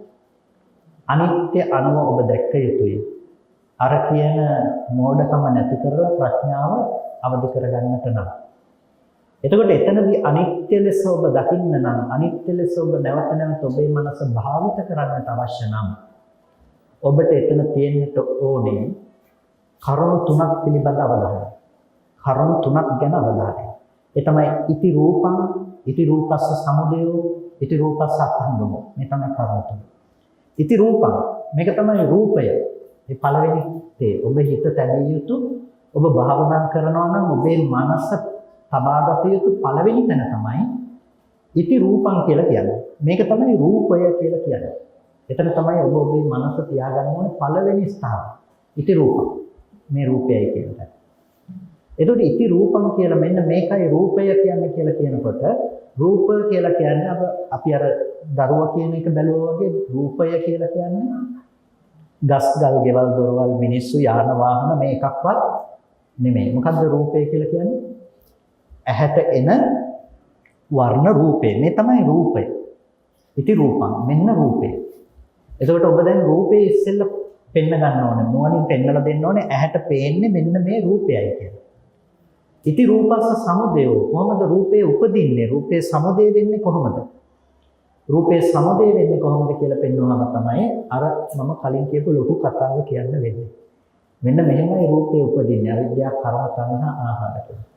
Speaker 1: අනිත්‍ය අනුව ඔබ දැක්ක යුතුයි. අර කියන මෝඩකම නැති කරලා ප්‍රඥාව අවදි කරගන්නට නම්. එතකොට එතනදී අනිත්‍ය ලෙස ඔබ දකින්න නම් අනිත්‍ය ලෙස ඔබ නැවත නැවත ඔබේ මනස භාවිත කරන්නට අවශ්‍ය නම් ඔබට එතන තියෙන්නට ඕනේ කරුණු තුනක් පිළිබඳ අවධානය. කරුණු තුනක් ගැන අවධානය. ඒ තමයි ඉති රූපං, ඉති රූපස්ස සමුදයෝ, ඉති රූපස්ස අත්ංගමෝ. මේ තමයි කරුණු තුන. ඉති රූපං මේක තමයි රූපය. මේ පළවෙනි දේ ඔබ හිත තැබිය යුතු ඔබ භාවනා කරනවා නම් ඔබේ මනස තබාගත යුතු පළවෙනි තැන තමයි ඉති රූපං කියලා කියන්නේ. මේක තමයි රූපය කියලා කියන්නේ. එතන තමයි ඔබ ඔබේ මනස තියාගන්න ඕනේ පළවෙනි ස්ථානය. ඉති රූපං. මේ රූපයයි කියලා. එතකොට ඉති රූපං කියලා මෙන්න මේකයි රූපය කියන්නේ කියලා කියනකොට රූප කියලා කියන්නේ අපි අර දරුවා කියන එක බැලුවා වගේ රූපය කියලා කියන්නේ ගස් ගල් ගෙවල් දොරවල් මිනිස්සු යාන වාහන මේ එකක්වත් නෙමෙයි. මොකද්ද රූපය කියලා කියන්නේ? ඇහැට එන වර්ණ රූපේ. මේ තමයි රූපය. ඉති රූපං මෙන්න රූපය. එතකොට ඔබ දැන් රූපේ ඉස්සෙල්ලා පෙන්න ගන්න ඕනේ. නුවණින් පෙන්නලා දෙන්න ඕනේ ඇහැට පේන්නේ මෙන්න මේ රූපයයි කියලා. ඉති රූපස්ස සමුදයෝ කොහොමද රූපේ උපදින්නේ? රූපේ සමුදය වෙන්නේ කොහොමද? රූපේ සමුදය වෙන්නේ කොහොමද කියලා පෙන්වනම තමයි අර මම කලින් කියපු ලොකු කතාව කියන්න වෙන්නේ. මෙන්න මෙහෙමයි රූපේ උපදින්නේ. අවිද්‍යාව, කර්ම, තණ්හා, ආහාර කියලා.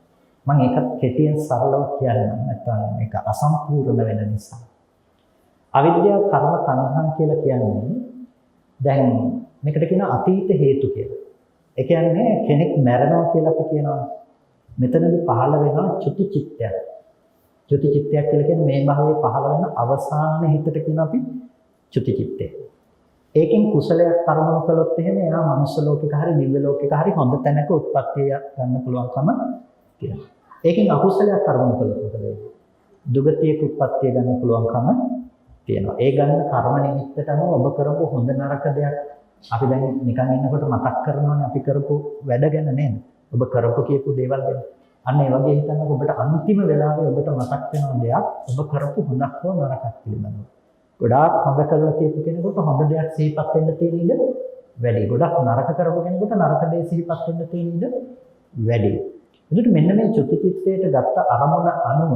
Speaker 1: මම ඒකත් කෙටියෙන් සරලව කියන්නම්. නැත්නම් මේක අසම්පූර්ණ වෙන නිසා. අවිද්‍යාව, කර්ම, තණ්හා කියලා කියන්නේ දැන් මේකට කියන අතීත හේතු කියලා. ඒ කියන්නේ කෙනෙක් මැරෙනවා කියලා අපි කියනවා. මෙතනදී පහළ වෙනවා චුති චිත්තයක්. චුති චිත්තයක් කියලා කියන්නේ මේ භවයේ පහළ වෙන අවසාන හිතට කියන අපි චුති චිත්තය. ඒකෙන් කුසලයක් කර්මව කළොත් එහෙම එයා මනුස්ස ලෝකෙක හරි දිව්‍ය ලෝකෙක හරි හොඳ තැනක උත්පත්තිය ගන්න පුළුවන්කම තියෙනවා. ඒකෙන් අකුසලයක් කර්මව කළොත් මොකද වෙන්නේ? දුගතියක උත්පත්තිය ගන්න පුළුවන්කම තියෙනවා. ඒ ගන්න කර්ම නිමිත්තට අනුව ඔබ කරපු හොඳ නරක දෙයක් අපි දැන් නිකන් ඉන්නකොට මතක් කරනවානේ අපි කරපු වැඩ ගැන නේද? ඔබ කරපු කියපු දේවල් ගැන. අන්න ඒ වගේ හිතන්නකො ඔබට අන්තිම වෙලාවේ ඔබට මතක් වෙන දෙයක් ඔබ කරපු හොඳක් හෝ නරකක් පිළිබඳව. ගොඩාක් හොඳ කරලා කියපු කෙනෙකුට හොඳ දෙයක් සිහිපත් වෙන්න තියෙන ඉඩ වැඩි. ගොඩක් නරක කරපු කෙනෙකුට නරක දේ සිහිපත් වෙන්න තියෙන ඉඩ වැඩි. ඒකට මෙන්න මේ චුතිචිත්තයට ගත්ත අරමුණ අනුව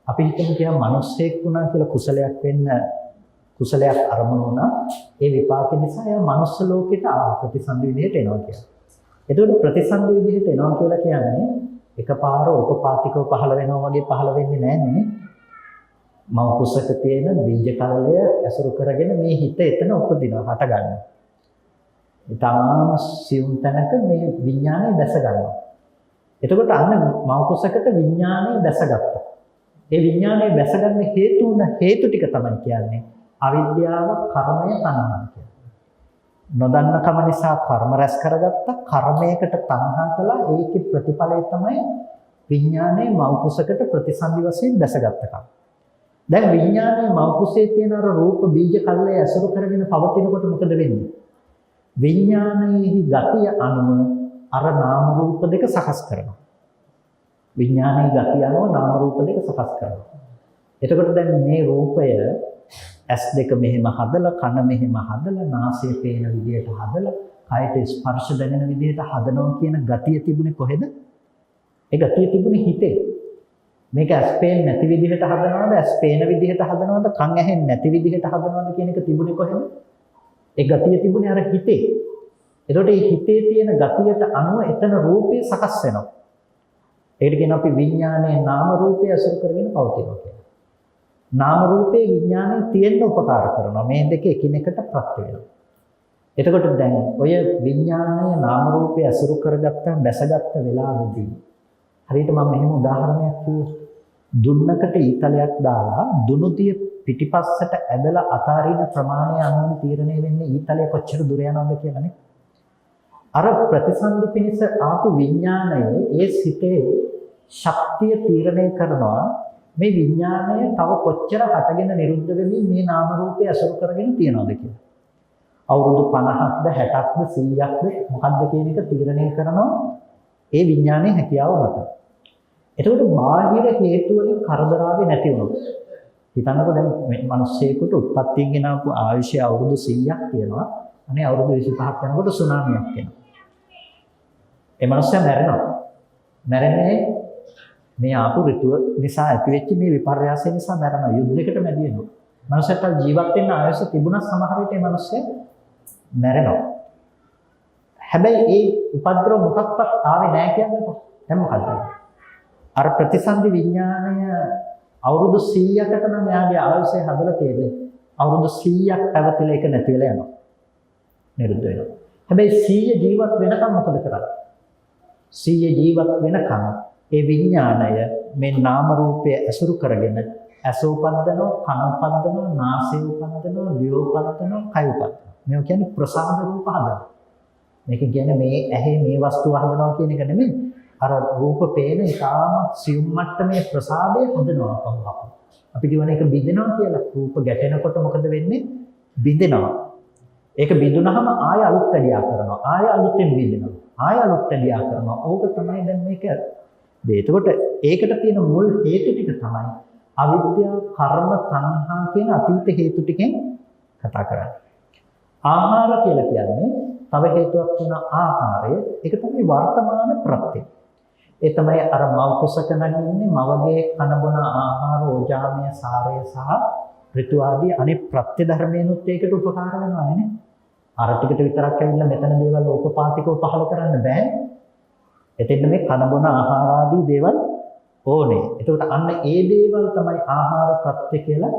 Speaker 1: අපි හිතමු කියා මිනිස්සෙක් වුණා කියලා කුසලයක් අරමුණ වුණා. ඒ විපාක නිසා එයා මනුස්ස ලෝකෙට ප්‍රතිසන්දි විදිහට එනවා කියලා. එතකොට ප්‍රතිසන්දි විදිහට එනවා කියලා කියන්නේ එකපාර උපපාතිකව පහළ වෙනවා වගේ පහළ වෙන්නේ නැහැ නේ. මව කුසක තියෙන බීජ කලය ඇසුරු කරගෙන මේ හිත එතන උපදිනවා, හට ගන්නවා. ඊටාම සියුම් තැනක මේ විඥානය දැස ගන්නවා. එතකොට අන්න මව කුසකට විඥානය දැසගත්තා. ඒ විඥානය දැසගන්න හේතු ටික තමයි කියන්නේ අවිද්‍යාව, කර්මය, තණ්හා කියන්නේ. නොදන්නකම නිසා කර්ම රැස් කරගත්තා, කර්මයකට තණ්හා කළා. ඒකේ ප්‍රතිඵලය තමයි විඥානයේ මව කුසකට ප්‍රතිසන්දි වශයෙන් දැසගත්තකම. දැන් විඥානයේ මව කුසේ තියෙන අර රූප බීජ කල්ලේ ඇසුරු කරගෙන පවතිනකොට මොකද වෙන්නේ? විඥානයේ ගතිය අනුව අර නාම රූප දෙක සකස් කරනවා. විඥානයේ ගතිය අනුව නාම රූප දෙක සකස් කරනවා. එතකොට දැන් මේ රූපය ඇස් දෙක මෙහෙම හදලා, කන මෙහෙම හදලා, නාසය පේන විදිහට හදලා, කයට ස්පර්ශ දැනෙන විදිහට හදනවා කියන ගතිය තිබුණේ කොහෙද? ඒ ගතිය තිබුණේ හිතේ. මේක ඇස් පේන්නේ නැති විදිහට හදනවද, ඇස් පේන විදිහට හදනවද, කන් ඇහෙන්නේ නැති විදිහට හදනවද කියන එක තිබුණේ කොහෙද? ඒ ගතිය තිබුණේ අර හිතේ. එතකොට මේ හිතේ තියෙන ගතියට අනුව එතන රූපය සකස් වෙනවා. ඒකට කියන අපි විඥානයේ නාම රූපය අසුර කරගෙන පවතිනවා කියලා. නාම රූපේ විඥානයේ තියෙන්න උපකාර කරනවා. මේ දෙක එකිනෙකට ප්‍රත්‍ය වෙනවා. එතකොට දැන් ඔය විඥානයේ නාම රූපය අසුර කරගත්ත, දැසගත්ත වෙලාවෙදී හරියට මම මෙහෙම උදාහරණයක් කිව්වොත් දුන්නකට ඊතලයක් දාලා දුනුතිය පිටිපස්සට ඇදලා අතාරින ප්‍රමාණය අනුව තීරණය වෙන්නේ ඊතලය කොච්චර දුර යනවද කියලානේ. අර ප්‍රතිසන්දි පිණිස ආපු විඥානයේ ඒ සිතේ ශක්තිය තීරණය කරනවා මේ විඥානය තව කොච්චර හටගෙන නිරුද්ධ වෙමින් මේ නාම රූපය අසුර කරගෙන තියනවද කියලා. අවුරුදු 50ක්ද 60ක්ද 100ක්ද මොකක්ද කියන එක තීරණය කරනවා ඒ විඥානයේ හැකියාව මත. එතකොට බාහිර හේතු වලින් කරදරාවේ නැති වුණොත් හිතන්නකෝ දැන් මිනිස්සෙකුට උත්පත්තියෙන් ගෙන ආපු ආයුෂය අවුරුදු 100ක් තියෙනවා. අනේ අවුරුදු 25ක් යනකොට සුනාමියක් එනවා. ඒ මිනිස්සයා මැරෙනවා. මැරෙන්නේ මේ ආපු ඍතුව නිසා ඇතිවෙච්ච මේ විපර්යාසය නිසා මැරෙනවා. යුද්ධයකට මැදි වෙනවා. මිනිස්සට ජීවත් වෙන්න ආයුෂ තිබුණා සමහර විට මේ මිනිස්සයා මැරෙනවා. හැබැයි ඒ උපද්‍රව මොකක්වත් ආවේ නැහැ කියන්නේ දැන් මොකද්ද? අර ප්‍රතිසන්දි විඥාණය අවුරුදු 100කට නම් එයාගේ ආයුෂය හදලා තියෙන්නේ. අවුරුදු 100ක් පැවතිලා ඒක නැති වෙලා යනවා. නිරුද්ධ වෙනවා. හැබැයි 100 ජීවත් වෙනකම් මොකද කරන්නේ? 100 ජීවත් වෙනකම් ඒ විඥාණය මේ නාම රූපය ඇසුරු කරගෙන ඇස උපද්දනවා, කන උපද්දනවා, නාසය උපද්දනවා, දිව උපද්දනවා, කය උපද්දනවා. මේවා කියන්නේ ප්‍රසාද රූප හදනවා. මේක කියන්නේ මේ ඇහි මේ වස්තුව හදනවා කියන එක නෙමෙයි. අර රූප පේන ඉතාම සියුම් මට්ටමේ ප්‍රසාදය හදනවා කොහොමද? අපි කියන එක බිඳෙනවා කියලා. රූප ගැටෙනකොට මොකද වෙන්නේ? බිඳෙනවා. ඒක බිඳුනහම ආය අලුත් වැඩියා කරනවා. ආය අලුතෙන් බිඳෙනවා. ආය අලුත් වැඩියා කරනවා. ඕක තමයි දැන් මේක. එතකොට ඒකට තියෙන මුල් හේතු ටික තමයි අවිද්‍යාව, කර්ම, තණ්හා කියන අතීත හේතු ටිකෙන් කතා කරන්නේ. ආහාර කියලා කියන්නේ තව හේතුවක් වෙන ආහාරය. ඒක තමයි වර්තමාන ප්‍රත්‍ය. ඒ තමයි අර මව කුසක නැගින්නේ මවගේ කන බොන ආහාර, ඕජාමය, සාරය සහ ඍතු ආදී අනිත් ප්‍රත්‍ය ධර්මයන්ුත් ඒකට උපකාර වෙනවා නේ. අර ටිකට විතරක් ඇවිල්ලා මෙතන දේවල් ඕපපාතිකව පහල කරන්න බෑ. එතෙන්න මේ කන බොන ආහාර ආදී දේවල් ඕනේ. එතකොට අන්න ඒ දේවල් තමයි ආහාර ප්‍රත්‍ය කියලා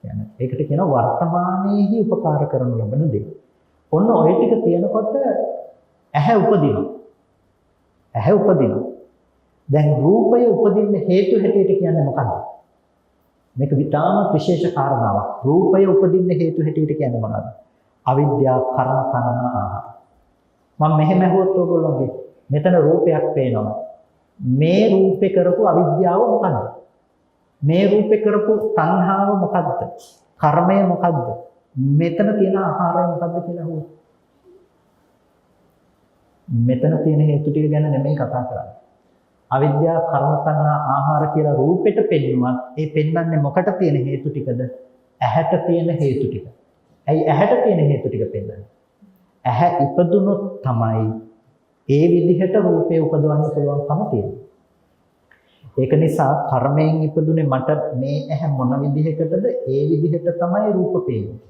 Speaker 1: කියන්නේ. ඒකට කියනවා වර්තමානයේහි උපකාර කරනු ලබන දේ. ඔන්න ඔය ටික තියෙනකොට ඇහැ උපදිනවා. ඇහැ උපදිනවා. දැන් රූපය උපදින්න හේතු හැටියට කියන්නේ මොකක්ද? මේක විතාම විශේෂ කාරණාවක්. රූපය උපදින්න හේතු හැටියට කියන්නේ මොනවද? අවිද්‍යාව, කර්ම, තණ්හා, ආහාර. මම මෙහෙම අහුවොත් ඔයගොල්ලෝගේ මෙතන රූපයක් පේනවා. මේ රූපේ කරපු අවිද්‍යාව මොකද්ද? මේ රූපේ කරපු තණ්හාව මොකද්ද? කර්මය මොකද්ද? මෙතන තියෙන ආහාරය මොකද්ද කියලා අහුවොත්. මෙතන තියෙන හේතු ටික ගැන නෙමෙයි කතා කරන්නේ. අවිද්‍යාව, කර්ම, තණ්හා, ආහාර කියලා රූපෙට පෙන්නුවත් ඒ පෙන්වන්නේ මොකට තියෙන හේතු ටිකද? ඇහැට තියෙන හේතු ටික. ඇයි ඇහැට තියෙන හේතු ටික පෙන්වන්නේ? ඇහැ ඉපදුනොත් තමයි ඒ විදිහට රූපේ උපදවන්න පුළුවන්කම තියෙන්නේ. ඒක නිසා කර්මයෙන් ඉපදුනේ මට මේ ඇහැ මොන විදිහකටද ඒ විදිහට තමයි රූප පේන්නේ.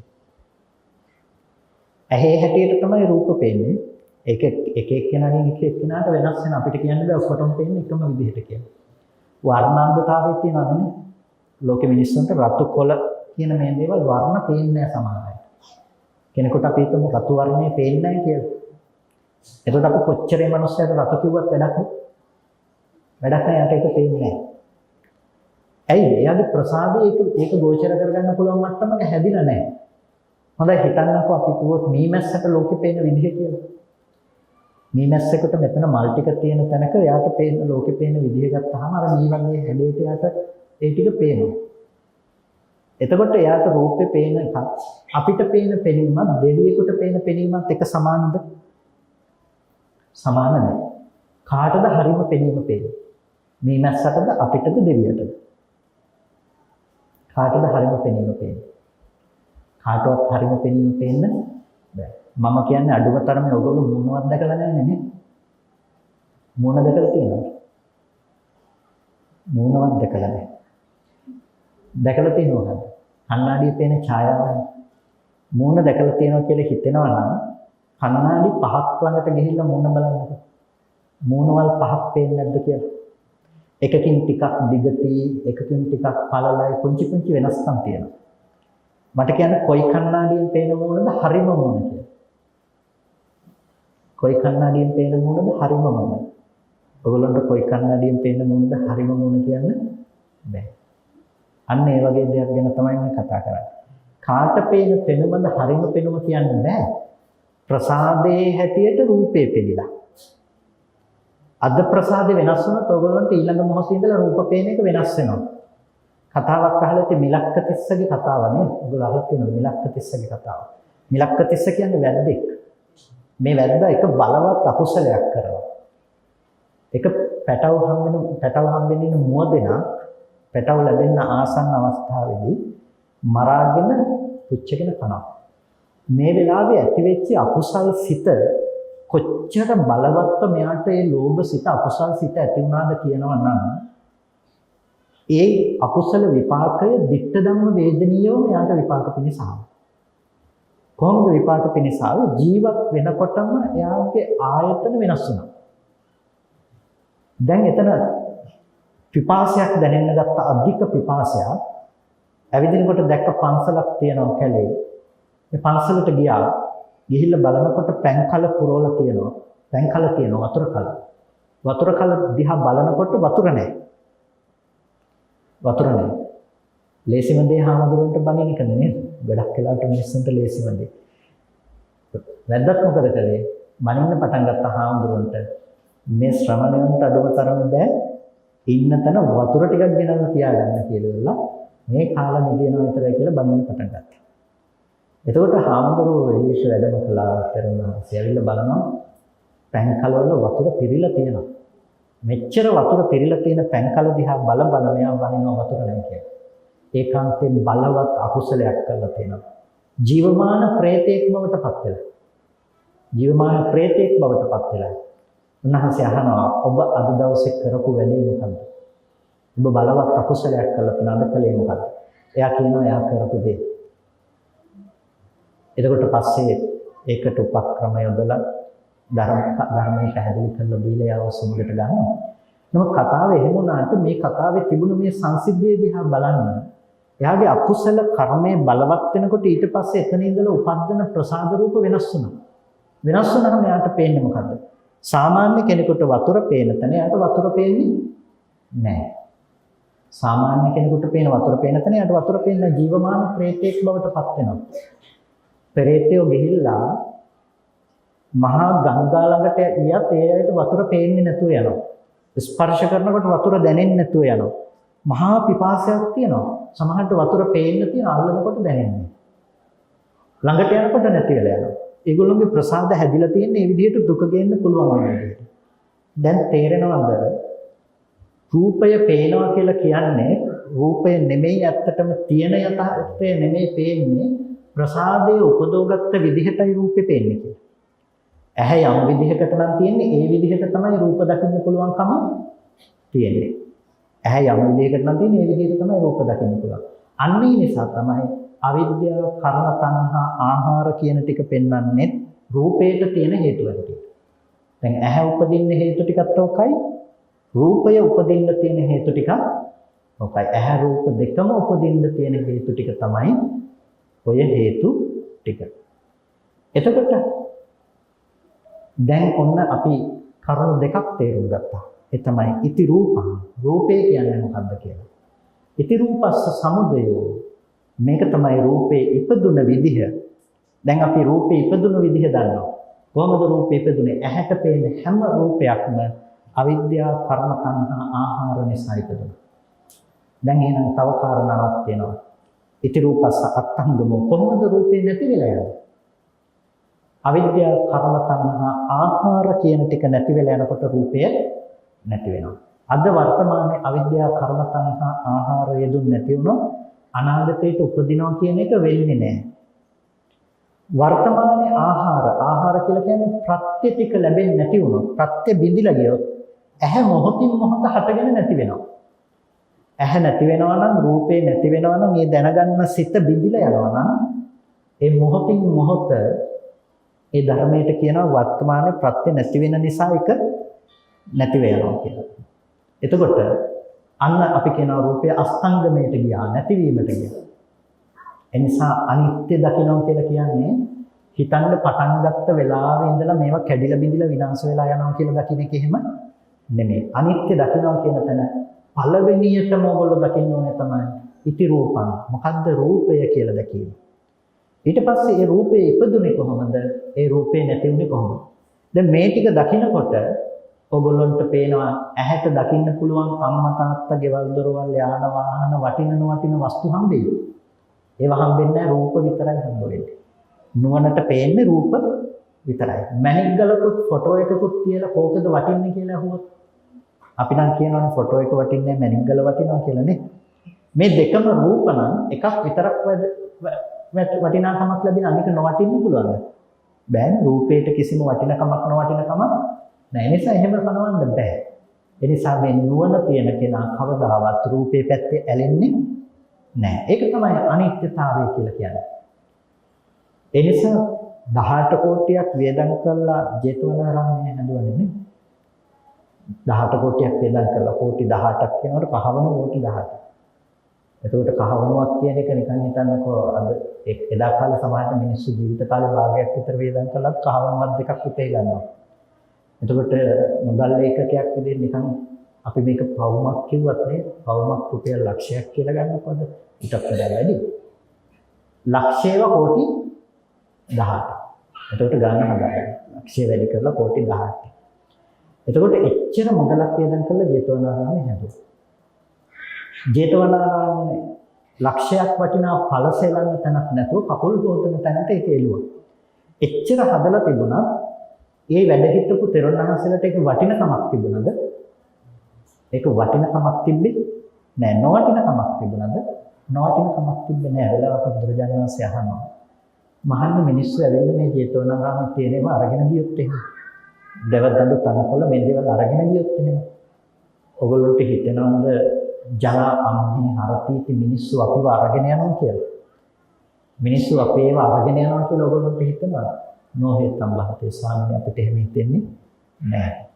Speaker 1: ඇහි හැටියට තමයි රූප පේන්නේ. ඒක එක එක්කෙනාගෙන් එක එක්කෙනාට වෙනස් වෙන අපිට කියන්න බෑ ඔක්කොටම පේන්නේ එකම විදිහට කියලා. වර්ණාන්දතාවයේ තියෙනවානේ. ලෝකෙ මිනිස්සුන්ට රතු කොළ කියන මේ දේවල් වර්ණ පේන්නේ නැහැ සමහර අය. කෙනෙකුට අපි හිතමු රතු වර්ණේ පේන්නේ නැහැ කියලා. එතකොට අපි කොච්චරේ මිනිස්සුන්ට රතු කිව්වත් වැඩක් නැහැ. වැඩක් නැහැ යට ඒක පේන්නේ නැහැ. ඇයි? එයාගේ ප්‍රසාදේ ඒක ගෝචර කරගන්න පුළුවන් මට්ටමක හැදිලා නැහැ. හොඳයි හිතන්නකෝ අපි කිව්වොත් මීමැස්සට ලෝකෙ පේන විදිහ කියලා. මීමැස්සෙකුට මෙතන මල් ටික තියෙන තැනක එයාට පේන ලෝකෙ පේන විදිහ ගත්තාම අර මී වගේ හැඩයට එයාට ඒ ටික පේනවා. එතකොට එයාට රූපේ පේන එක අපිට පේන පෙනීමත් දෙවියෙකුට පේන පෙනීමත් එක සමානද? සමාන නැහැ. කාටද හරිම පෙනීම පේන්නේ? මීමැස්සටද අපිටද දෙවියටද? කාටද හරිම පෙනීම පේන්නේ? කාටවත් හරිම පෙනීම පේන්න බෑ. මම කියන්නේ අඩුම තරමේ ඔයගොල්ලෝ මූණවත් දැකලා නැහැ නේ. මූණ දැකලා තියෙනවද? මූණවත් දැකලා නැහැ. දැකලා තියෙනවද? කණ්ණාඩියේ පේන ඡායාව. මූණ දැකලා තියෙනවා කියලා හිතෙනවා නම් කණ්ණාඩි පහක් ළඟට ගිහිල්ලා මූණ බලන්නකෝ. මූණවල් පහක් පේන්නේ නැද්ද කියලා. එකකින් ටිකක් දිගටි, එකකින් ටිකක් පළලයි, පුංචි පුංචි වෙනස්කම් තියෙනවා. මට කියන්නේ කොයි කණ්ණාඩියෙන් පේන මූණද හරිම මූණ කියලා. කොයි කණ්ණාඩියෙන් පේන මූණද හරිම මූණ. ඔයගොල්ලන්ට කොයි කණ්ණාඩියෙන් පේන මූණද හරිම මූණ කියන්න බෑ. අන්න ඒ වගේ දෙයක් ගැන තමයි මම කතා කරන්නේ. කාට පේන පෙනුමද හරිම පෙනුම කියන්න බෑ. ප්‍රසාදයේ හැටියට රූපේ පෙළිලා. අද ප්‍රසාදේ වෙනස් වුණොත් ඔයගොල්ලන්ට ඊළඟ මොහොතේ ඉඳලා රූප පේන එක වෙනස් වෙනවා. කතාවක් අහලා තියෙ මිලක්කතිස්සගේ කතාව නේද? ඔයගොල්ලෝ අහලා තියෙනවද මිලක්කතිස්සගේ කතාව? මිලක්කතිස්ස කියන්නේ වැද්දෙක්. මේ වැද්දා එක බලවත් අකුසලයක් කරනවා. එක පැටව හම්බෙන්න මුවදෙනා පැටව ලැබෙන්න ආසන්න අවස්ථාවේදී මරාගෙන පුච්චගෙන කනවා. මේ වෙලාවේ ඇතිවෙච්ච අකුසල් සිත කොච්චර බලවත්ව මෙයාට ඒ ලෝභ සිත අකුසල් සිත ඇති වුණාද කියනවා නම් ඒ අකුසල විපාකය ditta ධම්ම වේදනීයව මෙයාට විපාක පිණිස ආවා. කොහොමද විපාක පිණිස ආවේ? ජීවත් වෙනකොටම එයාගේ ආයතන වෙනස් වුණා. දැන් එතන පිපාසයක් දැනෙන්න ගත්ත අධික පිපාසයක් ඇවිදිනකොට දැක්ක පන්සලක් තියෙනවා කැලේ. මේ පන්සලට ගියා. ගිහිල්ලා බලනකොට පැන්කල පුරවලා තියෙනවා. පැන්කල තියෙනවා වතුර කල. වතුර කල දිහා බලනකොට වතුර නැහැ. වතුර නැහැ. ලේසිම දේ හාමුදුරන්ට බණින එක නෙමෙයි. ගොඩක් වෙලාවට මිනිස්සුන්ට ලේසිම දේ. වැද්දත් මොකද කළේ? බණින්න පටන් ගත්ත හාමුදුරන්ට මේ ශ්‍රමණයන්ට අඩුම තරමේ බෑ ඉන්න තැන වතුර ටිකක් ගෙනල්ලා තියාගන්න කියලා මේ කාලා නිදිනවා විතරයි කියලා බණින්න පටන් ගත්තා. එතකොට හාමුදුරුවෝ එළියට වැඩම කළා පෙරණාසේ ඇවිල්ලා බලනවා පැන්කලවල වතුර පිරීලා තියෙනවා. මෙච්චර වතුර පිරීලා තියෙන පැන්කල දිහා බල මෙයා වනිනවා වතුර නැහැ කියලා. ඒකාන්තයෙන් බලවත් අකුසලයක් කරලා තියෙනවා. ජීවමාන ප්‍රේතෙක් බවට පත් වෙලා. ජීවමාන ප්‍රේතෙක් බවට පත් වෙලා. උන්වහන්සේ අහනවා ඔබ අද දවසේ කරපු වැඩේ මොකද්ද? ඔබ බලවත් අකුසලයක් කරලා තියෙන අද කලේ මොකද්ද? එයා කියනවා එයා කරපු දේ. එතකොට පස්සේ ඒකට උපක්‍රම යොදලා ධර්මයේ පැහැදිලි කරලා දීලා යාව සමුදට ගන්නවා. නමුත් කතාව එහෙම වුණාට මේ කතාවේ තිබුණු මේ සංසිද්ධිය දිහා බලන්න එයාගේ අකුසල කර්මයේ බලවත් වෙනකොට ඊට පස්සේ එතන ඉඳලා උපදින ප්‍රසාද රූප වෙනස් වෙනවා. වෙනස් වුණාම එයාට පේන්නේ මොකද්ද? සාමාන්‍ය කෙනෙකුට වතුර පේන තැන එයාට වතුර පේන්නේ නැහැ. සාමාන්‍ය කෙනෙකුට පේන වතුර පේන තැන එයාට වතුර පේන්නේ ජීවමාන ප්‍රේතෙක් බවට පත් වෙනවා. පෙරේතයෝ ගිහිල්ලා මහා ගංගා ළඟට ගියත් ඒ ඇයිට වතුර පේන්නේ නැතුව යනවා. ස්පර්ශ කරනකොට වතුර දැනෙන්නේ නැතුව යනවා. මහා පිපාසයක් තියෙනවා. සමහරට වතුර පේන්න තියෙන අල්ලනකොට දැනෙන්නේ. ළඟට යනකොට නැති වෙලා යනවා. ඒගොල්ලෝගේ ප්‍රසාද හැදිලා තියෙන මේ විදිහට දුක ගේන්න පුළුවන් වෙනවා. දැන් තේරෙනවද? රූපය පේනවා කියලා කියන්නේ රූපය නෙමෙයි ඇත්තටම තියෙන යථාර්ථය නෙමෙයි පේන්නේ. ප්‍රසාදයේ උපදෝගත්ත විදිහටයි රූපේ පේන්නේ කියලා. ඇහැ යම් විදිහකට නම් තියෙන්නේ ඒ විදිහට තමයි රූප දකින්න පුළුවන්කම තියෙන්නේ. ඇහැ යම් විදිහකට නම් තියෙන්නේ ඒ විදිහට තමයි රූප දකින්න පුළුවන්. අන්න ඒ නිසා තමයි අවිද්‍යාව, කර්ම, තණ්හා, ආහාර කියන ටික පෙන්වන්නේ රූපේට තියෙන හේතු වැඩි. දැන් ඇහැ උපදින්න හේතු ටිකත් ඔකයි, රූපය උපදින්න තියෙන හේතු ටිකත් ඔකයි. ඇහැ රූප දෙකම උපදින්න තියෙන හේතු ටික තමයි ඔය හේතු ටික. එතකොට දැන් ඔන්න අපි කරුණු දෙකක් තේරුම් ගත්තා. ඒ තමයි ඉති රූපං. රූපේ කියන්නේ මොකක්ද කියලා. ඉති රූපස්ස සමුදයෝ. මේක තමයි රූපේ ඉපදුන විදිහ. දැන් අපි රූපේ ඉපදුන විදිහ දන්නවා. කොහොමද රූපේ ඉපදුනේ? ඇහැට පේන හැම රූපයක්ම අවිද්‍යාව, කර්ම, තණ්හා, ආහාර නිසා ඉපදුණා. දැන් එහෙනම් තව කාරණාවක් තියෙනවා. ඉති රූපස්ස අත්ංගමෝ. කොහොමද රූපේ නැති වෙලා යන්නේ? අවිද්‍යාව, කර්ම, තණ්හා, ආහාර කියන ටික නැති වෙලා යනකොට රූපය නැති වෙනවා. අද වර්තමානයේ අවිද්‍යාව, කර්ම, තණ්හා, ආහාර යෙදුන් නැති වුණොත් අනාගතයට උපදිනවා කියන එක වෙන්නේ නැහැ. වර්තමානයේ ආහාර කියලා කියන්නේ ප්‍රත්‍ය ටික ලැබෙන්නේ නැති වුණොත්, ප්‍රත්‍ය බිඳිලා ගියොත් ඇහැ මොහොතින් මොහොත හටගෙන නැති වෙනවා. ඇහැ නැති වෙනවා නම්, රූපේ නැති වෙනවා නම්, මේ දැනගන්න සිත බිඳිලා යනවා නම් ඒ මොහොතින් මොහොත ඒ ධර්මයට කියනවා වර්තමානයේ ප්‍රත්‍ය නැති වෙන නිසා එක නැති වෙනවා කියලා. එතකොට අන්න අපි කියනවා රූපය අස්තංගමයට ගියා, නැතිවීමට ගියා. එනිසා අනිත්‍ය දකිනවා කියලා කියන්නේ හිතන්න පටන් ගත්ත වෙලාවේ ඉඳලා මේවා කැඩිලා බිඳිලා විනාශ වෙලා යනවා කියලා දකින්න එක එහෙම නෙමෙයි. අනිත්‍ය දකිනවා කියන තැන පළවෙනියටම ඔයගොල්ලෝ දකින්න ඕනේ තමයි ඉති රූපං. මොකද්ද රූපය කියලා දැකීම. ඊට පස්සේ ඒ රූපේ ඉපදුනේ කොහොමද? ඒ රූපේ නැති වුනේ කොහොමද? දැන් මේ ටික දකිනකොට ඔයගොල්ලන්ට පේනවා ඇහැට දකින්න පුළුවන් අම්මා තාත්තා, ගෙවල් දොරවල්, යාන වාහන, වටින වස්තු හම්බෙයි. ඒවා හම්බෙන්නේ නැහැ, රූප විතරයි හම්බ වෙන්නේ. නුවණට පේන්නේ රූප විතරයි. මැණික් ගලකුත් ෆොටෝ එකකුත් කියලා කෝකද වටින්නේ කියලා අහුවොත් අපි නම් කියනවනේ ෆොටෝ එක වටින්නේ මැණික් ගල වටිනවා කියලා නේ. මේ දෙකම රූප නම් එකක් විතරක් වටිනාකමක් ලැබෙන අනික නොවටින්න පුළුවන්ද? බෑනේ. රූපේට කිසිම වටිනකමක් නොවටිනකමක් නැහැ. ඒ නිසා එහෙම කනවන්න බෑ. ඒ නිසා මේ නුවණ තියෙන කෙනා කවදාවත් රූපේ පැත්තේ ඇලෙන්නේ නැහැ. ඒක තමයි අනිත්‍යතාවය කියලා කියන්නේ. ඒ නිසා 18 කෝටියක් වේදම් කරලා ජේතවනාරාමයේ හැදුවනේ නේ. 18 කෝටියක් වේදම් කරලා කෝටි 18ක් කියනකොට කහවණු කෝටි 18. එතකොට කහවණුවක් කියන එක නිකන් හිතන්නකෝ අද එදා කාලේ සමාජයේ මිනිස්සු ජීවිත කාලේ භාගයක් විතර වේදම් කළත් කහවණුවක් දෙකක් උපේ ගන්නවා. එතකොට මුදල් ඒකකයක් විදිහට නිකන් අපි මේක පවුමක් කිව්වත් නේ පවුමක් රුපියල් ලක්ෂයක් කියලා ගන්නකොද ඊටත් වඩා වැඩි. ලක්ෂයව කෝටි 18. එතකොට ගන්න හදාගන්න. ලක්ෂය වැඩි කරලා කෝටි 18. එතකොට එච්චර මුදලක් වේදම් කරලා ජේතවනාරාමයේ හැදුවා. ජේතවනාරාමයේ ලක්ෂයක් වටිනා ඵලසෙලන්න තැනක් නැතුව කකුල් ගෝතන තැනට ඒක එළුවා. එච්චර හදලා තිබුණා ඒ වැඩ හිටපු තෙරුණහන්සලට ඒක වටිනකමක් තිබුණාද? ඒක වටිනකමක් තිබ්බේ නෑ. නොවටිනකමක් තිබුණාද? නොවටිනකමක් තිබ්බේ නෑ. වෙලාවක බුදුරජාණන් වහන්සේ අහනවා මහන්න මිනිස්සු ඇවිල්ලා මේ ජේතවනාරාමයේ තියෙනවා අරගෙන ගියොත් එහෙම. දවදඬු තනකොළ මේ දේවල් අරගෙන ගියොත් එහෙම. ඔයගොල්ලන්ට හිතෙනවද ජලා අම්හි හරතීති මිනිස්සු අපිව අරගෙන යනවා කියලා? මිනිස්සු අපේව අරගෙන යනවා කියලා ඔයගොල්ලන්ට හිතෙනවද? නොහෙතම් බහතේ ස්වාමීන් අපිට එහෙම හිතෙන්නේ නැහැ.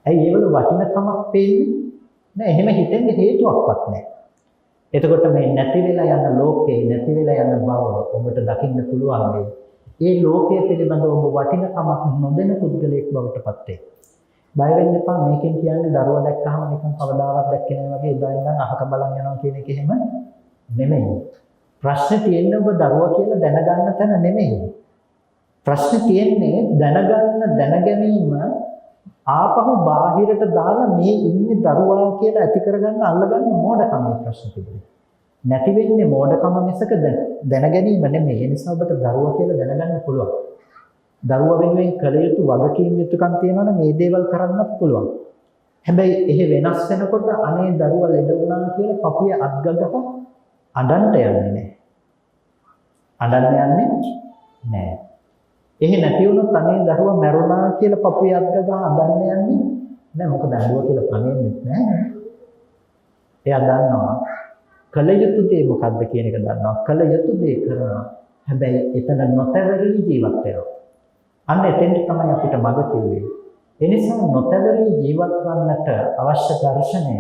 Speaker 1: ඇයි ඒවල වටිනකමක් පේන්නේ නැහැ? එහෙම හිතෙන්න හේතුවක්වත් නැහැ. එතකොට මේ නැති වෙලා යන ලෝකේ නැති වෙලා යන බව ඔබට දකින්න පුළුවන් වෙයි. ඒ ලෝකයේ පිළිබඳව ඔබ වටිනකමක් නොදෙන පුද්ගලයෙක් බවට පත් වෙයි. බය වෙන්න එපා. මේකෙන් කියන්නේ දරුවා දැක්කහම නිකන් කවදාවත් දැක්කේ නැහැ වගේ ඉඳන් ඉඳන් අහක බලන් යනවා කියන එක එහෙම නෙමෙයි. ප්‍රශ්නේ තියෙන්නේ ඔබ දරුවා කියලා දැනගන්න තැන නෙමෙයි. ප්‍රශ්නේ තියෙන්නේ දැනගැනීම ආපහු බාහිරට දාලා මේ ඉන්නේ දරුවා කියලා ඇති කරගන්න අල්ලගන්න මෝඩකමයි ප්‍රශ්නේ තිබුණේ. නැති වෙන්නේ මෝඩකම මිසක දැනගැනීම නෙමෙයි. ඒ නිසා ඔබට දරුවා කියලා දැනගන්න පුළුවන්. දරුවා වෙනුවෙන් කළ යුතු වගකීම් යුතුකම් තියෙනවා නම් මේ දේවල් කරන්නත් පුළුවන්. හැබැයි එහෙ වෙනස් වෙනකොට අනේ දරුවා ලෙඩ වුණා කියලා පපුවේ අත්ගගහ අඬන්න යන්නේ නැහැ. අඬන්න යන්නේ නැහැ. එහෙ නැති වුණොත් අනේ දරුවා මැරුණා කියලා පපුවේ අද්ද ගහ අදන්න යන්නේ නෑ. මොකද දඬුව කියලා පණෙන්නේ නැහැ. එයා දන්නවා කල යුතු දේ මොකද්ද කියන එක දන්නවා. කල යුතු දේ කරනවා. හැබැයි එතන නොතැවරී ජීවත් වෙනවා. අන්න එතෙන්ට තමයි අපිට මඟ කිව්වේ. ඒ නිසා නොතැවරී ජීවත් වන්නට අවශ්‍ය දර්ශනය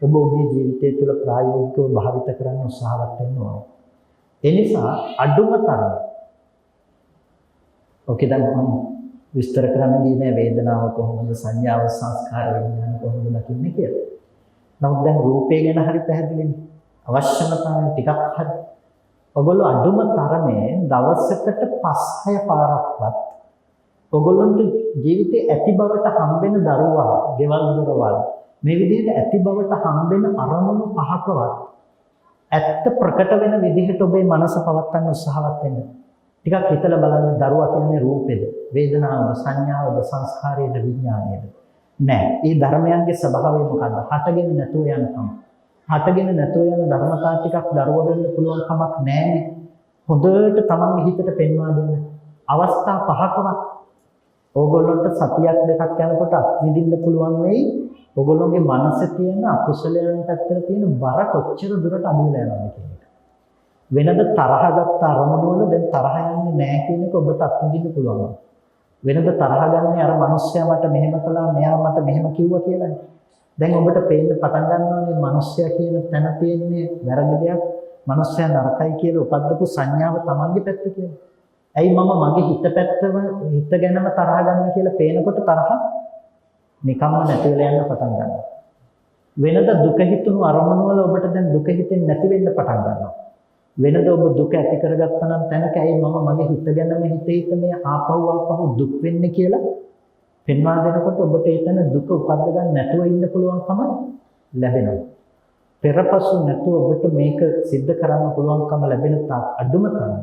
Speaker 1: ඔබ ඔබේ ජීවිතය තුළ ප්‍රායෝගිකව භාවිත කරන්න උත්සාහවත් වෙන්න ඕනේ. ඒ නිසා අඩුම තරම ඔකේ දැන් මම විස්තර කරන්න ගියේ නෑ වේදනාව කොහොමද සංඥාව සංස්කාර විඥාන කොහොමද දකින්නේ කියලා. නමුත් දැන් රූපය ගැන හරි පැහැදිලිනේ. අවශ්‍යම තරම් ටිකක් හරි. ඔයගොල්ලෝ අඩුම තරමේ දවසකට 5-6 පාරක්වත් ඔයගොල්ලන්ට ජීවිතේ ඇති බවට හම්බෙන දරුවා, ගෙවල් දොරවල් මේ විදිහට ඇති බවට හම්බෙන අරමුණු පහකවත් ඇත්ත ප්‍රකට වෙන විදිහට ඔබේ මනස පවත්වන්න උත්සාහවත් වෙන්න. ටිකක් හිතලා බලන්න දරුවා කියන්නේ රූපෙද, වේදනාවද, සංඥාවද, සංස්කාරයේද, විඥානයේද? නෑ. මේ ධර්මයන්ගේ ස්වභාවය මොකද්ද? හටගෙන නැතුව යනකම්. හටගෙන නැතුව යන ධර්මතා ටිකක් දරුවා වෙන්න පුළුවන් කමක් නෑනේ. හොඳට තමන්ගේ හිතට පෙන්වා දෙන්න. අවස්ථා පහකවත් ඕගොල්ලන්ට සතියක් දෙකක් යනකොට අත්විඳින්න පුළුවන් වෙයි. ඕගොල්ලෝගේ මනසේ තියෙන අකුසලයන් පැත්තට තියෙන බර කොච්චර දුරට අඩු වෙලා යනවද කියන එක. වෙනද තරහගත්ත අරමුණු වල දැන් තරහ යන්නේ නැහැ කියන එක ඔබට අත්විඳින්න පුළුවන්. වෙනද තරහ ගන්නේ අර මිනිස්සයා මට මෙහෙම කළා, මෙයා මට මෙහෙම කිව්වා කියලානේ. දැන් ඔබට පේන්න පටන් ගන්නවා මේ මිනිස්සයා කියන තැන තියෙන්නේ වැරදි දෙයක්. මිනිස්සයා නරකයි කියලා උපද්දපු සංඥාව Tamange පැත්ත කියලා. ඇයි මම මගේ හිත පැත්තම හිත ගැනම තරහ ගන්න කියලා පේනකොට තරහ නිකම්ම නැති වෙලා යන්න පටන් ගන්නවා. වෙනද දුක හිතුණු අරමුණු වල ඔබට දැන් දුක හිතෙන්නේ නැති වෙන්න පටන් ගන්නවා. වෙනද ඔබ දුක ඇති කරගත්තා නම් තැනක ඇයි මම මගේ හිත ගැනම හිත මේ ආපහු දුක් වෙන්නේ කියලා පෙන්වා දෙනකොට ඔබට එතන දුක උපද්ද ගන්න නැතුව ඉන්න පුළුවන්කම ලැබෙනවා. පෙරපසු නැතුව ඔබට මේක सिद्ध කරන්න පුළුවන්කම ලැබෙන තාක් අඩුම තරම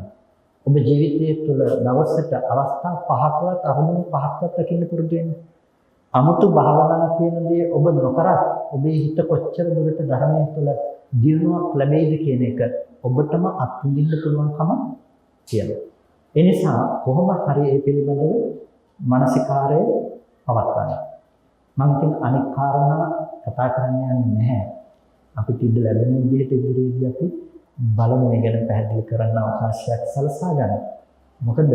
Speaker 1: ඔබ ජීවිතයේ තුල දවසට අවස්ථා 5කවත් අරමුණු 5කවත් දකින්න පුරුදු වෙන්න. අමුතු භාවනා කියන දේ ඔබ නොකරත් ඔබේ හිත කොච්චර දුරට ධර්මයේ තුල දියුණුවක් ලැබෙයිද කියන එක ඔබටම අත්විඳින්න පුළුවන්කම තියෙනවා. ඒ නිසා කොහොම හරි මේ පිළිබඳව මානසිකාරය පවත්වන්න. මම ඉතින් අනික් කාරණා කතා කරන්න යන්නේ නැහැ. අපිට ඉඳ ලැබෙන විදිහට ඉදිරියේදී අපි බලමු මේ ගැන පැහැදිලි කරන්න අවකාශයක් සලසා ගන්න. මොකද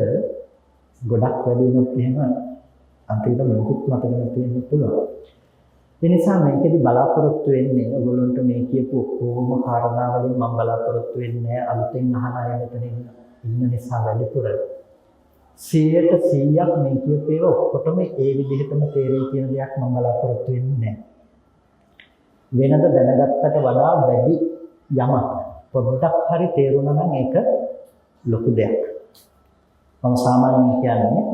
Speaker 1: ගොඩක් වැඩි වුණොත් එහෙම අන්තිමට මොකුත් මතකෙ තියෙන්න පුළුවන්. ඒ නිසා මේකෙදි බලාපොරොත්තු වෙන්නේ ඔයගොල්ලන්ට මේ කියපු ඔක්කොම කාරණා වලින් මම බලාපොරොත්තු වෙන්නේ අලුතෙන් අහන අය මෙතන ඉන්න නිසා වැඩිපුර 100% මේ කියපු ඒවා ඔක්කොටම ඒ විදිහටම තේරෙයි කියන දෙයක් මම බලාපොරොත්තු වෙන්නේ නැහැ. වෙනද දැනගත්තට වඩා වැඩි යමක් පොඩ්ඩක් හරි තේරුණා නම් ඒක ලොකු දෙයක්. මම සාමාන්‍යයෙන් කියන්නේ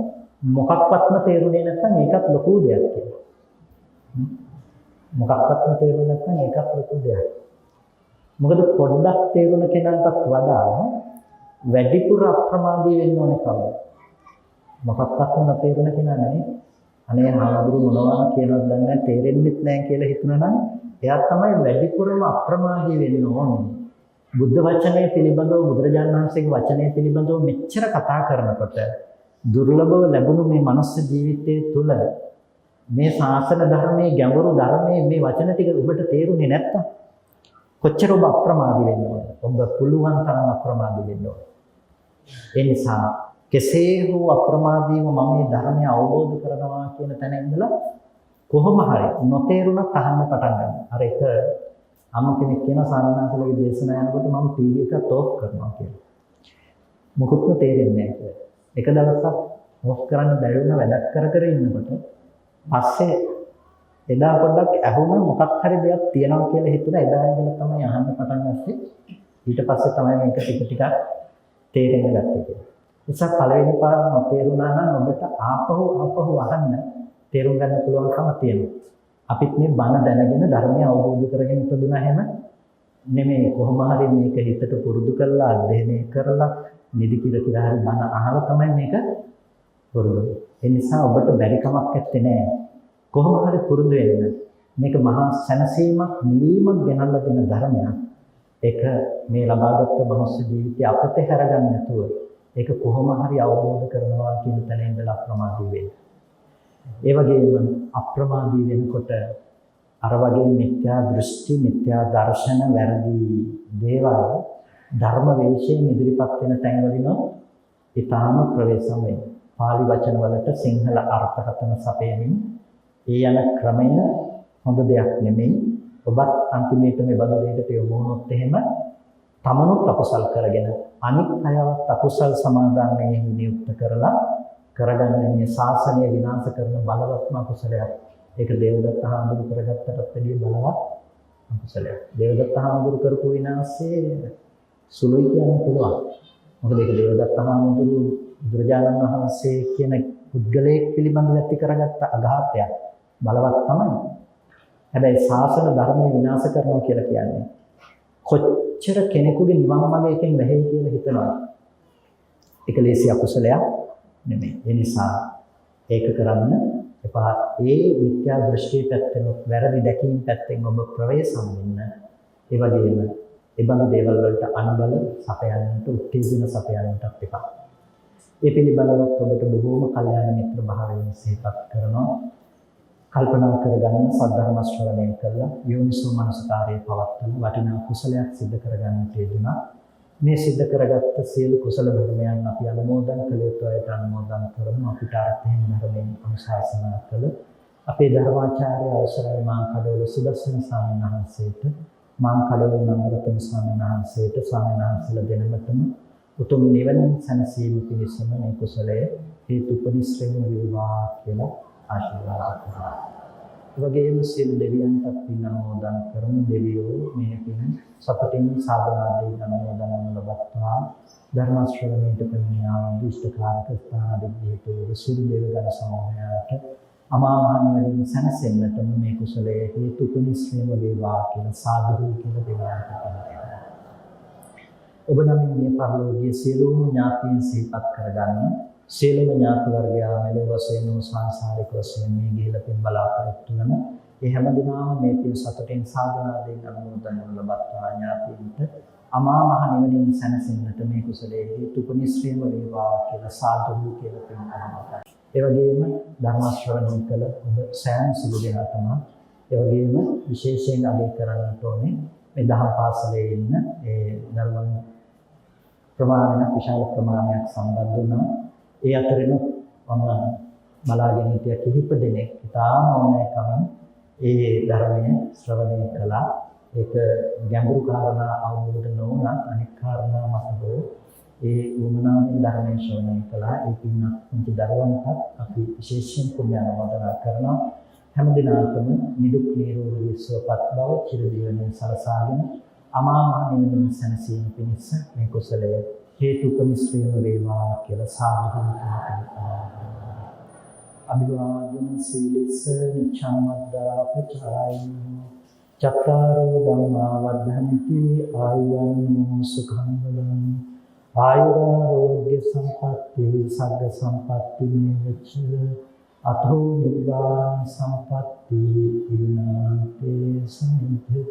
Speaker 1: මොකක්වත්ම තේරුනේ නැත්නම් ඒකත් ලොකු දෙයක් කියලා. මොකක්වත්ම තේරුනේ නැත්නම් ඒකත් ලොකු දෙයක්. මොකද පොඩ්ඩක් තේරුණ කෙනාටත් වඩා වැඩිපුර අප්‍රමාදී වෙන්න ඕනේ කවුද? මොකක්වත්ම නොතේරුණ කෙනා නෙවෙයි. අනේ හාමුදුරු මොනවා කියනවද දන්නේ නැහැ තේරෙන්නෙත් නැහැ කියලා හිතුණා නම් එයා තමයි වැඩිපුරම අප්‍රමාදී වෙන්න ඕනේ. බුද්ධ වචනය පිළිබඳව බුදුරජාණන් වහන්සේගේ වචනය පිළිබඳව මෙච්චර කතා කරනකොට දුර්ලභව ලැබුණු මේ මනුස්ස ජීවිතයේ තුල මේ ශාසන ධර්මයේ ගැඹුරු ධර්මයේ මේ වචන ටික ඔබට තේරුනේ නැත්තම් කොච්චර ඔබ අප්‍රමාදී වෙන්න ඕනද? ඔබ පුළුවන් තරම් අප්‍රමාදී වෙන්න ඕන. ඒ නිසා කෙසේ හෝ අප්‍රමාදීව මම මේ ධර්මය අවබෝධ කරනවා කියන තැන ඉඳලා කොහොම හරි නොතේරුණත් අහන්න පටන් ගන්න. අර එක අම්ම කෙනෙක් කියන සාමාන්‍යසලගේ දේශනා යනකොට මම ටීවී එක ඔෆ් කරනවා කියලා. මොකොත්ම තේරෙන්නේ නැහැ කියලා. එක දවසක් ඔෆ් කරන්න බැරි වුණා වැඩක් කර ඉන්නකොට පස්සේ එදා පොඩ්ඩක් ඇහුණා මොකක් හරි දෙයක් තියෙනවා කියලා හිතුණා. එදා ඉඳලා තමයි අහන්න පටන් ගත්තේ. ඊට පස්සේ තමයි මේක ටික තේරෙන්න ගත්තේ කියලා. නිසා පළවෙනි පාර නොතේරුණා නම් ඔබට ආපහු අහන්න තේරුම් ගන්න පුළුවන්කම තියෙනවා. අපිත් මේ බණ දැනගෙන ධර්මය අවබෝධ කරගෙන ඉපදුනා හැම නෙමෙයි කොහොම හරි මේක හිතට පුරුදු කරලා අධ්‍යයනය කරලා නිදි කිර හරි බණ අහලා තමයි මේක පුරුදු. ඒ නිසා ඔබට බැරි කමක් නැත්තේ නෑ. කොහොම හරි පුරුදු වෙන්න. මේක මහා සැනසීමක් නිවීමක් ගෙනල්ලා දෙන ධර්මයක්. ඒක මේ ලබාගත් මනුස්ස ජීවිතය අපතේ හැරගන්න නැතුව ඒක කොහොම හරි අවබෝධ කරනවා කියන තැන ඉඳලා අප්‍රමාදී වෙන්න. ඒ වගේම අප්‍රමාදී වෙනකොට අර වගේ මිත්‍යා දෘෂ්ටි, මිත්‍යා දර්ශන, වැරදි දේවල් ධර්ම වේශයෙන් ඉදිරිපත් වෙන තැන්වලින් ඊටාම ප්‍රවේශම් වෙන්නේ. පාලි වචන වලට සිංහල අර්ථකථන සපයමින් ඒ යන ක්‍රමය හොඳ දෙයක් නෙමෙයි. ඔබත් අන්තිමේට මේ බඳු දෙයකට යොමු වුණොත් එහෙම තමනුත් අකුසල් කරගෙන අනිත් අයවත් අකුසල් සමාදන්යේ නියුක්ත කරලා කරගන්න මේ ශාසනය විනාශ කරන බලවත්ම අකුසලයක්. ඒක දේවදත්ත හාමුදුරු කරගත්තටත් වැඩිය බලවත් අකුසලයක්. දේවදත්ත හාමුදුරු කරපු විනාශයේ සුළුයි කියන්න පුළුවන්. මොකද ඒක දේවදත්ත හාමුදුරු බුදුරජාණන් වහන්සේ කියන පුද්ගලයෙක් පිළිබඳව ඇති කරගත්ත අඝාතයක් බලවත් තමයි. හැබැයි ශාසන ධර්මයේ විනාශ කරනවා කියලා කියන්නේ කොච්චර කෙනෙකුගේ නිවන් මාර්ගය එකෙන් වැහෙයි කියලා හිතනවා. ඒක ලේසි අකුසලයක් නෙමෙයි. ඒ නිසා ඒක කරන්න එපා. ඒ මිත්‍යා දෘෂ්ටි පැත්තෙන් වැරදි දැකීම් පැත්තෙන් ඔබ ප්‍රවේශම් වෙන්න. ඒ වගේම ඒ බඳු දේවල් වලට අනුබල සපයන්නට, උත්තේජන සපයන්නටත් එපා. ඒ පිළිබඳව ඔබට බොහෝම කල්යාණ මිත්‍ර භාවයෙන් සිහිපත් කරනවා. කල්පනා කරගන්න, සද්ධර්ම ශ්‍රවණය කළා, යෝනිසෝ මනසකාරයේ පවත්තන වටිනා කුසලයක් සිද්ධ කරගන්න තියෙනවා. මේ සිද්ධ කරගත්ත සියලු කුසල ධර්මයන් අපි අනුමෝදන් කළ යුතු අයට අනුමෝදන් කරමු. අපිට අර්ථයෙන් ධර්මයෙන් අනුශාසනා කළ අපේ ධර්මාචාර්ය අවසරයි මාංකඩවල සුදස්සන ස්වාමීන් වහන්සේට, මාංකඩවල නන්දරතන ස්වාමීන් වහන්සේට, ස්වාමීන් වහන්සේලා දෙනමතම උතුම් නිවන සැනසීම පිණිසම මේ කුසලය හේතුපනිශ්‍රේම වේවා කියලා ආශිර්වාද කරනවා. ඒ වගේම සියලු දෙවියන්ටත් පින් අනුමෝදන් කරමු. දෙවියෝ මේ පින් සතුටින් සාධනාදී අනුමෝදන් ලබත්වා ධර්ම ශ්‍රවණයට පැමිණියා වූ ඉෂ්ඨකාරක ස්ථානාදී හේතු සියලු දේවගණ සමූහයාට අමා මහ නිවනින් සැනසෙන්නට මේ කුසලයේ හේතුපනිශ්‍රේම වේවා කියලා සාදු කියලා දෙවියන්ට පිළිගන්නවා. ඔබ නම් මේ පරලෝකීය සියලුම ඥාතීන් සිහිපත් කරගන්න. සියලුම ඥාති වර්ගයා මෙලොව වශයෙන් සංසාරික වශයෙන් මේ ගිහිලා පින් බලාපොරොත්තු වෙන ඒ හැම දිනම මේ පින් සතුටින් සාධනාවෙන් අනුමෝදන් ලබත්වා ඥාතීන්ට අමා මහ නිවනින් සැනසෙන්නට මේ කුසලයේ හේතුපනිශ්‍රේම වේවා කියලා සාදු කියලා පින් අනුමෝදන්. ඒ වගේම ධර්ම ශ්‍රවණය කළ ඔබ සෑම සිළු දෙනාටම ඒ වගේම විශේෂයෙන් අගය කරන්නට ඕනේ මේ දහම් පාසලේ ඉන්න ඒ දරුවන් ප්‍රමාණයක් විශාල ප්‍රමාණයක් සම්බන්ධ වුණා. ඒ අතරින් මම බලාගෙන හිටිය කිහිප දෙනෙක් ඉතාම ඕනෑකමින් ඒ ධර්මය ශ්‍රවණය කළා. ඒක ගැඹුරු කාරණා අවබෝධ නොවුණත් අනෙක් කාරණා මත ඒ වමනාවෙන් ධර්මය ශ්‍රවණය කළා. ඒ පින්නත් පුංචි දරුවන්ටත් අපි විශේෂයෙන් පුණ්‍ය අනුමෝදනා කරනවා. හැම දිනකටම නිදුක් නිරෝගී සුවපත් බව චිරජීවනයේ සලසාගෙන අමා මහ නිවනින් සැනසීම පිණිස මේ කුසලය හේතුපනිශ්‍රේම වේවා කියලා සාදු කරනවා. අභිවාදන සීලස නිච්ඡාමද්දා පචායිනෝ චක්කාරෝ ධම්මා වද්ධන්ති ආයුවන්නෝ සුඛං බලං ආයුරාෝග්‍ය සම්පatti සග්ග සම්පatti මේවච අතෝ නිබ්බාන සම්පatti විනාතේ සම්පිතු